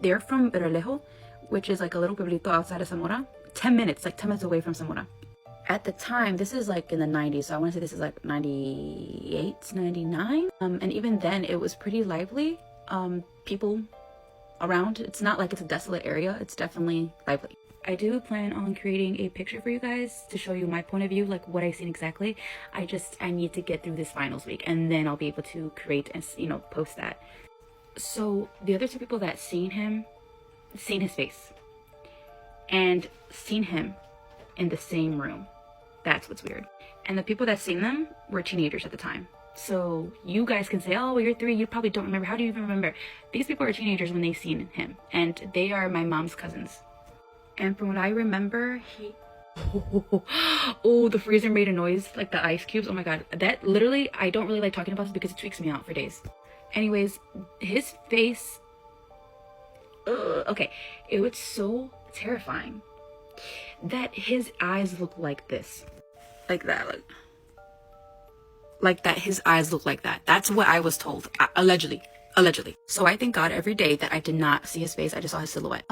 They're from Berlejo, which is like a little pueblito outside of Zamora. 10 minutes away from Zamora. At the time, this is like in the 90s, so I want to say this is like 98, 99. And even then, it was pretty lively. People around. It's not like it's a desolate area. It's definitely lively. I do plan on creating a picture for you guys to show you my point of view, like what I've seen exactly. I need to get through this finals week, and then I'll be able to create and, post that. So the other 2 people that seen his face and seen him in the same room. That's what's weird. And the people that seen them were teenagers at the time. So you guys can say, oh, well, you're 3, you probably don't remember. How do you even remember? These people are teenagers when they seen him, and they are my mom's cousins. And from what I remember, oh, the freezer made a noise, like the ice cubes. Oh my god, that literally, I don't really like talking about this because it tweaks me out for days. Anyways, his face, okay, it was so terrifying that his eyes look like this, like that, like that. His eyes look like that. That's what I was told, allegedly. So I thank God every day that I did not see his face. I just saw his silhouette.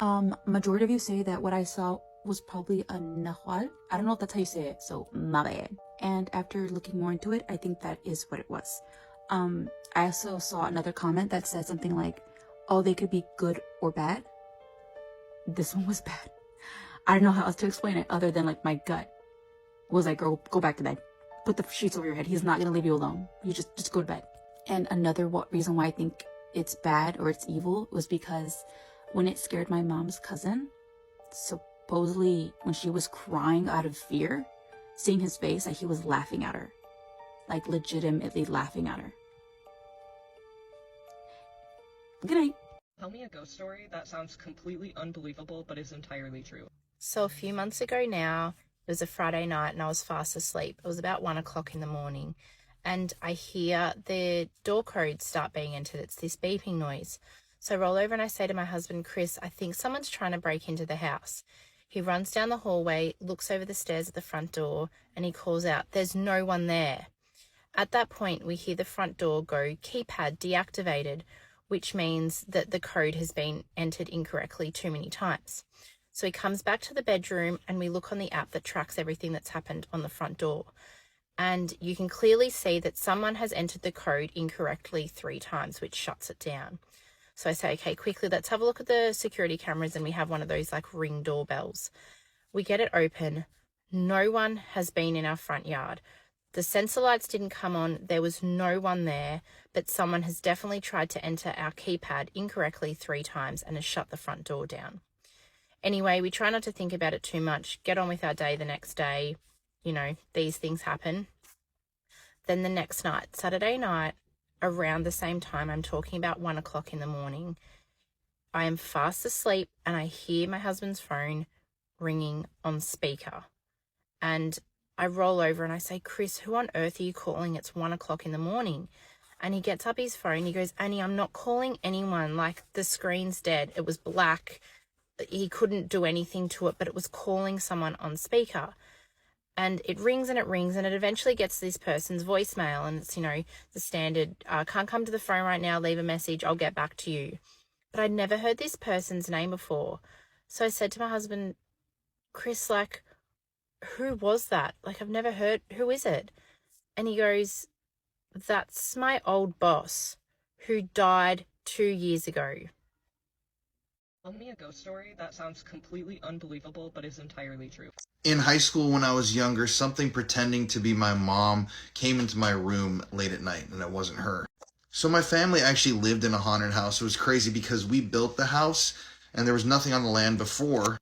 Majority of you say that what I saw was probably a nahual. I don't know if that's how you say it, so my bad. And after looking more into it, I think that is what it was. I also saw another comment that said something like, oh, they could be good or bad. This one was bad. I don't know how else to explain it other than like my gut was like, girl, go back to bed. Put the sheets over your head. He's not gonna leave you alone. You just go to bed. And another reason why I think it's bad or it's evil was because when it scared my mom's cousin, supposedly when she was crying out of fear, seeing his face, like he was laughing at her, like legitimately laughing at her. Good night. Tell me a ghost story that sounds completely unbelievable but is entirely true. So a few months ago now, it was a Friday night and I was fast asleep. It was about 1 o'clock in the morning. And I hear the door codes start being entered. It's this beeping noise. So I roll over and I say to my husband, Chris, I think someone's trying to break into the house. He runs down the hallway, looks over the stairs at the front door, and he calls out, there's no one there. At that point, we hear the front door go keypad deactivated, which means that the code has been entered incorrectly too many times. So he comes back to the bedroom and we look on the app that tracks everything that's happened on the front door. And you can clearly see that someone has entered the code incorrectly 3 times, which shuts it down. So I say, okay, quickly, let's have a look at the security cameras, and we have one of those like ring doorbells. We get it open. No one has been in our front yard. The sensor lights didn't come on. There was no one there, but someone has definitely tried to enter our keypad incorrectly 3 times and has shut the front door down. Anyway, we try not to think about it too much, get on with our day the next day. You know, these things happen. Then the next night, Saturday night, around the same time, I'm talking about 1 o'clock in the morning, I am fast asleep and I hear my husband's phone ringing on speaker. And I roll over and I say, Chris, who on earth are you calling? It's 1 o'clock in the morning. And he gets up his phone. He goes, Annie, I'm not calling anyone. Like, the screen's dead. It was black. He couldn't do anything to it, but it was calling someone on speaker. And it rings and it rings, and it eventually gets to this person's voicemail. And it's, the standard, can't come to the phone right now, leave a message, I'll get back to you. But I'd never heard this person's name before. So I said to my husband, Chris, who was that? I've never heard, who is it? And he goes, that's my old boss who died 2 years ago. Tell me a ghost story that sounds completely unbelievable but is entirely true. In high school when I was younger, something pretending to be my mom came into my room late at night, and it wasn't her. So my family actually lived in a haunted house. It was crazy because we built the house and there was nothing on the land before.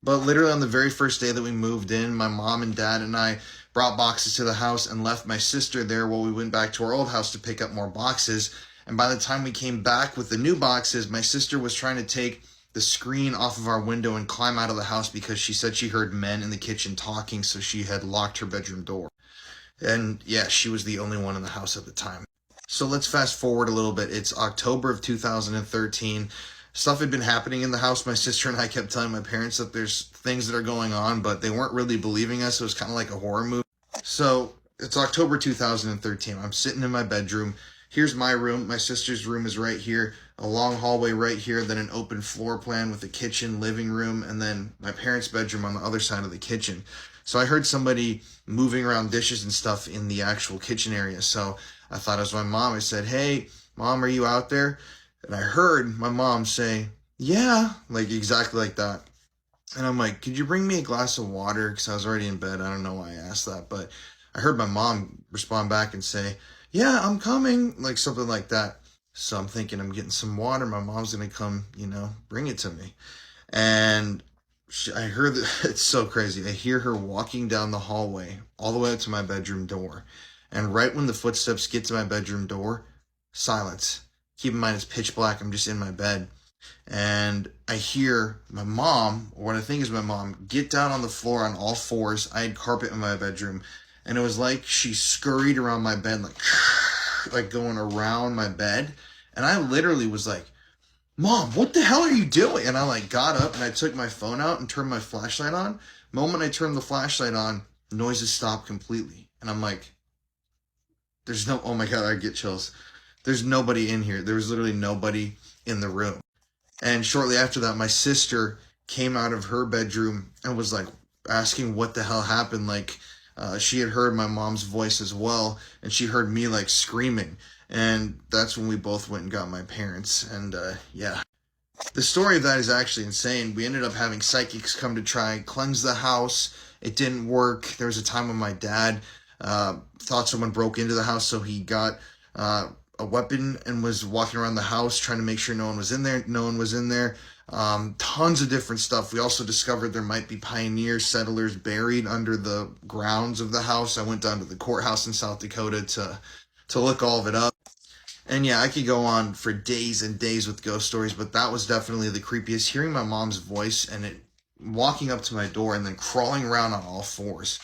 But literally on the very first day that we moved in, my mom and dad and I brought boxes to the house and left my sister there while we went back to our old house to pick up more boxes. And by the time we came back with the new boxes, my sister was trying to take the screen off of our window and climb out of the house because she said she heard men in the kitchen talking, so she had locked her bedroom door. And yeah, she was the only one in the house at the time. So let's fast forward a little bit. It's October of 2013. Stuff had been happening in the house. My sister and I kept telling my parents that there's things that are going on, but they weren't really believing us. It was kind of like a horror movie. So it's October 2013. I'm sitting in my bedroom. Here's my room. My sister's room is right here. A long hallway right here, then an open floor plan with a kitchen, living room, and then my parents' bedroom on the other side of the kitchen. So I heard somebody moving around dishes and stuff in the actual kitchen area. So I thought it was my mom. I said, hey, Mom, are you out there? And I heard my mom say, yeah, exactly like that. And I'm like, could you bring me a glass of water? Because I was already in bed. I don't know why I asked that. But I heard my mom respond back and say, yeah, I'm coming, something like that. So I'm thinking I'm getting some water. My mom's going to come, bring it to me. And I heard that. It's so crazy. I hear her walking down the hallway all the way up to my bedroom door. And right when the footsteps get to my bedroom door, silence. Keep in mind, it's pitch black. I'm just in my bed. And I hear my mom, or what I think is my mom, get down on the floor on all fours. I had carpet in my bedroom. And it was like she scurried around my bed, like going around my bed. And I literally was like, Mom, what the hell are you doing? And I got up and I took my phone out and turned my flashlight on. The moment I turned the flashlight on, noises stopped completely. And I'm like, oh my God, I get chills. There's nobody in here. There was literally nobody in the room. And shortly after that, my sister came out of her bedroom and was asking what the hell happened. She had heard my mom's voice as well, and she heard me screaming. And that's when we both went and got my parents. And yeah, the story of that is actually insane. We ended up having psychics come to try and cleanse the house. It didn't work. There was a time when my dad thought someone broke into the house, so he got a weapon and was walking around the house trying to make sure no one was in there. No one was in there. Tons of different stuff. We also discovered there might be pioneer settlers buried under the grounds of the house. I went down to the courthouse in South Dakota to look all of it up. And yeah, I could go on for days and days with ghost stories, but that was definitely the creepiest. Hearing my mom's voice and it walking up to my door and then crawling around on all fours.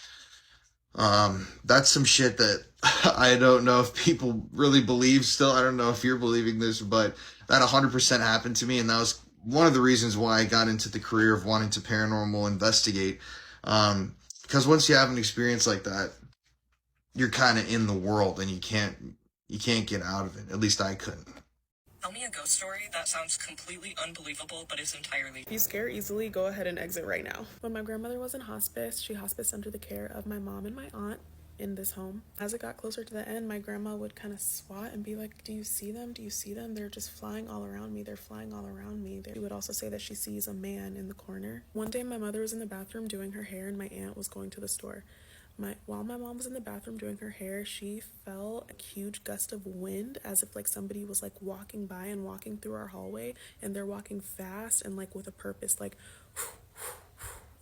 That's some shit that I don't know if people really believe still. I don't know if you're believing this, but that 100% happened to me. And that was one of the reasons why I got into the career of wanting to paranormal investigate. Because once you have an experience like that, you're kind of in the world and you can't get out of it. At least I couldn't. Tell me a ghost story that sounds completely unbelievable but is entirely If you scare easily, go ahead and exit right now. When my grandmother was in hospice, she hospiced under the care of my mom and my aunt in this home. As it got closer to the end, my grandma would kind of swat and be like, do you see them? Do you see them? They're just flying all around me. They're flying all around me. She would also say that she sees a man in the corner. One day my mother was in the bathroom doing her hair and my aunt was going to the store. While my mom was in the bathroom doing her hair, she felt a huge gust of wind as if somebody was walking by and walking through our hallway, and they're walking fast and with a purpose,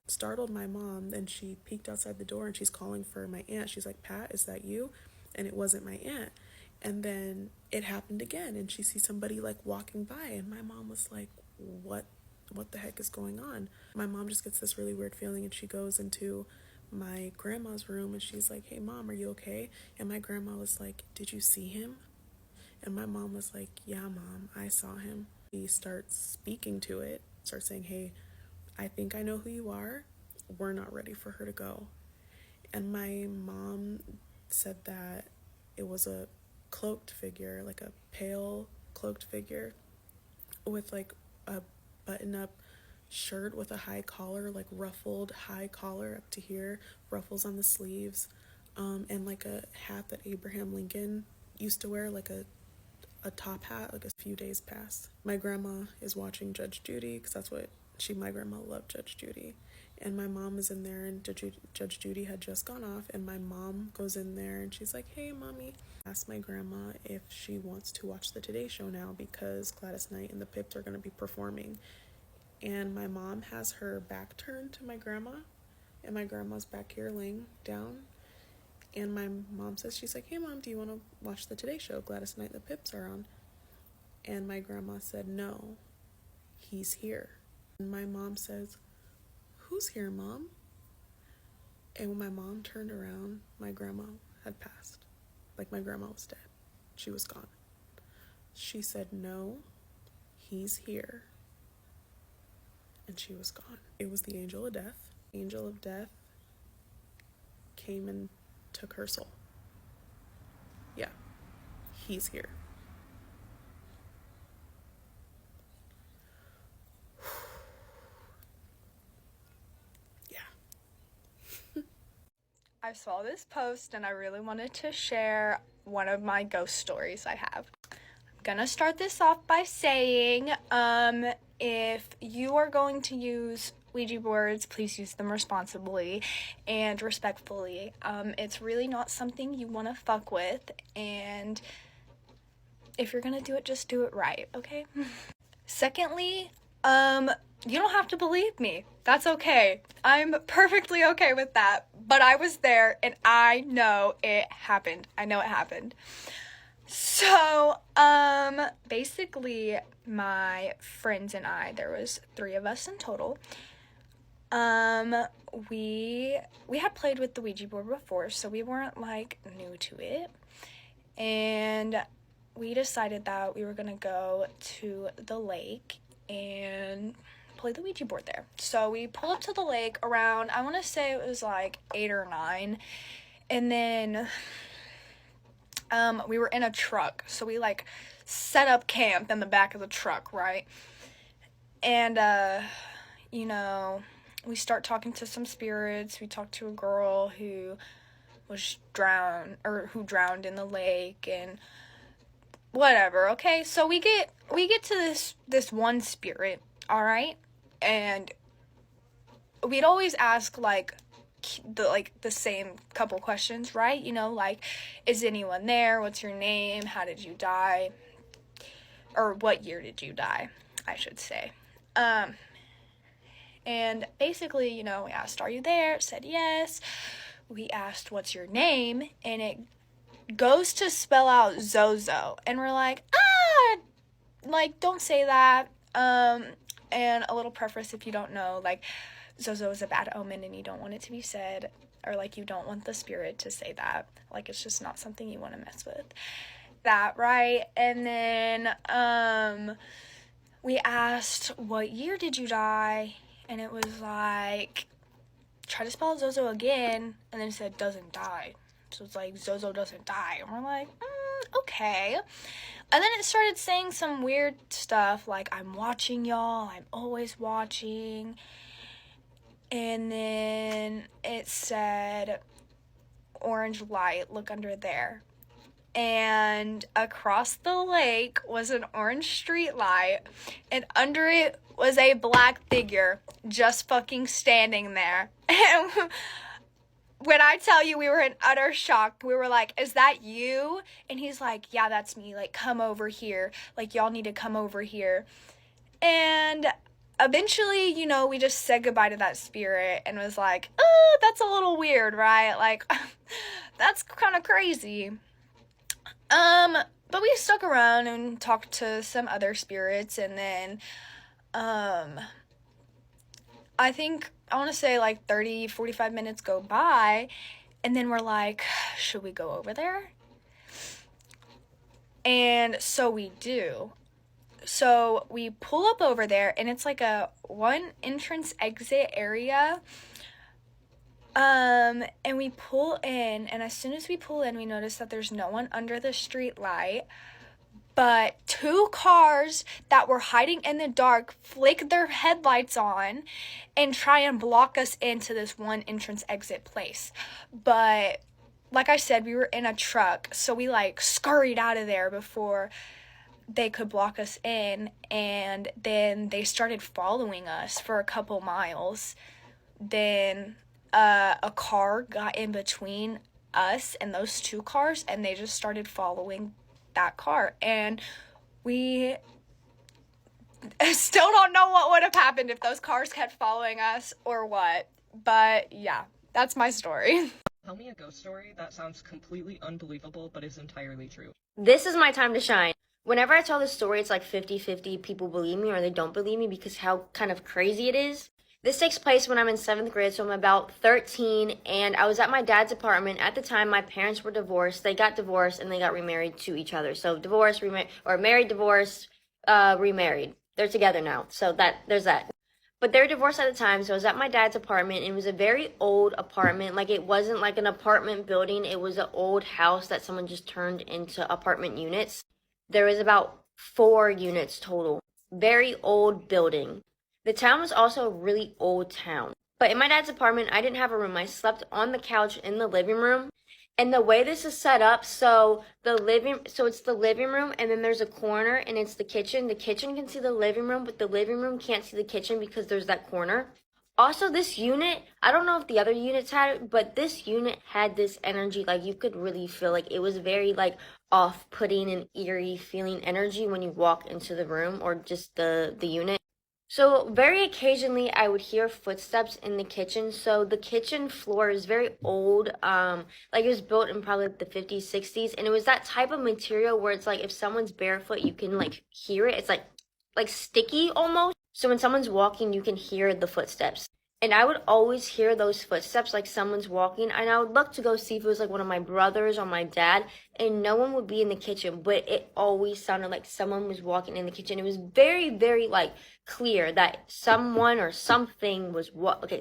startled my mom. Then she peeked outside the door and she's calling for my aunt. She's like, Pat, is that you? And it wasn't my aunt. And then it happened again and she sees somebody walking by and my mom was like, what what the heck is going on? My mom just gets this really weird feeling, and she goes into my grandma's room and she's like, hey mom, are you okay? And my grandma was like, did you see him? And my mom was like, yeah mom, I saw him. He starts speaking to it, starts saying, hey, I think I know who you are. We're not ready for her to go. And my mom said that it was a cloaked figure, like a pale cloaked figure with like a button-up shirt with a high collar, like ruffled high collar up to here, ruffles on the sleeves, and like a hat that Abraham Lincoln used to wear, like a top hat, like a few days past. My grandma is watching Judge Judy, because that's what my grandma loved Judge Judy. And my mom is in there, and Judge Judy had just gone off, and my mom goes in there and she's like, hey mommy, ask my grandma if she wants to watch the Today Show now, because Gladys Knight and the Pips are going to be performing. And my mom has her back turned to my grandma, and my grandma's back here laying down. And my mom says, she's like, hey mom, do you want to watch the Today Show? Gladys Knight and the Pips are on. And my grandma said, no, he's here. And my mom says, who's here, mom? And when my mom turned around, my grandma had passed. Like, my grandma was dead. She was gone. She said, no, he's here. And she was gone. It was the angel of death. Angel of death came and took her soul. Yeah, he's here. I saw this post and I really wanted to share one of my ghost stories I have. I'm gonna start this off by saying, if you are going to use Ouija boards, please use them responsibly and respectfully. It's really not something you want to fuck with, and if you're gonna do it, just do it right, okay? Secondly, you don't have to believe me. That's okay. I'm perfectly okay with that. But I was there and I know it happened. I know it happened. So, basically my friends and I, there was 3 of us in total. We had played with the Ouija board before, so we weren't like new to it. And we decided that we were gonna go to the lake and play the Ouija board there. So we pulled up to the lake around, I want to say it was like 8 or 9, and then we were in a truck, so we like set up camp in the back of the truck, right? And you know, we start talking to some spirits. We talked to a girl who was drowned in the lake and whatever. Okay, so we get to this one spirit, all right? And we'd always ask like the same couple questions, right? You know, like, is anyone there? What's your name? How did you die? Or what year did you die, I should say. And basically, you know, we asked, are you there? It said yes. We asked, what's your name? And it goes to spell out Zozo. And we're like, like, don't say that. And a little preface, if you don't know, like, Zozo is a bad omen and you don't want it to be said, or like you don't want the spirit to say that. Like, it's just not something you want to mess with. That, right? And then we asked, what year did you die? And it was like, try to spell Zozo again, and then it said doesn't die. So it's like, Zozo doesn't die. And we're like, okay. And then it started saying some weird stuff like, I'm watching y'all, I'm always watching. And then it said, orange light, look under there. And across the lake was an orange street light, and under it was a black figure just fucking standing there. And when I tell you, we were in utter shock. We were like, is that you? And he's like, yeah, that's me. Like, come over here. Like, y'all need to come over here. And eventually, you know, we just said goodbye to that spirit and was like, oh, that's a little weird, right? Like, that's kind of crazy. But we stuck around and talked to some other spirits, and then, I think, I want to say like 30, 45 minutes go by, and then we're like, should we go over there? And so we do. So we pull up over there, and it's like a one entrance exit area. And we pull in, and as soon as we pull in, we notice that there's no one under the street light. But 2 cars that were hiding in the dark flick their headlights on and try and block us into this one entrance exit place. But like I said, we were in a truck, so we like scurried out of there before they could block us in. And then they started following us for a couple miles. Then a car got in between us and those 2 cars, and they just started following that car, and we still don't know what would have happened if those cars kept following us or what. But yeah, that's my story. Tell me a ghost story that sounds completely unbelievable but is entirely true. This is my time to shine. Whenever I tell this story, it's like 50-50 people believe me or they don't believe me because how kind of crazy it is. This takes place when I'm in 7th grade, so I'm about 13, and I was at my dad's apartment. At the time, my parents were divorced. They got divorced, and they got remarried to each other. So divorced, married, divorced, remarried. They're together now, so there's that. But they were divorced at the time, so I was at my dad's apartment, and it was a very old apartment. Like, it wasn't like an apartment building. It was an old house that someone just turned into apartment units. There was about 4 units total. Very old building. The town was also a really old town. But in my dad's apartment, I didn't have a room. I slept on the couch in the living room. And the way this is set up, so it's the living room, and then there's a corner, and it's the kitchen. The kitchen can see the living room, but the living room can't see the kitchen because there's that corner. Also, this unit, I don't know if the other units had it, but this unit had this energy, like you could really feel like it was very like off-putting and eerie feeling energy when you walk into the room or just the unit. So very occasionally I would hear footsteps in the kitchen. So the kitchen floor is very old. Like it was built in probably like the 50s, 60s. And it was that type of material where it's like if someone's barefoot, you can like hear it. It's like sticky almost. So when someone's walking, you can hear the footsteps. And I would always hear those footsteps like someone's walking. And I would look to go see if it was like one of my brothers or my dad. And no one would be in the kitchen. But it always sounded like someone was walking in the kitchen. It was very, very like clear that someone or something was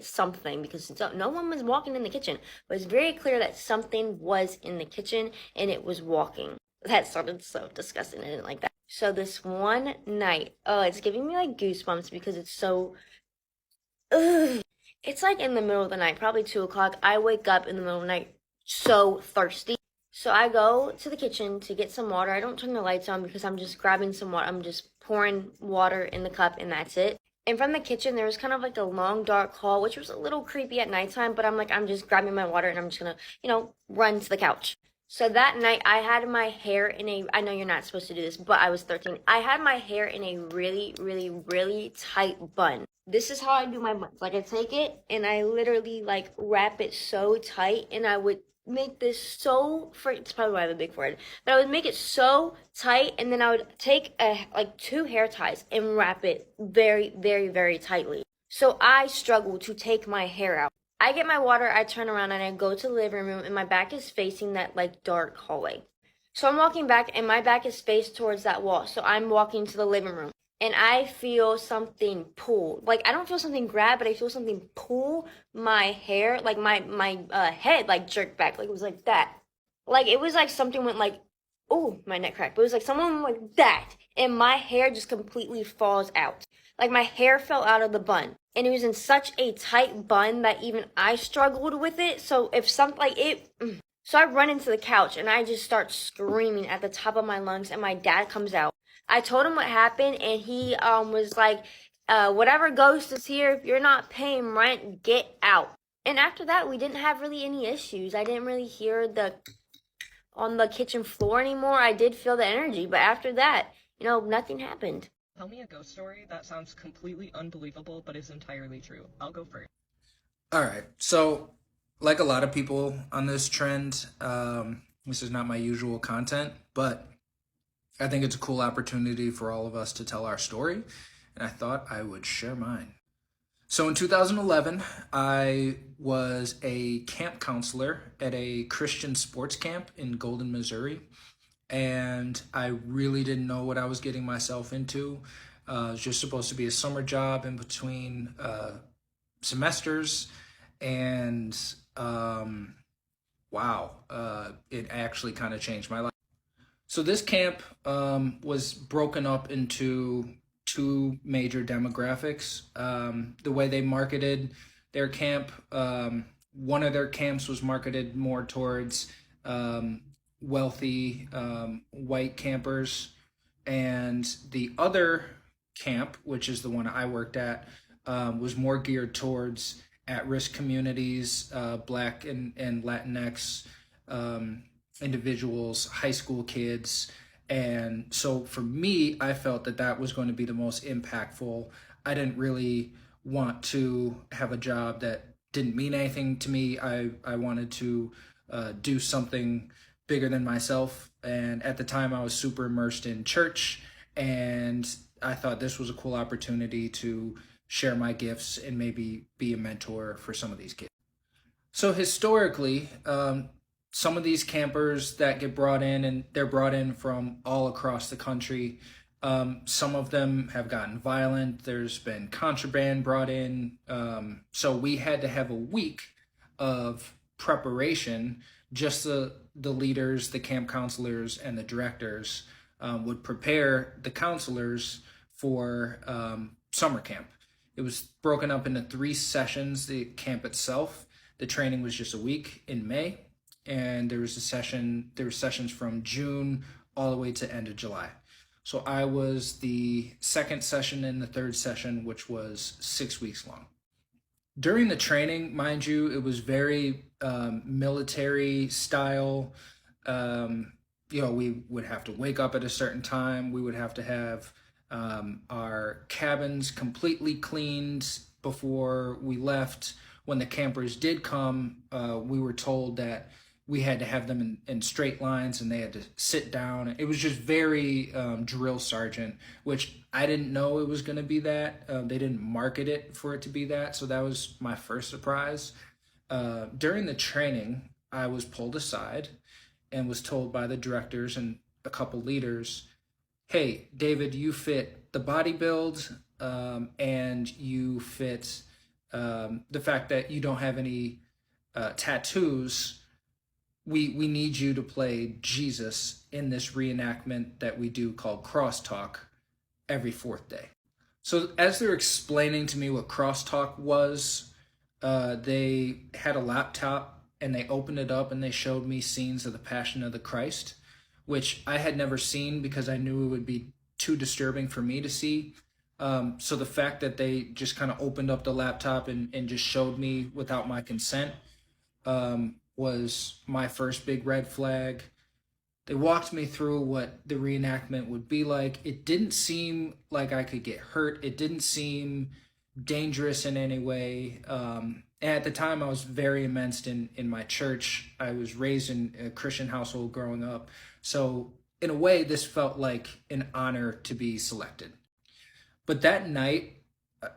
something, because no one was walking in the kitchen. But it's very clear that something was in the kitchen and it was walking. That sounded so disgusting. I didn't like that. So this one night, it's giving me like goosebumps because it's so... It's like in the middle of the night, probably 2 o'clock. I wake up in the middle of the night so thirsty. So I go to the kitchen to get some water. I don't turn the lights on because I'm just grabbing some water. I'm just pouring water in the cup and that's it. And from the kitchen, there was kind of like a long, dark hall, which was a little creepy at nighttime. But I'm just grabbing my water and I'm just going to, run to the couch. So that night, I had my hair in I know you're not supposed to do this, but I was 13. I had my hair in a really, really, really tight bun. This is how I do my buns. Like, I take it, and I literally, like, wrap it so tight, and I would make this it's probably why I have a big forehead, but I would make it so tight, and then I would take, 2 hair ties and wrap it very, very, very tightly. So I struggle to take my hair out. I get my water, I turn around, and I go to the living room, and my back is facing that, dark hallway. So I'm walking back, and my back is faced towards that wall, so I'm walking to the living room. And I feel something pull. Like, I don't feel something grab, but I feel something pull my hair. Like, my head, jerked back. Like, it was like that. Like, it was like something went oh, my neck cracked. But it was like someone went like that. And my hair just completely falls out. Like, my hair fell out of the bun. And it was in such a tight bun that even I struggled with it. So, So I run into the couch, and I just start screaming at the top of my lungs. And my dad comes out. I told him what happened, and he was like, whatever ghost is here, if you're not paying rent, get out. And after that, we didn't have really any issues. I didn't really hear on the kitchen floor anymore. I did feel the energy, but after that, nothing happened. Tell me a ghost story that sounds completely unbelievable but is entirely true. I'll go first. All right, so like a lot of people on this trend, this is not my usual content, but I think it's a cool opportunity for all of us to tell our story, and I thought I would share mine. So in 2011, I was a camp counselor at a Christian sports camp in Golden, Missouri. And I really didn't know what I was getting myself into. It was just supposed to be a summer job in between semesters. And wow, it actually kind of changed my life. So this camp was broken up into two major demographics. The way they marketed their camp, one of their camps was marketed more towards wealthy white campers, and the other camp, which is the one I worked at, was more geared towards at-risk communities, Black and Latinx individuals, high school kids. And so for me, I felt that that was going to be the most impactful. I didn't really want to have a job that didn't mean anything to me. I wanted to do something bigger than myself. And at the time, I was super immersed in church, and I thought this was a cool opportunity to share my gifts and maybe be a mentor for some of these kids. So historically, some of these campers that get brought in, and they're brought in from all across the country. Some of them have gotten violent. There's been contraband brought in. So we had to have a week of preparation. Just the leaders, the camp counselors, and the directors would prepare the counselors for summer camp. It was broken up into 3 sessions, the camp itself. The training was just a week in May. And there were sessions from June all the way to end of July. So I was the second session and the third session, which was 6 weeks long. During the training, mind you, it was very military style. We would have to wake up at a certain time. We would have to have our cabins completely cleaned before we left. When the campers did come, we were told that we had to have them in straight lines, and they had to sit down. It was just very drill sergeant, which I didn't know it was going to be that. They didn't market it for it to be that, so that was my first surprise. During the training, I was pulled aside and was told by the directors and a couple leaders, hey, David, you fit the body build, and you fit the fact that you don't have any tattoos. We need you to play Jesus in this reenactment that we do called Crosstalk every 4th day. So as they're explaining to me what Crosstalk was, they had a laptop and they opened it up and they showed me scenes of the Passion of the Christ, which I had never seen because I knew it would be too disturbing for me to see. So the fact that they just kind of opened up the laptop and just showed me without my consent was my first big red flag. They walked me through what the reenactment would be like. It didn't seem like I could get hurt. It didn't seem dangerous in any way. And at the time, I was very immersed in my church. I was raised in a Christian household growing up. So in a way, this felt like an honor to be selected. But that night,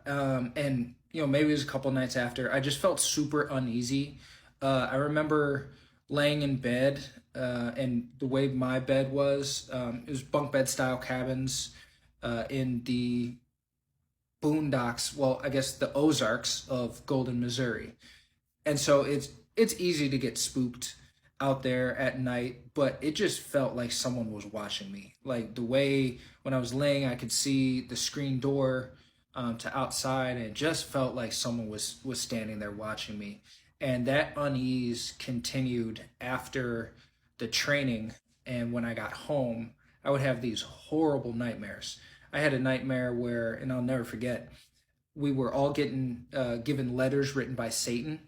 and maybe it was a couple nights after, I just felt super uneasy. I remember laying in bed, and the way my bed was, it was bunk bed style cabins in the boondocks, well, I guess the Ozarks of Golden, Missouri. And so it's easy to get spooked out there at night, but it just felt like someone was watching me. Like the way when I was laying, I could see the screen door to outside, and it just felt like someone was standing there watching me. And that unease continued after the training. And when I got home, I would have these horrible nightmares. I had a nightmare where, and I'll never forget, we were all getting given letters written by Satan.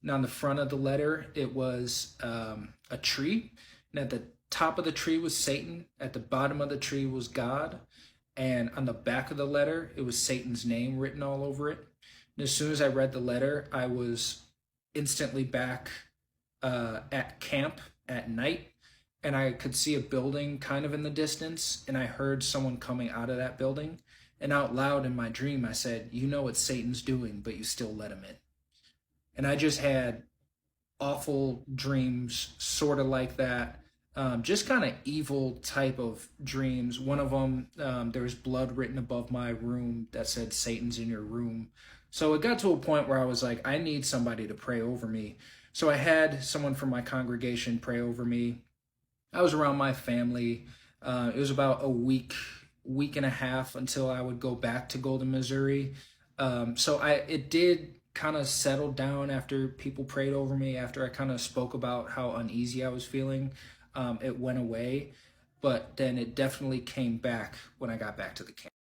And on the front of the letter, it was a tree. And at the top of the tree was Satan. At the bottom of the tree was God. And on the back of the letter, it was Satan's name written all over it. And as soon as I read the letter, I was instantly back at camp at night, and I could see a building kind of in the distance, and I heard someone coming out of that building, And out loud in my dream, I said, you know what Satan's doing, but you still let him in. And I just had awful dreams, sort of like that. Just kind of evil type of dreams. One of them, there was blood written above my room that said, Satan's in your room. So it got to a point where I was like, I need somebody to pray over me. So I had someone from my congregation pray over me. I was around my family. It was about a week and a half until I would go back to Golden, Missouri. So it did kind of settle down after people prayed over me, after I kind of spoke about how uneasy I was feeling. It went away, but then it definitely came back when I got back to the camp.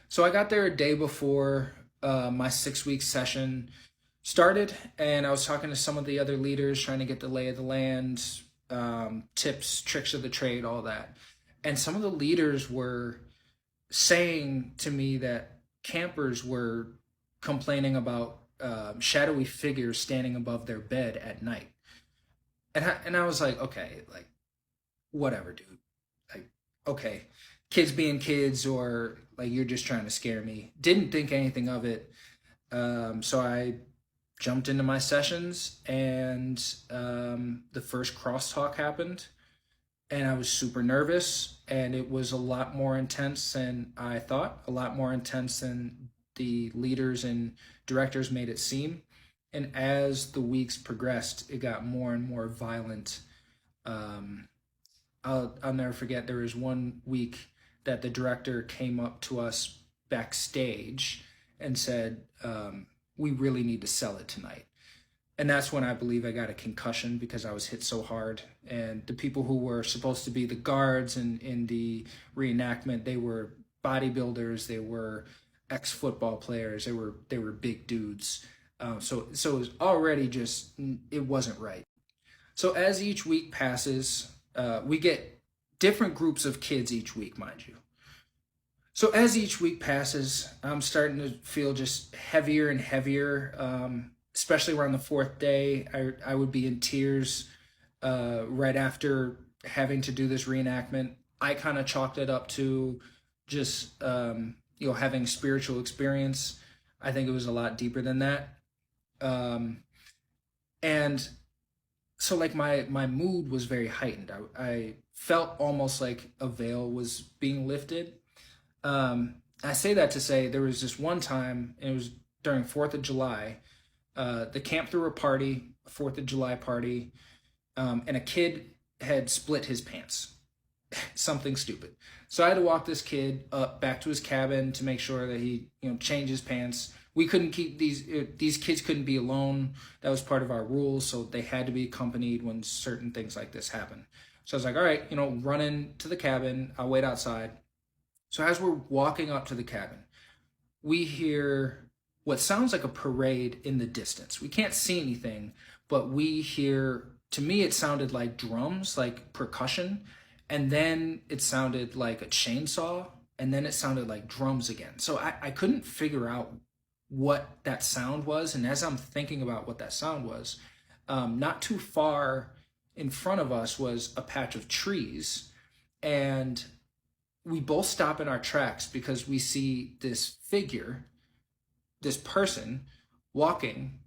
So I got there a day before my 6-week session started, and I was talking to some of the other leaders, trying to get the lay of the land, tips, tricks of the trade, all that. And some of the leaders were saying to me that campers were complaining about shadowy figures standing above their bed at night. And I was like, okay, like, whatever, dude. Like, okay, kids being kids, or like, you're just trying to scare me. Didn't think anything of it. So I jumped into my sessions, and the first crosstalk happened, and I was super nervous, and it was a lot more intense than I thought, a lot more intense than the leaders and directors made it seem. And as the weeks progressed, it got more and more violent. I'll never forget, there was one week that the director came up to us backstage and said, we really need to sell it tonight. And that's when I believe I got a concussion, because I was hit so hard. And the people who were supposed to be the guards in the reenactment, they were bodybuilders, they were ex-football players, they were big dudes. So it was already just, it wasn't right. So as each week passes, we get different groups of kids each week, mind you. So as each week passes, I'm starting to feel just heavier and heavier, especially around the 4th day. I would be in tears right after having to do this reenactment. I kind of chalked it up to just, having spiritual experience. I think it was a lot deeper than that. And so like my mood was very heightened. I felt almost like a veil was being lifted. I say that to say there was this one time, and it was during 4th of July. The camp threw a party, a 4th of July party, and a kid had split his pants. Something stupid. So I had to walk this kid up back to his cabin to make sure that he, changed his pants. We couldn't keep these kids couldn't be alone. That was part of our rules, so they had to be accompanied when certain things like this happen. So I was like, all right, run into the cabin. I'll wait outside. So as we're walking up to the cabin, we hear what sounds like a parade in the distance. We can't see anything, but we hear, to me, it sounded like drums, like percussion. And then it sounded like a chainsaw, and then it sounded like drums again. So I couldn't figure out what that sound was. And as I'm thinking about what that sound was, not too far in front of us was a patch of trees. And we both stop in our tracks because we see this figure, this person walking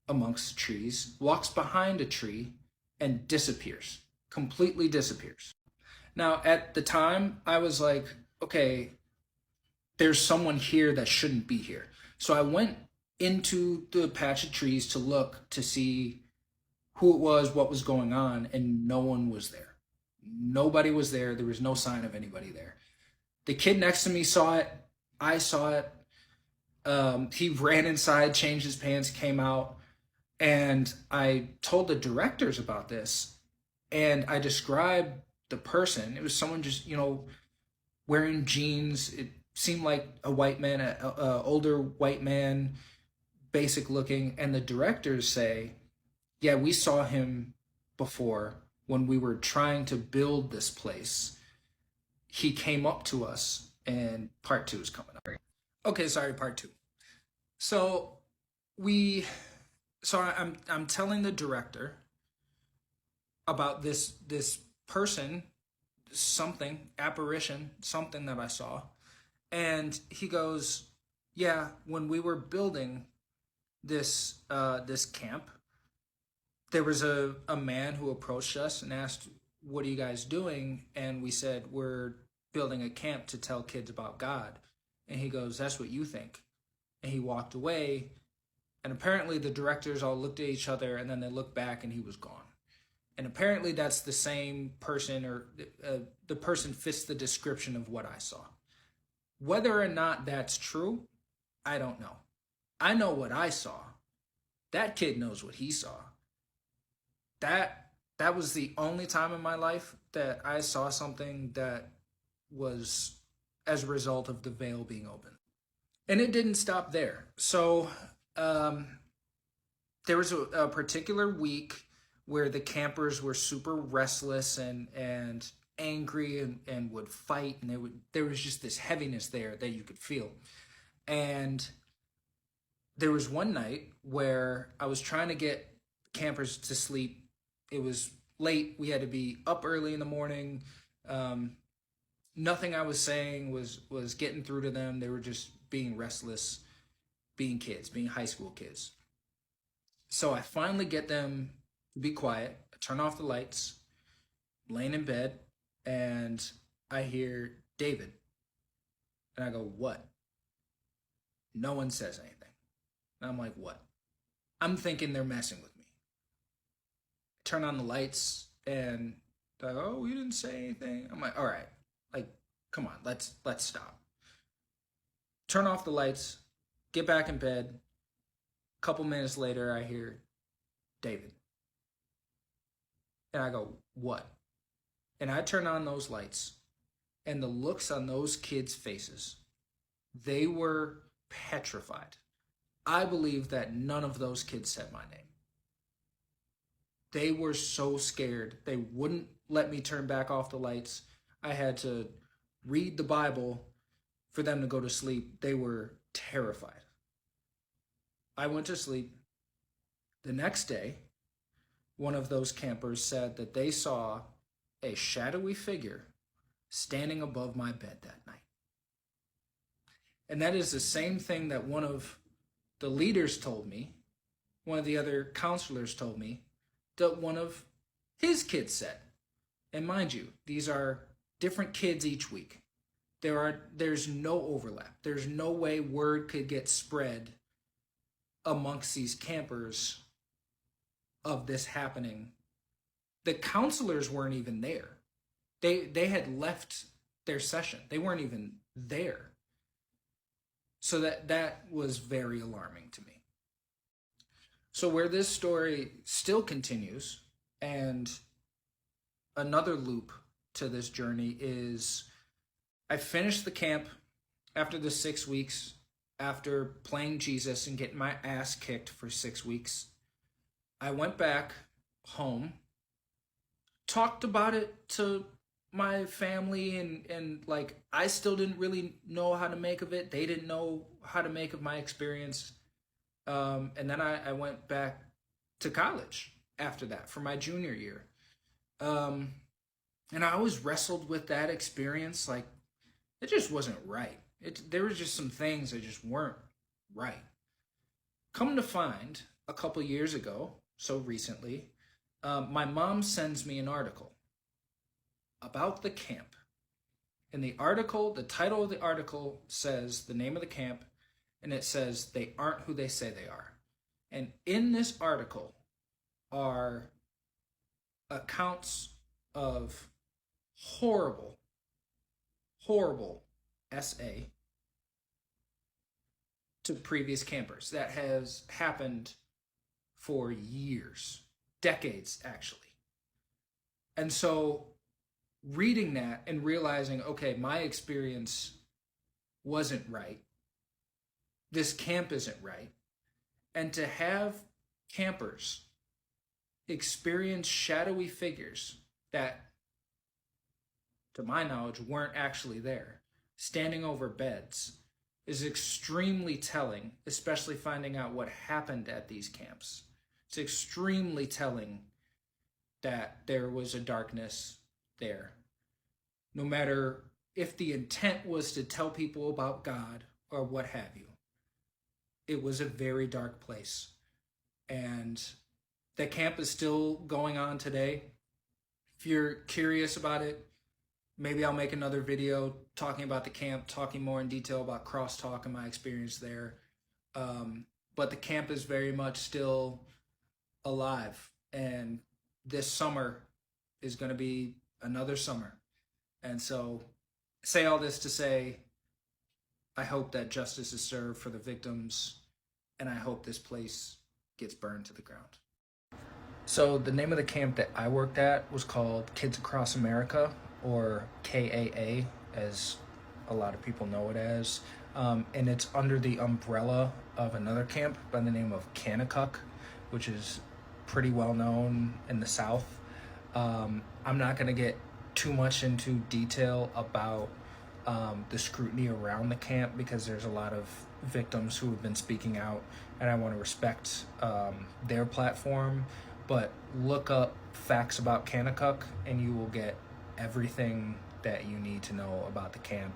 amongst trees, walks behind a tree, and disappears, completely disappears. Now, at the time, I was like, okay, there's someone here that shouldn't be here. So I went into the patch of trees to look to see who it was, what was going on, and no one was there. Nobody was there. There was no sign of anybody there. The kid next to me saw it. I saw it. He ran inside, changed his pants, came out, and I told the directors about this, and I described the person. It was someone just, wearing jeans. It seemed like a white man, an older white man, basic looking. And the directors say, yeah, we saw him before when we were trying to build this place. He came up to us, and part 2 is coming up. Okay, sorry, part 2. So I'm telling the director about this person, something, apparition, something that I saw. And he goes, yeah, when we were building this this camp, there was a man who approached us and asked, what are you guys doing? And we said, we're building a camp to tell kids about God. And he goes, that's what you think. And he walked away. And apparently the directors all looked at each other, and then they looked back and he was gone. And apparently that's the same person, or the person fits the description of what I saw. Whether or not that's true, I don't know. I know what I saw. That kid knows what he saw. That was the only time in my life that I saw something that was as a result of the veil being open. And it didn't stop there. So there was a particular week where the campers were super restless and angry and would fight, and there was just this heaviness there that you could feel. And there was one night where I was trying to get campers to sleep. It was late. We had to be up early in the morning. Nothing I was saying was getting through to them. They were just being restless, being kids, being high school kids. So I finally get them to be quiet. I turn off the lights, laying in bed, and I hear David. And I go, what? No one says anything. And I'm like, what? I'm thinking they're messing with me. Turn on the lights, and they're like, oh, you didn't say anything. I'm like, all right, like, come on, let's stop. Turn off the lights, get back in bed. A couple minutes later, I hear David. And I go, what? And I turn on those lights, and the looks on those kids' faces, they were petrified. I believe that none of those kids said my name. They were so scared. They wouldn't let me turn back off the lights. I had to read the Bible for them to go to sleep. They were terrified. I went to sleep. The next day, one of those campers said that they saw a shadowy figure standing above my bed that night. And that is the same thing that one of the leaders told me, one of the other counselors told me, that one of his kids said. And mind you, these are different kids each week. There's no overlap. There's no way word could get spread amongst these campers of this happening. The counselors weren't even there. They had left their session. They weren't even there. So that was very alarming to me. So where this story still continues, and another loop to this journey is, I finished the camp after the 6 weeks, after playing Jesus and getting my ass kicked for 6 weeks. I went back home, talked about it to my family, and like, I still didn't really know how to make of it. They didn't know how to make of my experience. And then I went back to college after that for my junior year. And I always wrestled with that experience. Like, it just wasn't right. There were just some things that just weren't right. Come to find, a couple years ago, so recently, my mom sends me an article about the camp. And the article, the title of the article says the name of the camp, and it says they aren't who they say they are. And in this article are accounts of horrible SA to previous campers that has happened for years, decades actually. And so reading that and realizing, okay, my experience wasn't right. This camp isn't right. And to have campers experience shadowy figures that, to my knowledge, weren't actually there, standing over beds, is extremely telling, especially finding out what happened at these camps. It's extremely telling that there was a darkness there. No matter if the intent was to tell people about God or what have you, it was a very dark place. And the camp is still going on today. If you're curious about it, maybe I'll make another video talking about the camp, talking more in detail about crosstalk and my experience there. But the camp is very much still alive. And this summer is going to be another summer. And so I say all this to say, I hope that justice is served for the victims, and I hope this place gets burned to the ground. So the name of the camp that I worked at was called Kids Across America, or KAA, as a lot of people know it as. And it's under the umbrella of another camp by the name of Kanakuk, which is pretty well known in the South. I'm not going to get too much into detail about the scrutiny around the camp, because there's a lot of victims who have been speaking out, and I want to respect their platform. But look up facts about Kanakuk and you will get everything that you need to know about the camp.